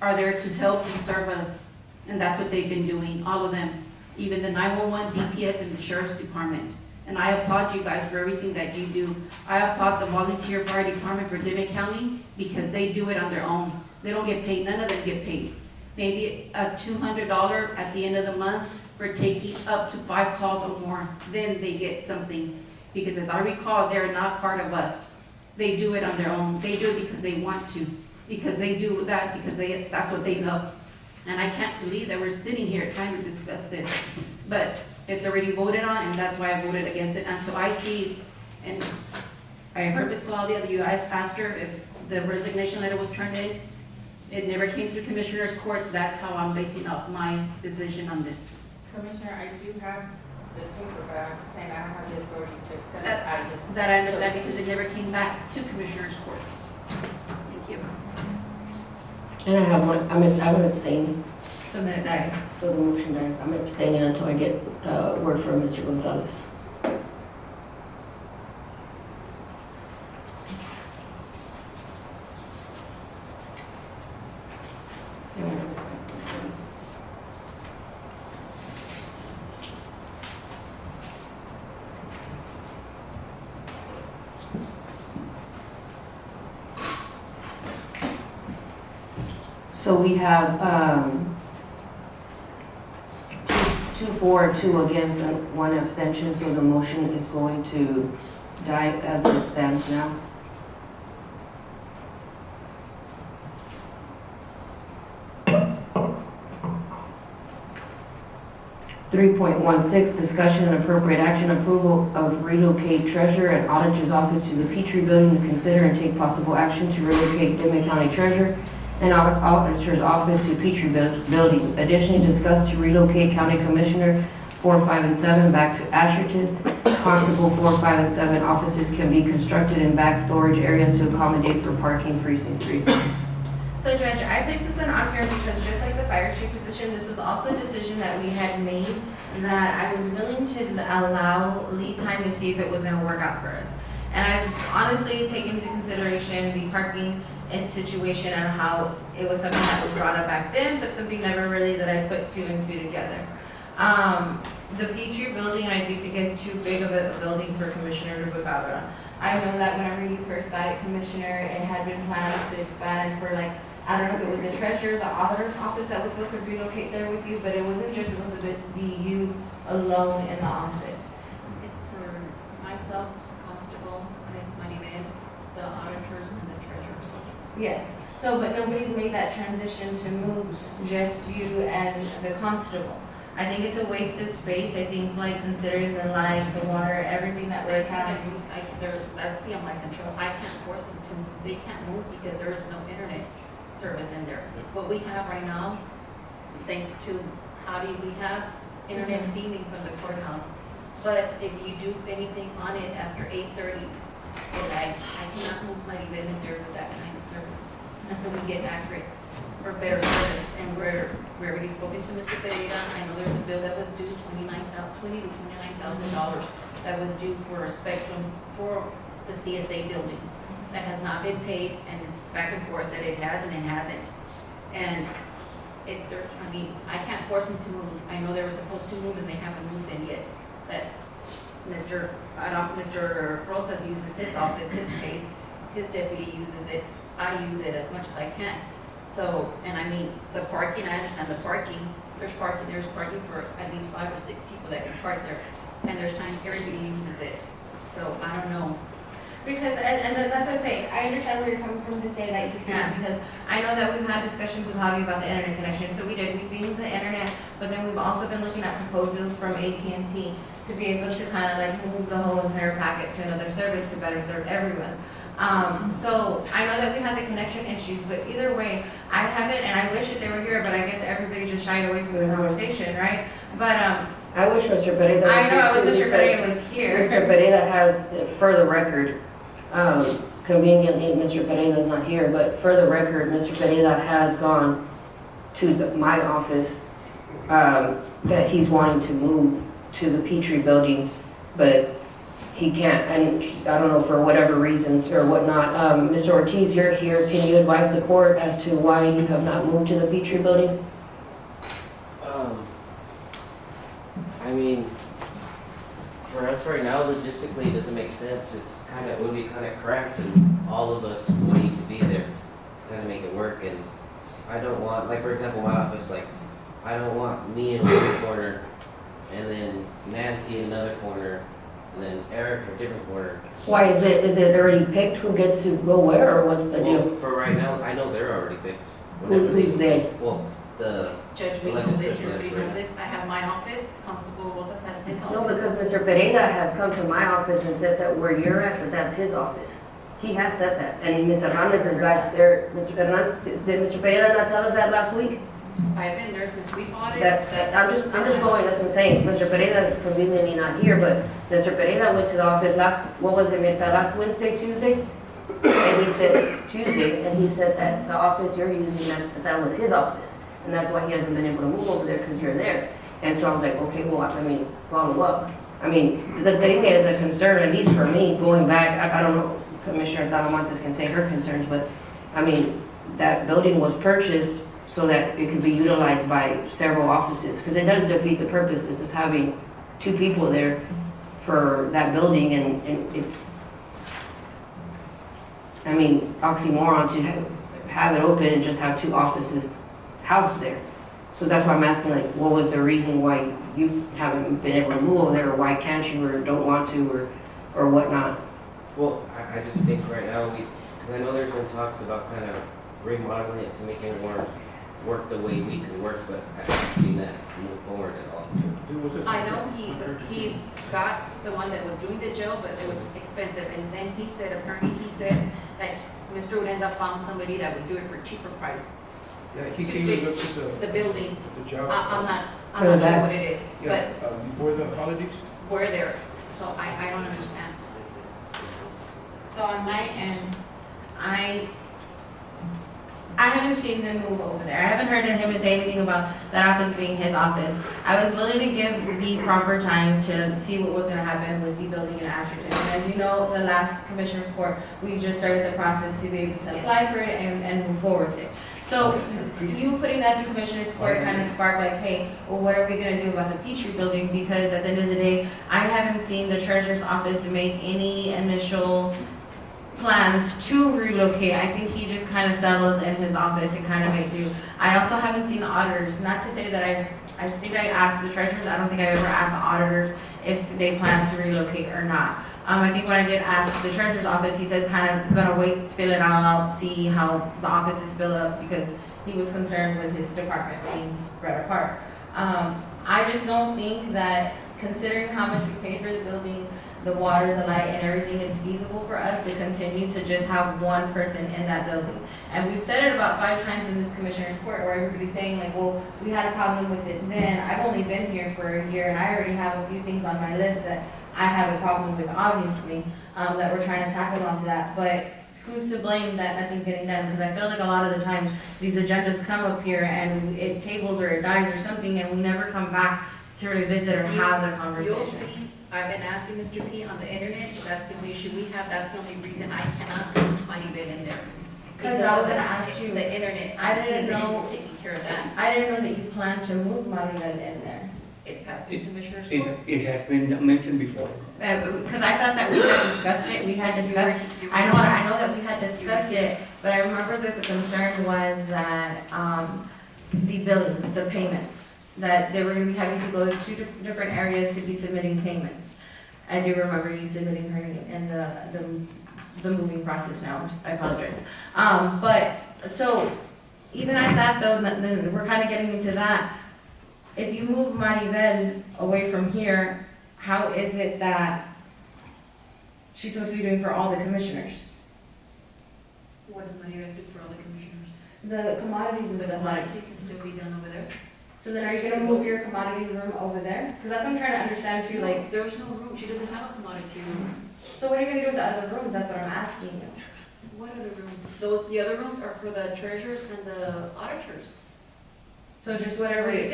are there to help and serve us, and that's what they've been doing, all of them. Even the 911, DPS, and the Sheriff's Department. And I applaud you guys for everything that you do. I applaud the volunteer fire department for Dimmit County because they do it on their own. They don't get paid, none of them get paid. Maybe a $200 at the end of the month for taking up to 5 calls or more, then they get something. Because as I recall, they're not part of us. They do it on their own. They do it because they want to. Because they do that because that's what they know. And I can't believe that we're sitting here trying to discuss this. But it's already voted on, and that's why I voted against it until I see, and I heard Ms. Claudia, you guys asked her if the resignation letter was turned in. It never came through Commissioner's Court. That's how I'm basing up my decision on this. Commissioner, I do have the paperback saying I don't have the authority to accept it. I just. That I understand because it never came back to Commissioner's Court. Thank you. And I have one, I would abstain, So then it dies. so the motion dies. I'm abstaining until I get word from Mr. Gonzalez. So we have 2 for, 2 against, and 1 abstention, so the motion is going to die as it stands now. .16, discussion and appropriate action, approval of relocate treasurer and auditor's office to the Petrie Building to consider and take possible action to relocate Dimmit County treasurer and auditor's office to Petrie Building. Additionally, discussed to relocate County Commissioner 4, 5, and 7 back to Asherton. Constable 4, 5, and 7 offices can be constructed in back storage areas to accommodate for parking precinct 3. So Judge, I placed this one on here because just like the fire chief position, this was also a decision that we had made that I was willing to allow lead time to see if it was gonna work out for us. And I've honestly taken into consideration the parking and situation and how it was something that was brought up back then, but something never really that I put 2 and 2 together. The Petrie building, I do think is too big of a building for Commissioner Rubacabra. I know that whenever you first got it, Commissioner, it had been planned to expand for like, I don't know if it was the treasurer, the auditor's office that was supposed to relocate there with you, but it wasn't just supposed to be you alone in the office. It's for myself, constable, Ms. Maribel, the auditors, and the treasurer's office. Yes, so, but nobody's made that transition to move just you and the constable. I think it's a waste of space. I think like considering the light, the water, everything that we have. That's beyond my control. I can't force them to move. They can't move because there is no internet service in there. What we have right now, thanks to Howdy, we have internet beaming from the courthouse. But if you do anything on it after 8:30, it lags. I cannot move my event in there with that kind of service until we get accurate or better service. And we're already spoken to Mr. Pereira. I know there's a bill that was due $20,000 to $29,000 that was due for a spectrum for the CSA building that has not been paid, and it's back and forth that it has and it hasn't. And it's their, I mean, I can't force them to move. I know they were supposed to move and they haven't moved in yet. But Mr. Rosas uses his office, his space, his deputy uses it, I use it as much as I can. So, and I mean, the parking, I understand the parking, there's parking for at least 5 or 6 people that can park there. And there's times everybody uses it. So I don't know. Because, and that's what I'm saying, I understand where you're coming from to say that you can't, because I know that we've had discussions with Javi about the internet connection, so we beamed the internet, but then we've also been looking at proposals from AT&T to be able to kind of like move the whole entire packet to another service to better serve everyone. So I know that we had the connection issues, but either way, I haven't, and I wish that they were here, but I guess everybody just shied away from the conversation, right? But, I wish Mr. Pereira was here. I know, I wish too, Mr. Pereira was here. Mr. Pereira has, for the record, conveniently, Mr. Pereira is not here, but for the record, Mr. Pereira has gone to my office, that he's wanting to move to the Petrie building, but he can't, and I don't know, for whatever reasons or whatnot. Mr. Ortiz, you're here. Can you advise the court as to why you have not moved to the Petrie building? I mean, for us right now, logistically, it doesn't make sense. It would be kind of cramped, and all of us would need to be there to kind of make it work. And I don't want, like for example, my office, like I don't want me in one corner, and then Nancy in another corner, and then Eric in a different corner. Why is it already picked who gets to go where, or what's the deal? For right now, I know they're already picked. Who's they? Well, the Judge, we know elected this, official everybody that's knows this. I have my office, Constable Rosas has his office. No, because Mr. Pereira has come to my office and said that where you're at, that's his office. He has said that, and Mr. Hernandez is back there. Mr. Hernandez, did Mr. Pereira not tell us that last week? I've been there since we bought it. I'm just going, that's what I'm saying. Mr. Pereira is conveniently not here, but Mr. Pereira went to the office last Wednesday, Tuesday? And he said, Tuesday, and he said that the office you're using, that was his office. And that's why he hasn't been able to move over there, because you're there. And so I was like, okay, well, I mean, follow up. I mean, the thing is a concern, at least for me, going back, I don't know, Commissioner Talamantes can say her concerns, but I mean, that building was purchased so that it could be utilized by several offices, because it does defeat the purpose. This is having 2 people there for that building, and it's, I mean, oxymoron to have it open and just have 2 offices housed there. So that's why I'm asking, like, what was the reason why you haven't been able to move over there, or why can't you, or don't want to, or whatnot? Well, I just think right now, because I know there's been talks about kind of remodeling it to make it work the way we can work, but I haven't seen that move forward at all. I know he got the one that was doing the jail, but it was expensive. And then he said, apparently he said that Mr. Urenda found somebody that would do it for cheaper price. Yeah, he To came and fix looked at The building, the job. I'm not For the sure back. what it is, but Yeah, before the holidays. we're there, so I don't understand. So on my end, I haven't seen him move over there. I haven't heard him say anything about that office being his office. I was willing to give the proper time to see what was gonna happen with the building in Asherton. And as you know, the last Commissioner's Court, we just started the process to be able to apply for it and move forward with it. So you putting that through Commissioner's Court kind of sparked like, hey, well, what are we gonna do about the Petrie building? Because at the end of the day, I haven't seen the Treasurer's Office make any initial plans to relocate. I think he just kind of settled in his office and kind of made do. I also haven't seen auditors, not to say that I think I asked the treasurers, I don't think I ever asked the auditors if they plan to relocate or not. I think when I did ask the treasurer's office, he says kind of gonna wait, fill it all out, see how the office is filled up, because he was concerned with his department being spread apart. I just don't think that, considering how much we paid for the building, the water, the light, and everything, it's feasible for us to continue to just have one person in that building. And we've said it about 5 times in this Commissioner's Court, where everybody's saying like, well, we had a problem with it then. I've only been here for a year, and I already have a few things on my list that I have a problem with, obviously, that we're trying to tackle onto that. But who's to blame that nothing's getting done? Because I feel like a lot of the times, these agendas come up here, and it tables or it dies or something, and we never come back to revisit or have the You'll conversation. see, I've been asking Mr. P on the internet, that's the only issue we have, that's the only reason I cannot put money bid in there. Because I was gonna ask you, The internet, I didn't he said he know- was taking care of that. I didn't know that you planned to move Maribel in there. It passed the Commissioner's Court. It has been mentioned before. Because I thought that we had discussed it, I know that we had discussed it, but I remember that the concern was that, the billing, the payments, that they were gonna be having to go to 2 different areas to be submitting payments. I do remember you submitting her in the moving process now, I apologize. But, so, even at that though, then we're kind of getting into that. If you move Maribel away from here, how is it that she's supposed to be doing for all the commissioners? What does money do for all the commissioners? The commodities and The stuff like. commodity can still be done over there. So then are you gonna move your commodity room over there? Because that's what I'm trying to understand too, like, There's no room, she doesn't have a commodity room. so what are you gonna do with the other rooms? That's what I'm asking you. What other rooms? The other rooms are for the treasurers and the auditors. So just whatever. We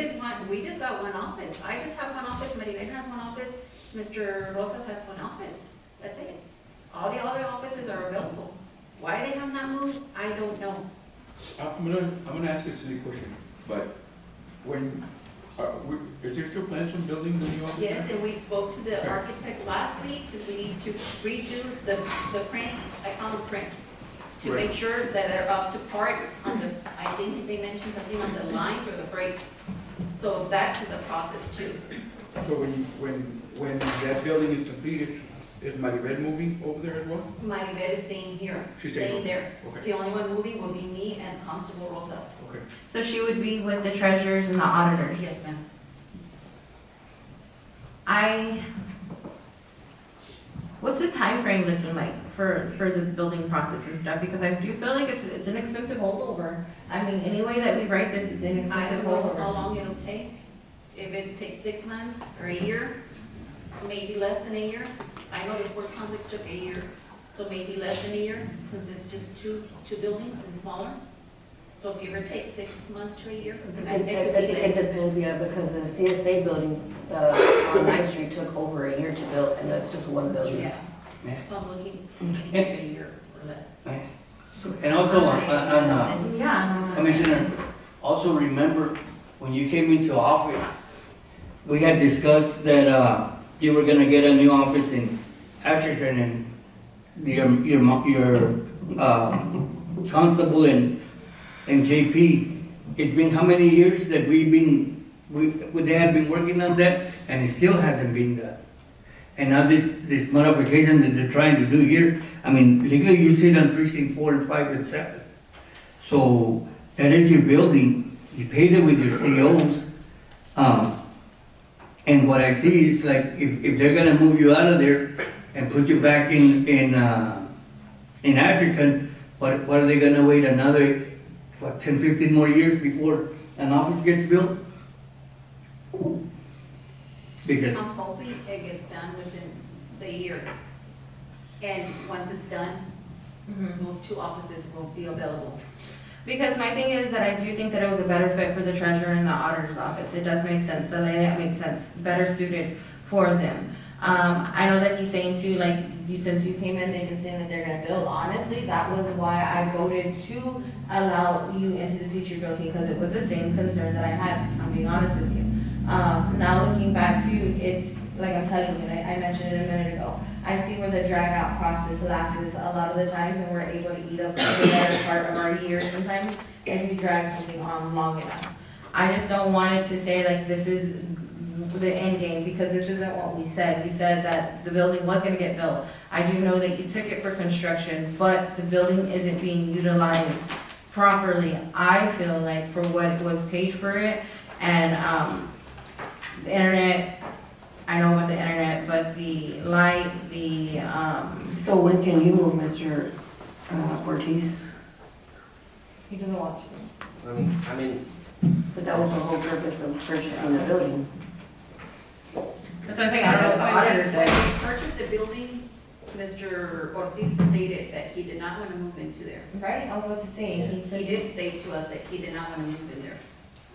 just got one office. I just have one office, Maribel has one office, Mr. Rosas has one office. That's it. All the other offices are available. Why they have not moved, I don't know. I'm gonna ask a silly question, but when, is there still plans on building the new office? Yes, and we spoke to the architect last week, because we need to redo the prints, I call them prints, to Right. make sure that they're up to par on the, I think they mentioned something on the lines or the brakes. So that's the process too. So when that building is completed, is Maribel moving over there as well? Maribel is staying here, She's staying staying there. Okay, The only one moving will be me and Constable Rosas. okay. So she would be with the treasurers and the auditors? Yes, ma'am. What's the time frame looking like for the building process and stuff? Because I do feel like it's an expensive holdover. I mean, any way that we write this, it's an I expensive don't know how holdover. long it'll take. If it takes 6 months or a year, maybe less than a year. I know the sports complex took a year, so maybe less than a year, since it's just two buildings and smaller. So give or take 6 months to a year. And it could be It less. depends, yeah, because the CSA building, on 9th Street took over a year to build, and that's just one building. Yeah, Yeah. so I'm looking maybe a year or less. And also, Yeah. Commissioner, also remember, when you came into office, we had discussed that, you were gonna get a new office in Atchison, and your constable and JP. It's been how many years that they have been working on that, and it still hasn't been done. And now this modification that they're trying to do here, I mean, legally you sit on precinct 4 and 5 and 7. So that is your building, you paid it with your COs. And what I see is like, if they're gonna move you out of there and put you back in Atherton, What are they gonna wait another, what, 10, 15 more years before an office gets built? Because, I'm hoping it gets done within the year. And once it's done, those 2 offices will be available. Because my thing is that I do think that it was a better fit for the treasurer and the auditor's office. It does make sense, the layout makes sense, better suited for them. I know that he's saying too, like, since you came in, they've been saying that they're gonna build. Honestly, that was why I voted to allow you into the future building, because it was the same concern that I had, I'm being honest with you. Now looking back too, it's, like I'm telling you, and I mentioned it a minute ago, I see where the drag out process lasts a lot of the times, and we're able to eat up the better part of our year sometimes if you drag something on long enough. I just don't want it to say like this is the end game, because this isn't what we said. We said that the building was gonna get built. I do know that you took it for construction, but the building isn't being utilized properly, I feel like, for what it was paid for it. And, the internet, I know about the internet, but the light, the, So when can you move, Mr. Ortiz? he doesn't watch it. I mean, But that was the whole purpose of purchasing the building. That's what I'm saying, I don't know what the auditor said. When we purchased the building, Mr. Ortiz stated that he did not want to move into there. Right, I was about to say, He did state to us that he did not want to move in there,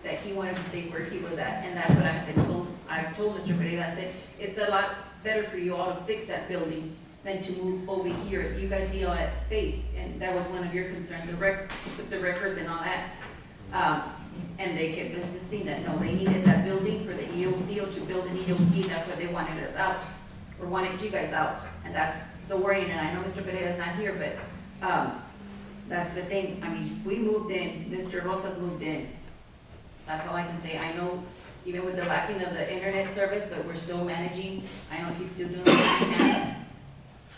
that he wanted to stay where he was at, and that's what I've been told. I've told Mr. Pereira, I said, it's a lot better for you all to fix that building than to move over here. You guys need all that space, and that was one of your concerns, to put the records and all that. And they kept insisting that, no, they needed that building for the EOC, or to build an EOC, that's why they wanted us out, or wanted you guys out, and that's the worrying, and I know Mr. Pereira's not here, but, that's the thing. I mean, we moved in, Mr. Rosas moved in. That's all I can say. I know, even with the lacking of the internet service, but we're still managing. I know he's still doing what he can.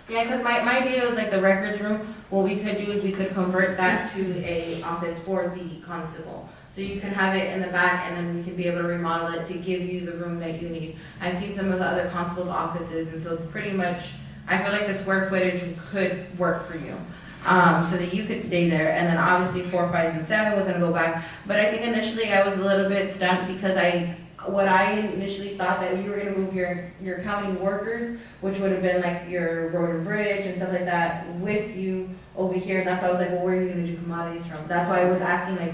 Yeah, because my idea was like the records room, what we could do is we could convert that to a office for the constable. So you could have it in the back, and then we could be able to remodel it to give you the room that you need. I've seen some of the other constables' offices, and so it's pretty much, I feel like the square footage could work for you. So that you could stay there, and then obviously 4, 5, and 7 was gonna go back. But I think initially I was a little bit stunned, because what I initially thought that you were gonna move your county workers, which would have been like your road and bridge and stuff like that, with you over here. That's why I was like, well, where are you gonna do commodities from? That's why I was asking, like,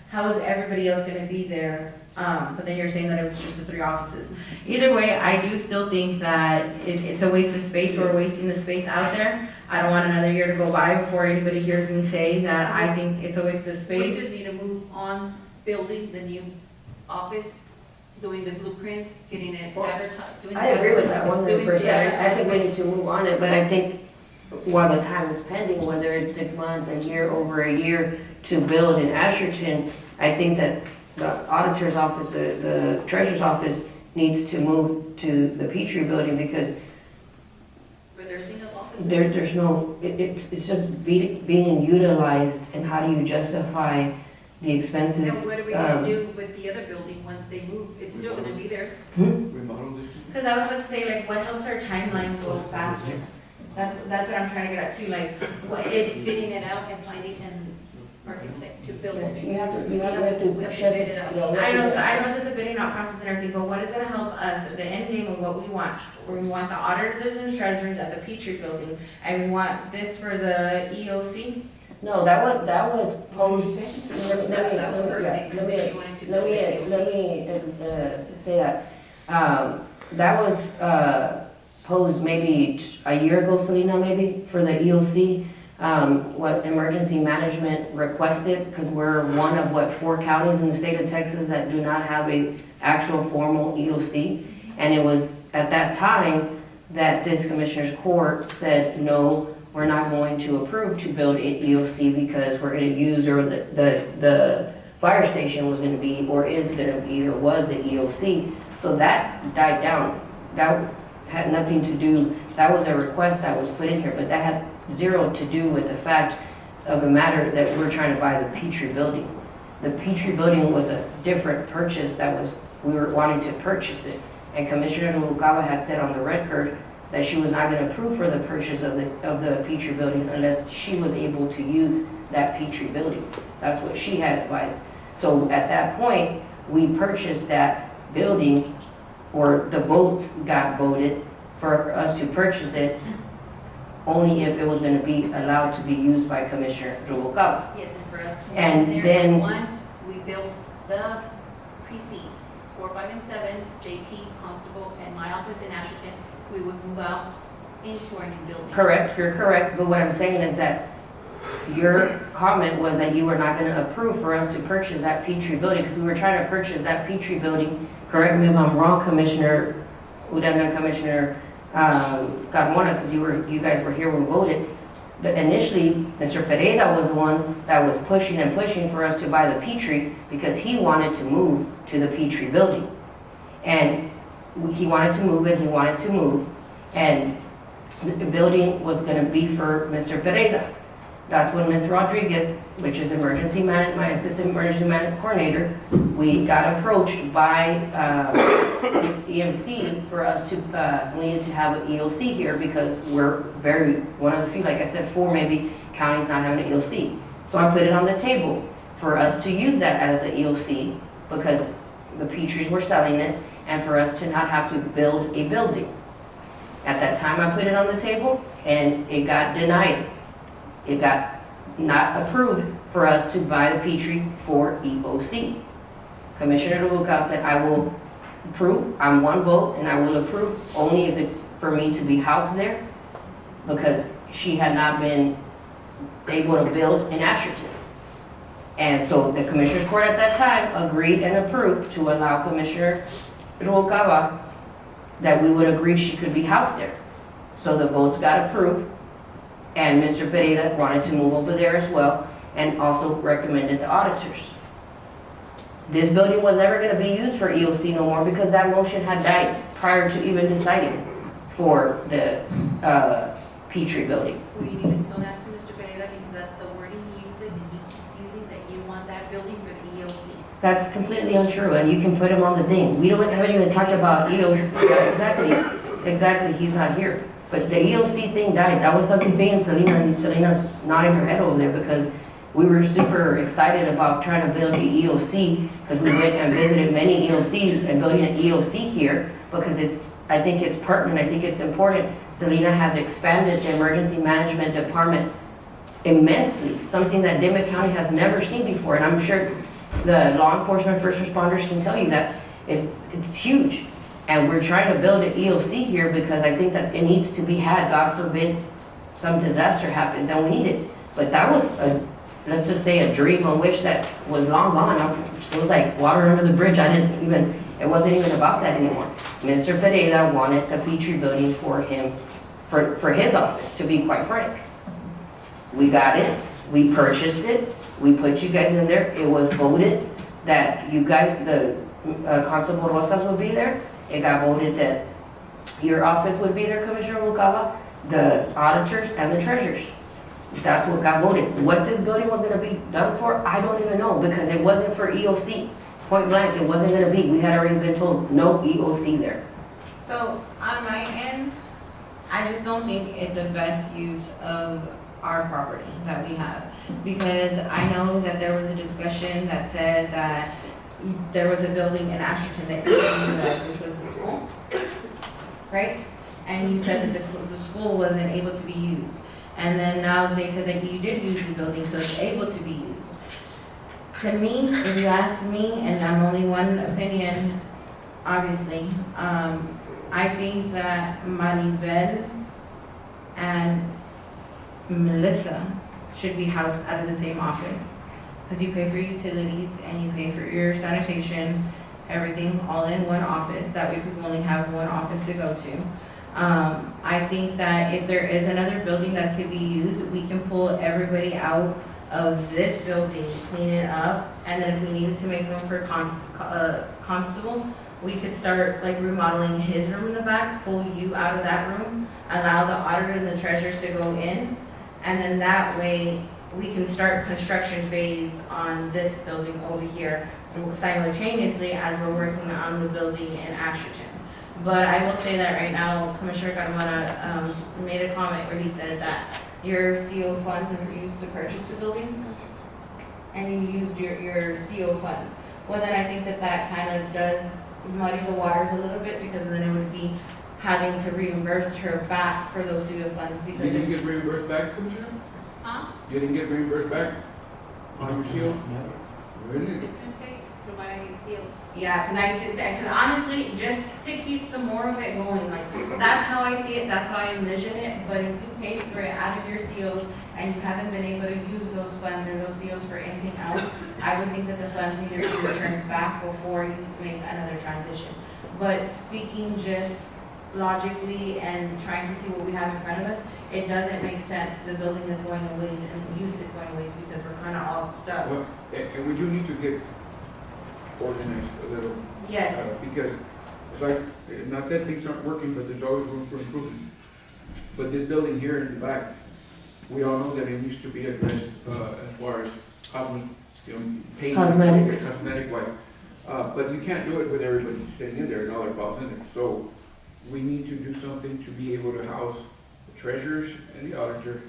how is everybody else gonna be there? But then you're saying that it was just the 3 offices. Either way, I do still think that it's a waste of space. We're wasting the space out there. I don't want another year to go by before anybody hears me say that I think it's a waste of We space. just need to move on building the new office, doing the blueprints, getting it advertised. I agree with that 100%. I think we need to move on it, but I think while the time is pending, whether it's 6 months, a year, over a year to build in Asherton, I think that the auditor's office, the treasurer's office needs to move to the Petrie building, because Where there's enough offices. there's no, it's just being utilized, and how do you justify the expenses? And what are we gonna do with the other building once they move? It's still gonna be there. Remodel this? Because I was about to say, like, what helps our timeline go faster? That's what I'm trying to get at too, like, what if, Bidding it out and finding an architect to build it. You have to We have to bid it out. I know that the bidding out process and everything, but what is gonna help us, the end game of what we want? We want the auditors and treasurers at the Petrie building, and we want this for the EOC? No, that was posed, That was her thing. She wanted to build it. let me say that. That was posed maybe a year ago, Selena, maybe, for the EOC. What emergency management requested, because we're one of 4 counties in the state of Texas that do not have a actual formal EOC. And it was at that time that this commissioner's court said, no, we're not going to approve to build an EOC, because we're going to use, or the fire station was going to be, or is going to be, or was the EOC. So that died down. That had nothing to do, that was a request that was put in here, but that had zero to do with the fact of the matter that we're trying to buy the Petrie building. The Petrie building was a different purchase we were wanting to purchase it. And Commissioner Rubalcaba had said on the record that she was not gonna approve for the purchase of the Petrie building unless she was able to use that Petrie building. That's what she had advised. So at that point, we purchased that building, or the votes got voted for us to purchase it only if it was gonna be allowed to be used by Commissioner Rubalcaba. Yes, and for us to And move there, then- once we built the precinct, 4, 5, and 7, JP's, Constable, and my office in Asherton, we would move out into our new building. Correct, you're correct, but what I'm saying is that your comment was that you were not gonna approve for us to purchase that Petrie building, because we were trying to purchase that Petrie building, correct me if I'm wrong, Commissioner Udana, Commissioner Carmona, because you guys were here when we voted. But initially, Mr. Pereira was the one that was pushing and pushing for us to buy the Petrie, because he wanted to move to the Petrie building. And he wanted to move and he wanted to move, and the building was gonna be for Mr. Pereira. That's when Ms. Rodriguez, which is my assistant emergency management coordinator, we got approached by EMC for us to, we needed to have an EOC here because we're one of the few, like I said, 4 maybe counties not having an EOC. So I put it on the table for us to use that as an EOC because the Petries were selling it, and for us to not have to build a building. At that time, I put it on the table and it got denied. It got not approved for us to buy the Petrie for EOC. Commissioner Rubalcaba said, I will approve, I'm 1 vote, and I will approve only if it's for me to be housed there, because she had not been able to build in Asherton. And so the Commissioners Court at that time agreed and approved to allow Commissioner Rubalcaba that we would agree she could be housed there. So the votes got approved, and Mr. Pereira wanted to move over there as well, and also recommended the auditors. This building was never going to be used for EOC no more because that motion had died prior to even deciding for the Petrie building. We need to tell that to Mr. Pereira because that's the wording he uses, and he keeps using that you want that building for the EOC. That's completely untrue, and you can put him on the thing. We haven't even talked about EOC. Exactly, he's not here. But the EOC thing died. That was something big in Selena, and Selena's nodding her head over there because we were super excited about trying to build the EOC because we went and visited many EOCs and building an EOC here because I think it's pertinent, I think it's important. Selena has expanded the emergency management department immensely, something that Dimmit County has never seen before. And I'm sure the law enforcement first responders can tell you that it's huge. And we're trying to build an EOC here because I think that it needs to be had. God forbid some disaster happens and we need it. But that was let's just say a dream, a wish that was long gone. It was like water under the bridge. It wasn't even about that anymore. Mr. Pereira wanted the Petrie building for him, for his office, to be quite frank. We got it, we purchased it, we put you guys in there. It was voted that you guys, the Constable Rosas would be there. It got voted that your office would be there, Commissioner Rubalcaba, the auditors and the treasurers. That's what got voted. What this building was gonna be done for, I don't even know, because it wasn't for EOC. Point blank, it wasn't gonna be. We had already been told no EOC there. So on my end, I just don't think it's the best use of our property that we have. Because I know that there was a discussion that said that there was a building in Asherton that you utilized, which was the school, right? And you said that the school wasn't able to be used. And then now they said that you did use the building, so it's able to be used. To me, if you ask me, and I'm only one opinion, obviously, I think that Maribel and Melissa should be housed out of the same office. Because you pay for utilities and you pay for your sanitation, everything all in one office. That way people only have one office to go to. I think that if there is another building that could be used, we can pull everybody out of this building, clean it up, and then if we needed to make room for Constable, we could start like remodeling his room in the back, pull you out of that room, allow the auditor and the treasurers to go in, and then that way we can start construction phase on this building over here simultaneously as we're working on the building in Asherton. But I will say that right now, Commissioner Carmona, made a comment where he said that your CO funds was used to purchase the building, and you used your CO funds. Well, then I think that that kind of does muddy the waters a little bit, because then it would be having to reimburse her back for those CO funds, You because didn't get reimbursed back, Commissioner? Huh? You didn't get reimbursed back on your seal? Never. Really? It's been paid for my COs. yeah, because honestly, just to keep the more of it going, like, that's how I see it, that's how I envision it, but if you paid for it out of your COs and you haven't been able to use those funds or those COs for anything else, I would think that the funds need to be returned back before you make another transition. But speaking just logically and trying to see what we have in front of us, it doesn't make sense. The building is going to waste and the use is going to waste, because we're kind of all stuck. Well, and we do need to get organized a little. Yes. Because it's like, not that things aren't working, but there's always room for improvement. But this building here in the back, we all know that it needs to be addressed, as far as paint. Cosmetics. Cosmetic wise. But you can't do it with everybody sitting in there and all their files in there. So we need to do something to be able to house the treasurers and the auditor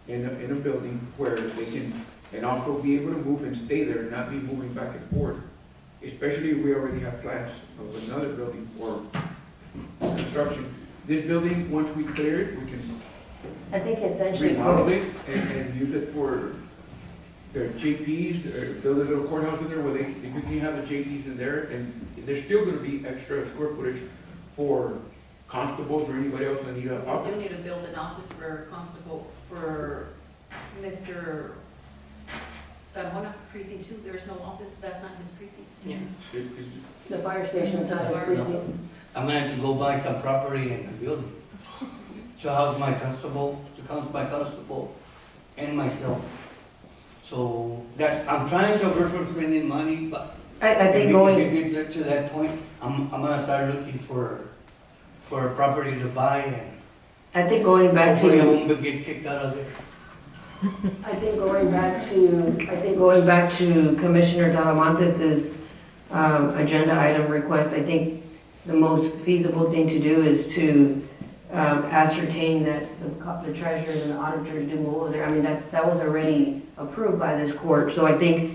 in a building where they can, and also be able to move and stay there, and not be moving back and forth. Especially if we already have plans of another building for construction. This building, once we clear it, we can I think essentially. remodel it and use it for the JPs, or build a little courthouse in there where we can have the JPs in there, and there's still gonna be extra square footage for constables or anybody else that need a We office. still need to build an office for constable, for Mr. Carmona, precinct 2, there is no office, that's not his precinct. Yeah. The fire station's not his precinct. I'm gonna have to go buy some property in the building to house my constable, and myself. So that, I'm trying to avert from spending money, but I think if going, we get to that point, I'm gonna start looking for a property to buy, and I think going back hopefully I to, won't get kicked out of there. I think going back to Commissioner Talamontes' agenda item request, I think the most feasible thing to do is to ascertain that the treasurers and the auditors do move over there. I mean, that was already approved by this court. So I think,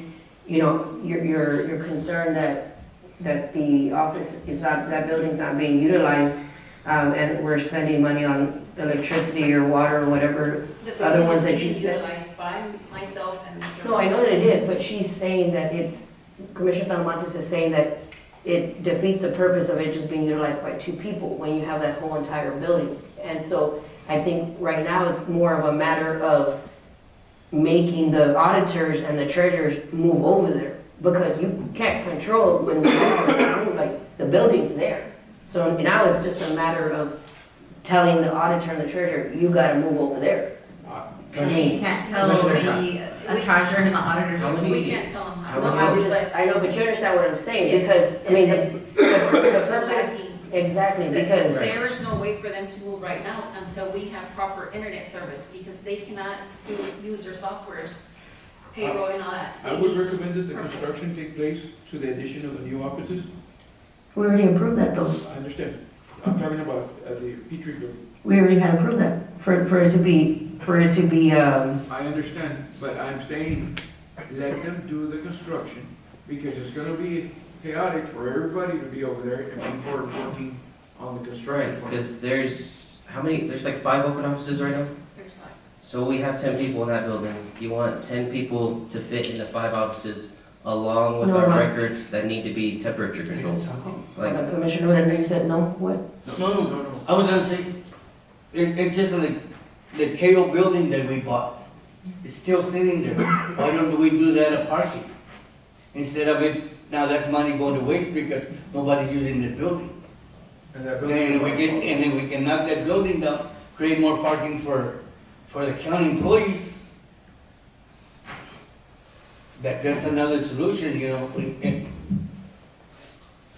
you're concerned that the office is not, that building's not being utilized, and we're spending money on electricity or water or whatever The other building ones is that you being said. utilized by myself and Mr. No, I know that it is, but she's saying that Commissioner Talamontes is saying that it defeats the purpose of it just being utilized by 2 people when you have that whole entire building. And so I think right now it's more of a matter of making the auditors and the treasurers move over there, because you can't control when like the building's there. So now it's just a matter of telling the auditor and the treasurer, you gotta move over there. And you can't tell the treasurer and the auditor. How many- We can't tell them how. No, I know, but you understand what I'm saying, because, I mean, the purpose, exactly, because, There is no way for them to move right now until we have proper internet service, because they cannot use their softwares, payroll and all that. I would recommend that the construction take place to the addition of the new offices. we already approved that though. I understand. I'm talking about the Petrie building. We already had approved that, for it to be, I understand, but I'm saying, let them do the construction, because it's gonna be chaotic for everybody to be over there, and people are working on the construction. Right, because there's like 5 open offices right now? There's not. So we have 10 people in that building. You want 10 people to fit into 5 offices, along with No, our but- records that need to be temperature controlled. Like, the commissioner, and you said no, what? No, I was gonna say, it's just like the KO building that we bought. It's still sitting there. Why don't we do that at parking? Instead of it, now that's money going to waste because nobody's using the building. And that Then we can knock that building down, create more parking for the county employees. That's another solution,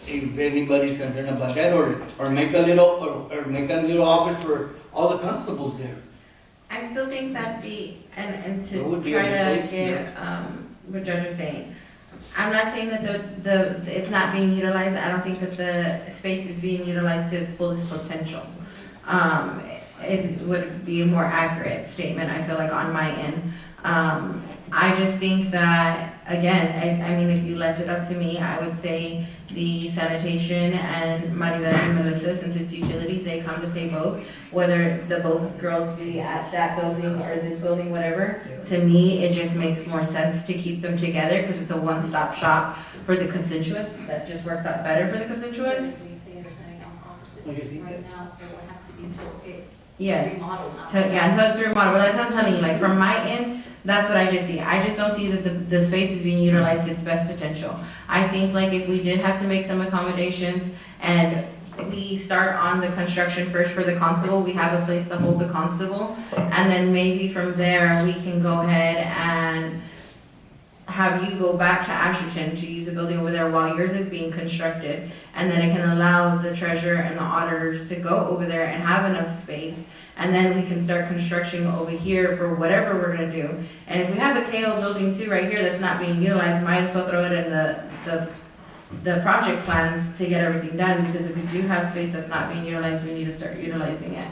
if anybody's concerned about that, or make a little office for all the constables there. I still think that and That to would be try a to place, get, what Judge was saying, I'm not saying that it's not being utilized. I don't think that the space is being utilized to its fullest potential. It would be a more accurate statement, I feel like, on my end. I just think that, again, I mean, if you left it up to me, I would say the sanitation and Maribel and Melissa, since it's utilities, they come to pay both, whether the both girls be at that building or this building, whatever. To me, it just makes more sense to keep them together because it's a one-stop shop for the constituents. That just works out better for the constituents. We say they're cutting down offices right now, it will have to be until it's Yes. remodeled now. Until it's remodeled, but that's what I'm telling you, like, from my end, that's what I just see. I just don't see that the space is being utilized to its best potential. I think, like, if we did have to make some accommodations and we start on the construction first for the constable, we have a place to hold the constable, and then maybe from there, we can go ahead and have you go back to Asherton to use the building over there while yours is being constructed, and then it can allow the treasurer and the auditors to go over there and have enough space, and then we can start construction over here for whatever we're gonna do. And if we have a KO building too right here that's not being utilized, might as well throw it in the project plans to get everything done, because if we do have space that's not being utilized, we need to start utilizing it.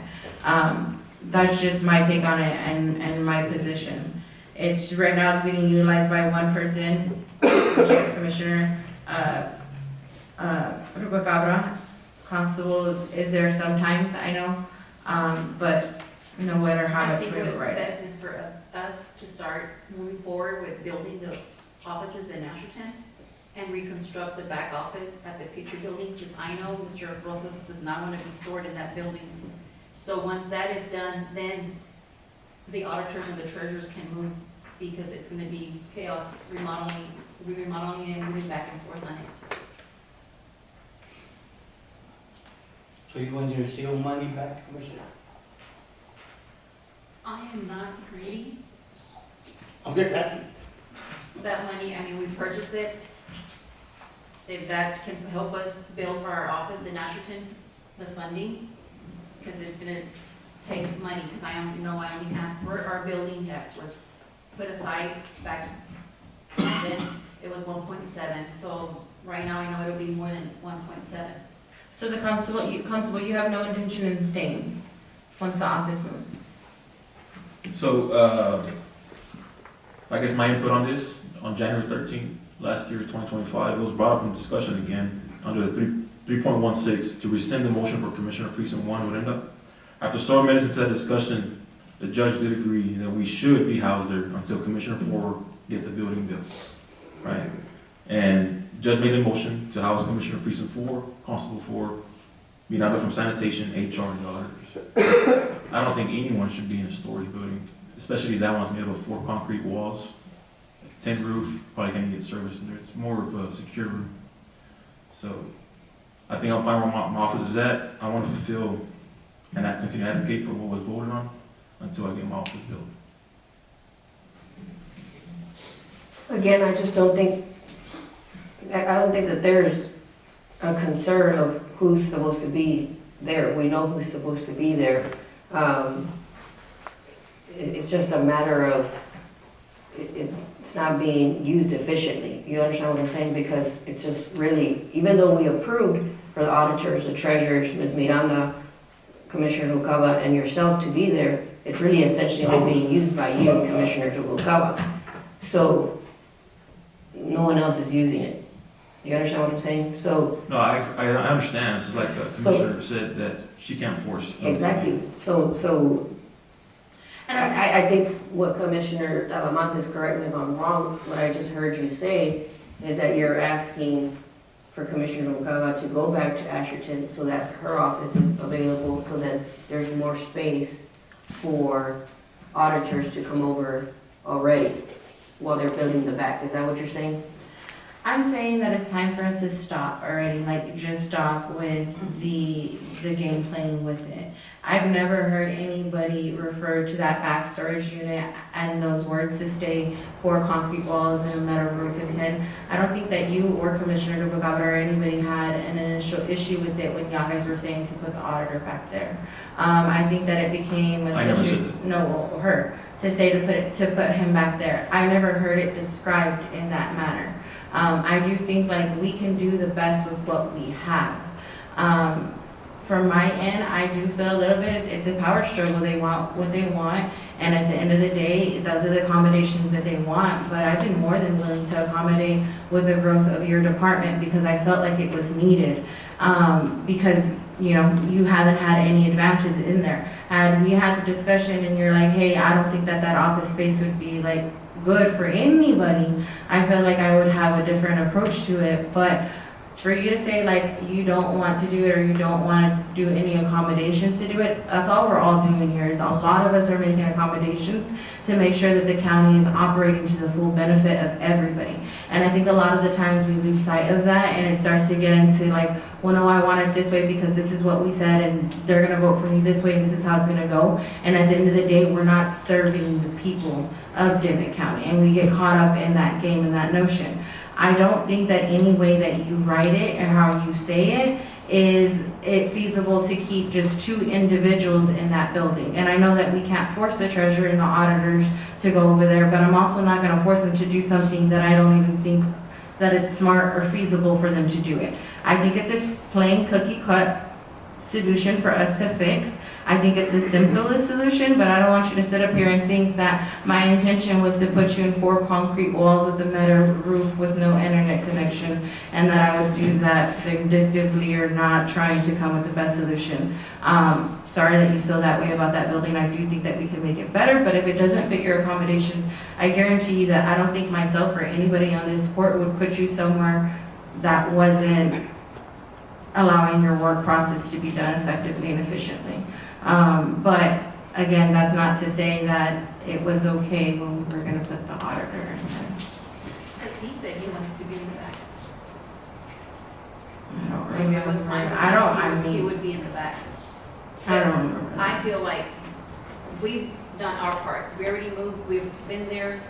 That's just my take on it and my position. It's, right now it's being utilized by one person, which is Commissioner, Cabra. Constable is there sometimes, I know, but no matter how I much think we what's write it. best is for us to start moving forward with building the offices in Asherton and reconstruct the back office at the Petrie building, because I know Mr. Rosas does not want to be stored in that building. So once that is done, then the auditors and the treasurers can move, because it's gonna be chaos remodeling and moving back and forth on it. So you want your seal money back, Commissioner? I am not greedy. I'm just asking. That money, I mean, we purchased it. If that can help us build for our office in Asherton, the funding, because it's gonna take money, because I only have for our building that was put aside back then, it was 1.7, so right now I know it'll be more than 1.7. So the constable, you have no intention in staying once the office moves? So, I guess my input on this, on January 13th, last year, 2025, it was brought up in discussion again under the 3.16 to rescind the motion for Commissioner Precinct 1 would end up. After several minutes into that discussion, the judge did agree that we should be housed there until Commissioner 4 gets a building built, right? And the judge made a motion to house Commissioner Precinct 4, Constable 4, being either from sanitation, HR, and the auditors. I don't think anyone should be in a storage building, especially that one's made of 4 concrete walls, tin roof, probably can't get service in there. It's more of a secure room. So I think I'll find where my office is at. I want to fulfill and I continue to advocate for what was voted on until I get my office built. Again, I just don't think, I don't think that there's a concern of who's supposed to be there. We know who's supposed to be there. It's just a matter of, it's not being used efficiently. You understand what I'm saying? Because it's just really, even though we approved for the auditors, the treasurers, Ms. Miranda, Commissioner Rucava, and yourself to be there, it's really essentially only being used by you, Commissioner Rucava. So no one else is using it. You understand what I'm saying? So No, I understand. It's like the commissioner said that she can't force. exactly. So I think what Commissioner Talamantes, correct me if I'm wrong, what I just heard you say is that you're asking for Commissioner Rucava to go back to Asherton so that her office is available, so that there's more space for auditors to come over already while they're building the back. Is that what you're saying? I'm saying that it's time for us to stop already, like just stop with the game playing with it. I've never heard anybody refer to that back storage unit and those words to stay 4 concrete walls and a metal roof and tin. I don't think that you or Commissioner Dubagaba or anybody had an initial issue with it when y'all guys were saying to put the auditor back there. I think that it became I never said that. no, her, to say to put him back there. I never heard it described in that manner. I do think like we can do the best with what we have. From my end, I do feel a little bit, it's a power struggle. They want what they want, and at the end of the day, those are the accommodations that they want. But I've been more than willing to accommodate with the growth of your department because I felt like it was needed. Because, you know, you haven't had any advances in there. And we had the discussion and you're like, hey, I don't think that that office space would be like good for anybody. I feel like I would have a different approach to it. But for you to say like you don't want to do it or you don't want to do any accommodations to do it, that's all we're all doing here. Is a lot of us are making accommodations to make sure that the county is operating to the full benefit of everybody. And I think a lot of the times we lose sight of that and it starts to get into like, well, no, I want it this way because this is what we said and they're going to vote for me this way and this is how it's going to go. And at the end of the day, we're not serving the people of Dimmit County and we get caught up in that game and that notion. I don't think that any way that you write it or how you say it is it feasible to keep just two individuals in that building. And I know that we can't force the treasurer and the auditors to go over there, but I'm also not going to force them to do something that I don't even think that it's smart or feasible for them to do it. I think it's a plain cookie cut solution for us to fix. I think it's the simplest solution, but I don't want you to sit up here and think that my intention was to put you in 4 concrete walls with a metal roof with no internet connection, and that I would do that vindictively or not trying to come with the best solution. Sorry that you feel that way about that building. I do think that we can make it better, but if it doesn't fit your accommodations, I guarantee you that I don't think myself or anybody on this court would put you somewhere that wasn't allowing your work process to be done effectively and efficiently. But again, that's not to say that it was okay when we were going to put the auditor in there. Because he said he wanted to be in the back. I don't Maybe it was remember. fine. I don't, I He mean, would be in the back. I don't remember. I feel like we've done our part. We already moved, we've been there.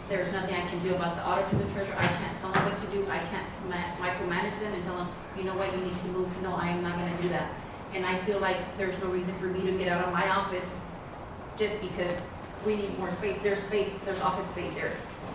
There's nothing I can do about the auditor, the treasurer. I can't tell them what to do. I can't micromanage them and tell them, you know what, you need to move. No, I am not going to do that. And I feel like there's no reason for me to get out of my office just because we need more space. There's space, there's office space there.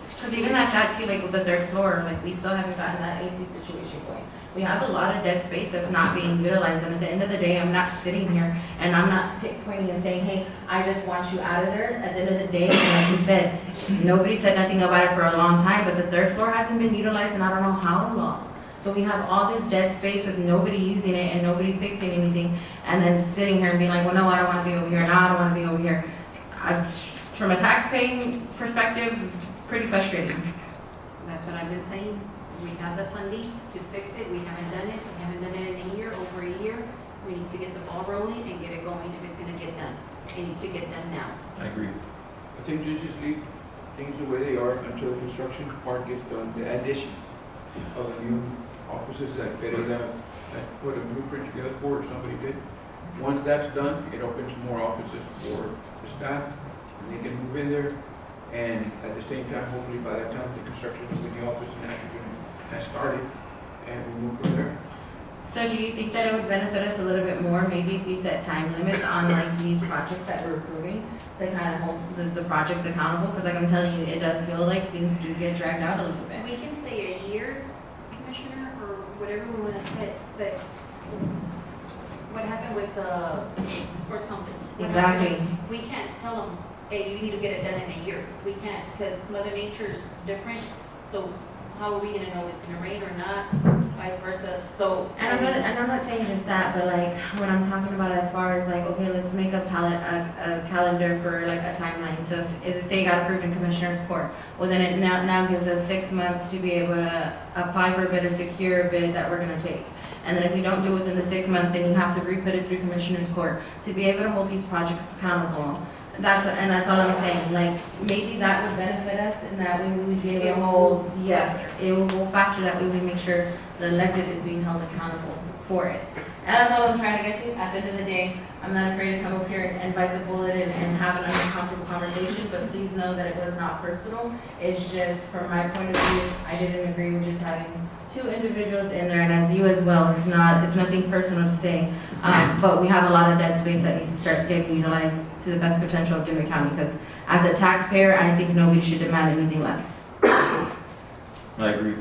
Because even at that too, like with the 3rd floor, like we still haven't gotten that AC situation going. We have a lot of dead space that's not being utilized, and at the end of the day, I'm not sitting here and I'm not pointing and saying, hey, I just want you out of there. At the end of the day, like you said, nobody said nothing about it for a long time, but the 3rd floor hasn't been utilized in I don't know how long. So we have all this dead space with nobody using it and nobody fixing anything, and then sitting here and being like, well, no, I don't want to be over here, no, I don't want to be over here. From a tax-paying perspective, pretty frustrating. That's what I've been saying. We have the funding to fix it. We haven't done it. We haven't done it in a year, over a year. We need to get the ball rolling and get it going if it's going to get done. It needs to get done now. I agree. I think you just leave things the way they are until the construction part gets done. The addition of new offices that Pereira put a blueprint together for, or somebody did. Once that's done, it opens more offices for the staff, and they can move in there. And at the same time, hopefully by that time, the construction of the new office in Ashburn has started, and we move from there. So do you think that it would benefit us a little bit more, maybe if we set time limits on like these projects that we're approving, to kind of hold the projects accountable? Because like I'm telling you, it does feel like things do get dragged out a little bit. We can say a year, Commissioner, or whatever we want to say, but what happened with the sports complex? What Exactly. happened? We can't tell them, hey, you need to get it done in a year. We can't, because Mother Nature's different, so how are we gonna know it's gonna rain or not, vice versa, so. And I'm not saying just that, but like when I'm talking about it as far as like, okay, let's make a calendar for like a timeline. So if it say it got approved in Commissioner's Court, well then it now gives us 6 months to be able to apply for a bid or secure a bid that we're gonna take. And then if we don't do it within the 6 months, then you have to re-put it through Commissioner's Court to be able to hold these projects accountable. That's all I'm saying. Like maybe that would benefit us, and that way we would be able to hold. Yes, it will go faster. That way we make sure the elected is being held accountable for it. And that's all I'm trying to get to. At the end of the day, I'm not afraid to come up here and bite the bullet and have an uncomfortable conversation. But please know that it was not personal. It's just from my point of view, I didn't agree with just having 2 individuals in there, and as you as well, it's nothing personal to say, but we have a lot of dead space that needs to start getting utilized to the best potential of Dimmit County, because as a taxpayer, I think nobody should demand anything less. I agree.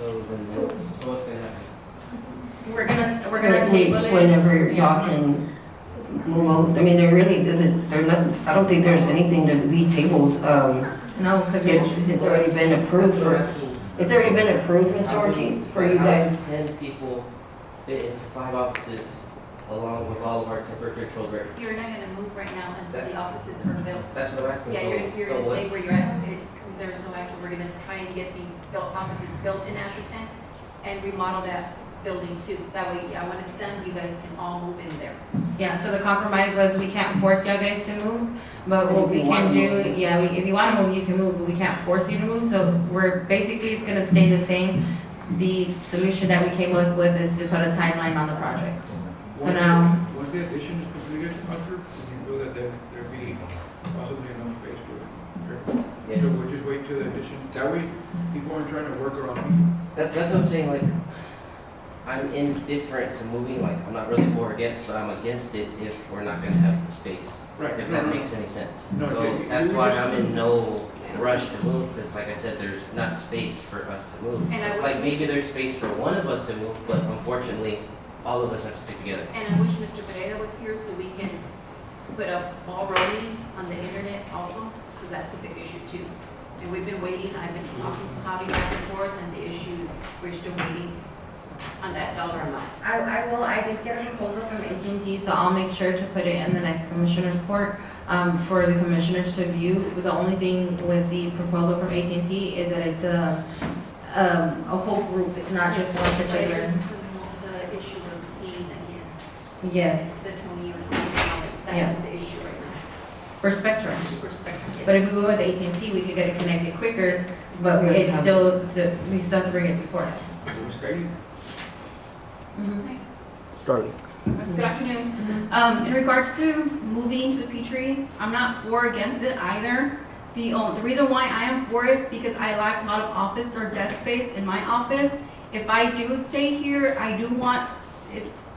So then what's gonna happen? We're gonna table it. Whenever y'all can move on, I mean, there really isn't, there's not, I don't think there's anything to be tabled, No, because it's already been approved That's what I'm for, asking. it's already been approved, Ms. Ortiz, for you How guys. do 10 people fit into 5 offices along with all of our temperature controlled records? You're not gonna move right now until the offices are built. That's what I'm asking. Yeah, So- you're so gonna stay what's- where you're at. There's no action. We're gonna try and get these offices built in Asherton and remodel that building too. That way, yeah, when it's done, you guys can all move in there. Yeah, so the compromise was we can't force y'all guys to move, but But what if we you wanna can do, move. yeah, if you wanna move, you can move, but we can't force you to move, so we're, basically, it's gonna stay the same. The solution that we came up with is to put a timeline on the projects. So Once now, Once the addition is completed, Hunter, you know that there be possibly enough space for it. Yes. So we'll just wait till the addition, that way people aren't trying to work around. That's what I'm saying, like, I'm indifferent to moving, like, I'm not really for or against, but I'm against it if we're not gonna have the space. Right. If No, that no, makes any sense. No, So you- that's you why just- I'm in no rush to move, because like I said, there's not space for us to move. And I wish Like, maybe Mr. there's space for one of us to move, but unfortunately, all of us have to stick together. And I wish Mr. Pereira was here so we can put a ball rolling on the internet also, because that's a big issue too. And we've been waiting, I've been talking to Javi back and forth, and the issue is we're still waiting on that dollar amount. I did get a proposal from AT&T, so I'll make sure to put it in the next commissioner's court, for the commissioners to view. The only thing with the proposal from AT&T is that it's a whole group, it's not just one particular. The issue was heating again, Yes, the 20 years, Yes. that's the issue right now. for Spectrum. Perspective, yes. But if we go with AT&T, we could get it connected quicker, but Yeah. it's still, we still have to bring it to court. Skype. Good afternoon. In regards to moving to the Petrie, I'm not for or against it either. The reason why I am for it is because I lack a lot of office or desk space in my office. If I do stay here, I do want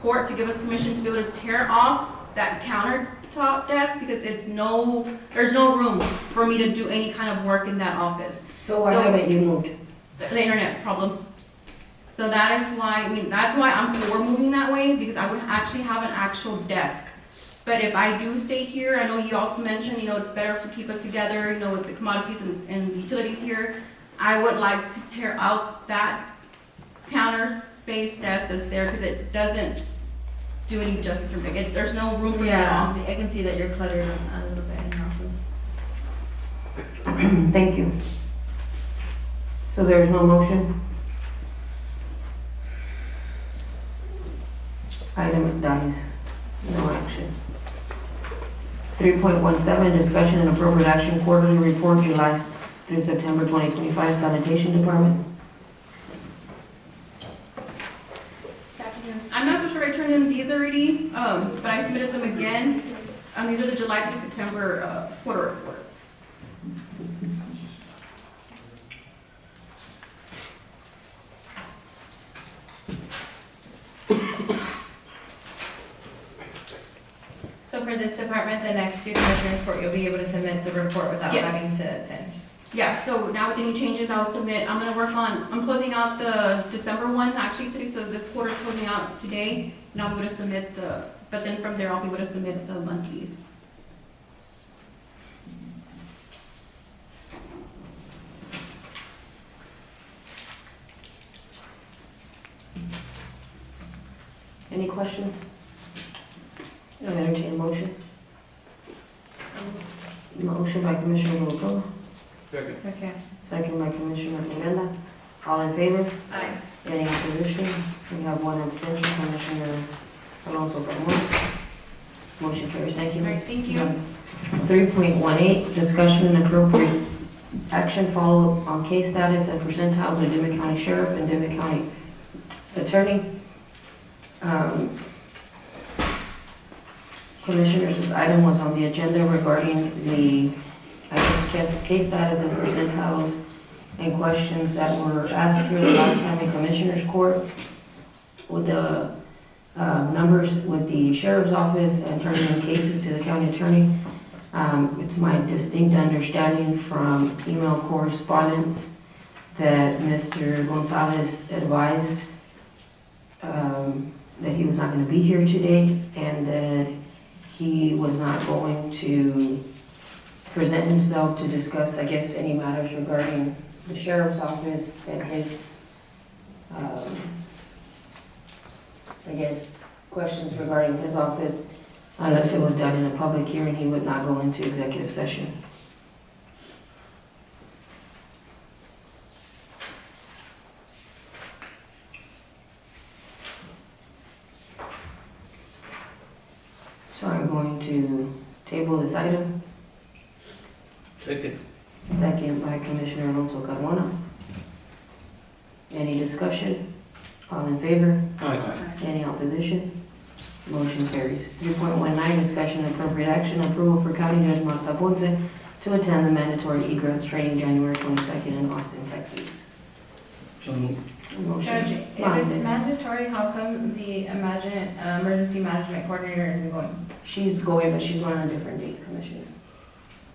court to give us permission to be able to tear off that countertop desk because there's no room for me to do any kind of work in that office. So why haven't you moved? The internet problem. So that is why, that's why I'm for moving that way, because I would actually have an actual desk. But if I do stay here, I know you all mentioned, it's better to keep us together, with the commodities and the utilities here. I would like to tear out that counter space desk that's there, because it doesn't do any justice for me. There's no room for me at all. I can see that you're cluttered a little bit in your office. Thank you. So there is no motion? Item dies, no action. 3.17, discussion and appropriate action, quarterly report, July through September 2025, sanitation department. I'm not so sure I turned in these already, but I submitted them again. These are the July through September quarter reports. So for this department, the next two commissioners court, you'll be able to submit the report without Yes. having to attend. Yeah, so now with any changes, I'll submit, I'm closing out the December one actually today, so this quarter is closing out today. And I'll be able to submit but then from there, I'll be able to submit the monthlies. Any questions? I entertain a motion. Motion by Commissioner Noguera, Second. Okay. second by Commissioner Odena. All in favor? Aye. Any opposition? We have one abstention, Commissioner Alonso Carmona. Motion carries. Thank you. All right, thank you. 3.18, discussion and appropriate action, follow-up on case status and percentiles of Dimmit County Sheriff and Dimmit County Attorney. Commissioners, this item was on the agenda regarding the, case status and percentiles and questions that were asked here the last time in Commissioners Court with the numbers with the Sheriff's Office and turning in cases to the County Attorney. It's my distinct understanding from email correspondence that Mr. Gonzalez advised that he was not going to be here today and that he was not going to present himself to discuss, I guess, any matters regarding the sheriff's office and his, I guess, questions regarding his office. Unless it was done in a public hearing, he would not go into executive session. So I'm going to table this item. Second. Second by Commissioner Alonso Carmona. Any discussion? All in favor? Aye. Any opposition? Motion carries. 3.19, discussion and appropriate action, approval for County Judge Martha Ponce to attend the mandatory egrants training January 22nd in Austin, Texas. So moved. Motion. Judge, if it's mandatory, how come the emergency management coordinator isn't going? She's going, but she's going on a different date, Commissioner.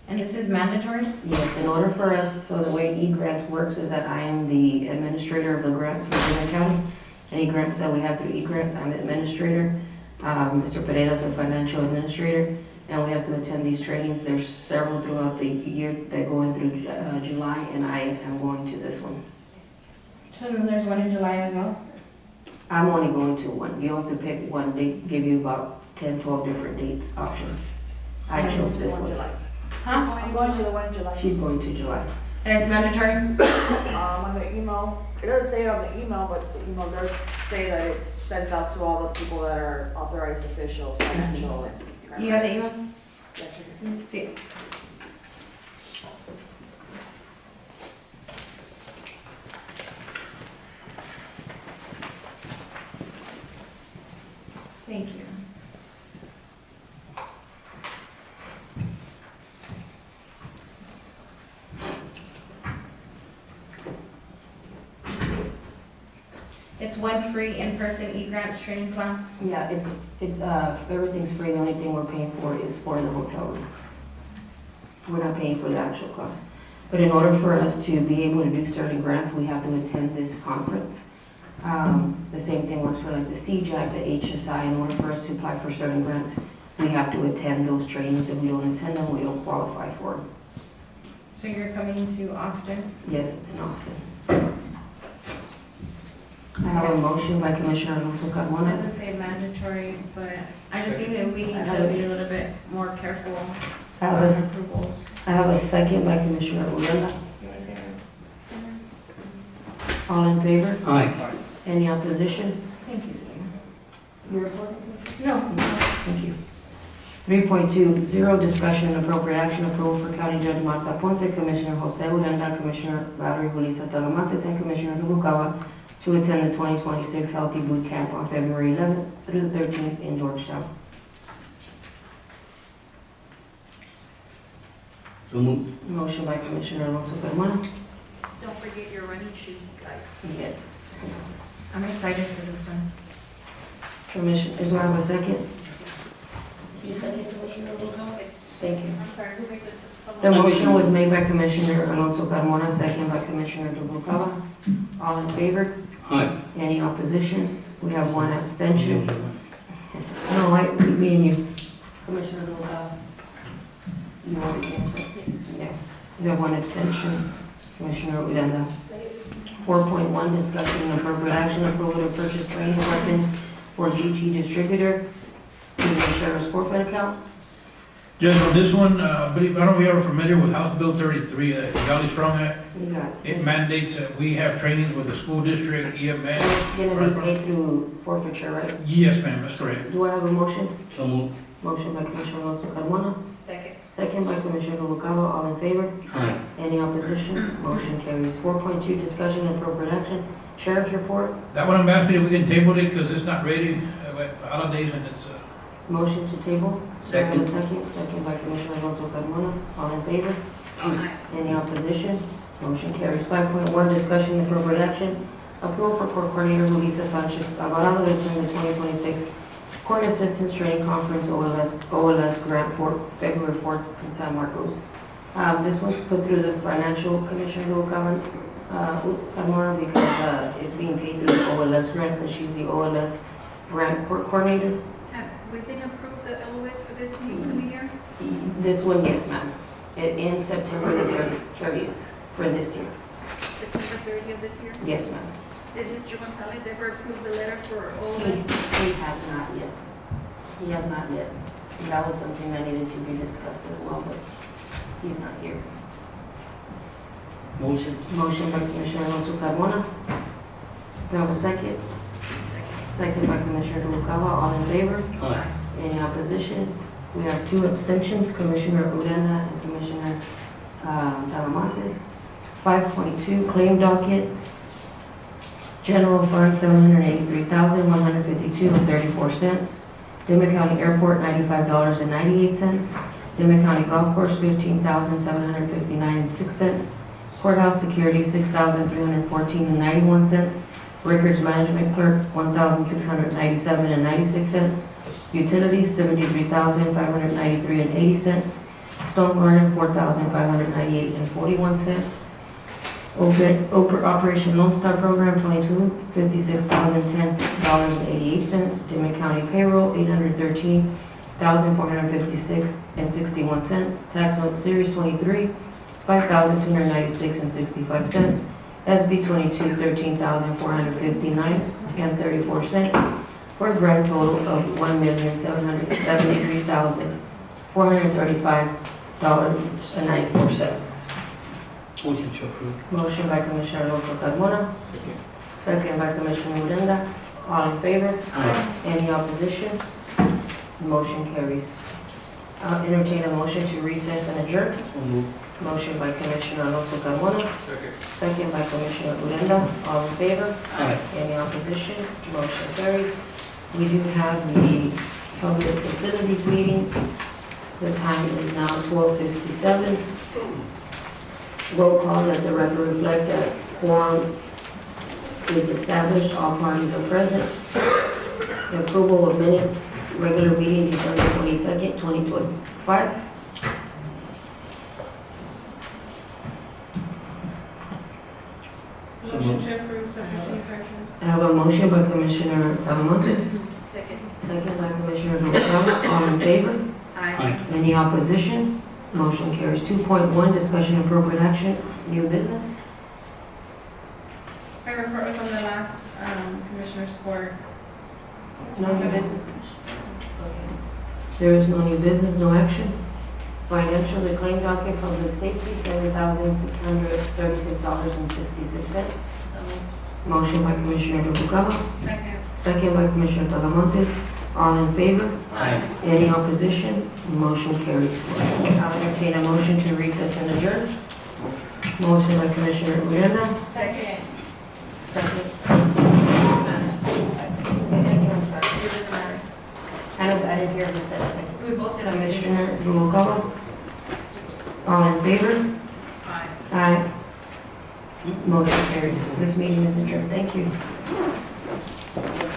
And this is mandatory? Yes, in order for us, so the way eGrants works is that I am the administrator of the grants within the county. Any grants that we have through eGrants, I'm the administrator. Mr. Pereira's the financial administrator, and we have to attend these trainings. There's several throughout the year that go in through July, and I am going to this one. So then there's one in July as well? I'm only going to one. You have to pick one. They give you about 10, 12 different dates, options. I chose this one. Huh? I'm going to the one in July. She's going to July. And it's mandatory? On the email, it doesn't say it on the email, but the email does say that it's sent out to all the people that are authorized officials, financial. and- You have the email? Yeah, sure. See it. Thank you. It's one free in-person e-grants training class. Yeah, it's everything's free. The only thing we're paying for is for the hotel room. We're not paying for the actual cost. But in order for us to be able to do certain grants, we have to attend this conference. The same thing works for like the CJAC, the HSI. In order for us to apply for certain grants, we have to attend those trainings. If we don't attend them, we don't qualify for them. So you're coming to Austin? Yes, it's in Austin. I have a motion by Commissioner Alonso It Carmona. doesn't say mandatory, but I just think that we need to be a little bit more careful I on have a- approvals. I have a second by Commissioner Uranda. All in favor? Aye. Any opposition? Thank you, Selena. Your report? No. Thank you. 3.20, discussion and appropriate action approval for County Judge Martha Ponce, Commissioner Jose Uranda, Commissioner Valerie Julissa Talamantes, and Commissioner Noguera to attend the 2026 Healthy Boot Camp on February 11th through the 13th in Georgetown. So moved. Motion by Commissioner Alonso Carmona. Don't forget your running shoes, guys. Yes. I'm excited for this one. Commissioner, do I have a second? You second, Commissioner Noguera? Yes. Thank you. I'm sorry, who made the? The motion was made by Commissioner Alonso Carmona, second by Commissioner Noguera. All in favor? Aye. Any opposition? We have one abstention. No, me and you. Commissioner Noguera. You want against it? Yes. Yes. We have one abstention. Commissioner Uranda. 4.1, discussion and appropriate action, approval to purchase training weapons for GT distributor in the sheriff's forfeit account. Judge, on this one, I don't know if you're ever familiar with House Bill 33, the Valley Strong Act. You got It it. mandates that we have trainings with the school district, EMS. It's gonna be paid through forfeiture, right? Yes, ma'am, that's correct. Do I have a motion? So moved. Motion by Commissioner Alonso Carmona, Second. second by Commissioner Noguera. All in favor? Aye. Any opposition? Motion carries. 4.2, discussion and appropriate action. Sheriff's report. That one I'm asking if we can table it because it's not ready, with holidays and it's, Motion to table. Do I have a Second. second by Commissioner Alonso Carmona. All in favor? Aye. Any opposition? Motion carries. 5.1, discussion and appropriate action. Approval for Court Coordinator Julissa Sanchez Alvarado to attend the 2026 Court Assistance Training Conference, OLS Grant for February 4th in San Marcos. This was put through the Financial Commissioner Noguera. Carmona, because it's being paid through the OLS grant, since she's the OLS grant coordinator. Have we been approved the LOS for this coming year? This one, yes, ma'am. It ends September the 30th for this year. September 30th of this year? Yes, ma'am. Did Mr. Gonzalez ever approve the letter for He OLS? has not yet. He has not yet. That was something that needed to be discussed as well, but he's not here. Motion. Motion by Commissioner Alonso Carmona. Do I have a second? Second by Commissioner Noguera. All in favor? Aye. Any opposition? We have 2 abstentions, Commissioner Uranda and Commissioner Talamantes. 5.2, claim docket. General fund, $783,152.34. Dimmit County Airport, $95.98. Dimmit County Golf Course, $15,759.06. Courthouse Security, $6,314.91. Records Management Clerk, $1,697.96. Utilities, $73,593.80. Stone Garden, $4,598.41. Operation Lone Star Program, $56,010.88. Dimmit County Payroll, $813,456.61. Tax Note Series 23, $5,296.65. SB 22, $13,459.34. For a grand total of $1,773,435.94. Motion to approve. Motion by Commissioner Alonso Carmona. Second by Commissioner Uranda. All in favor? Aye. Any opposition? Motion carries. I'll entertain a motion to recess and adjourn. So moved. Motion by Commissioner Alonso Carmona. Second by Commissioner Uranda. All in favor? Aye. Any opposition? Motion carries. We do have the public facilities meeting. The time is now 12:57. Roll call, let the record reflect that quorum is established, all parties are present. Approval of minutes, regular meeting December 22nd, 2025. Motion to approve subject to corrections. I have a motion by Commissioner Talamontes, Second. second by Commissioner Noguera. All in favor? Aye. Any opposition? Motion carries. 2.1, discussion and appropriate action, new business. My report was on the last Commissioner's Court. No new business. Okay. There is no new business, no action. Financial, the claim docket, public safety, $7,636.66. Motion by Commissioner Noguera, Second. second by Commissioner Talamontes. All in favor? Aye. Any opposition? Motion carries. I'll entertain a motion to recess and adjourn. Motion by Commissioner Uranda, Second. second. It doesn't matter. I know, but I didn't hear who said second. We both did on the same. Commissioner Noguera. All in favor? Aye. Aye. Motion carries. This meeting is adjourned. Thank you.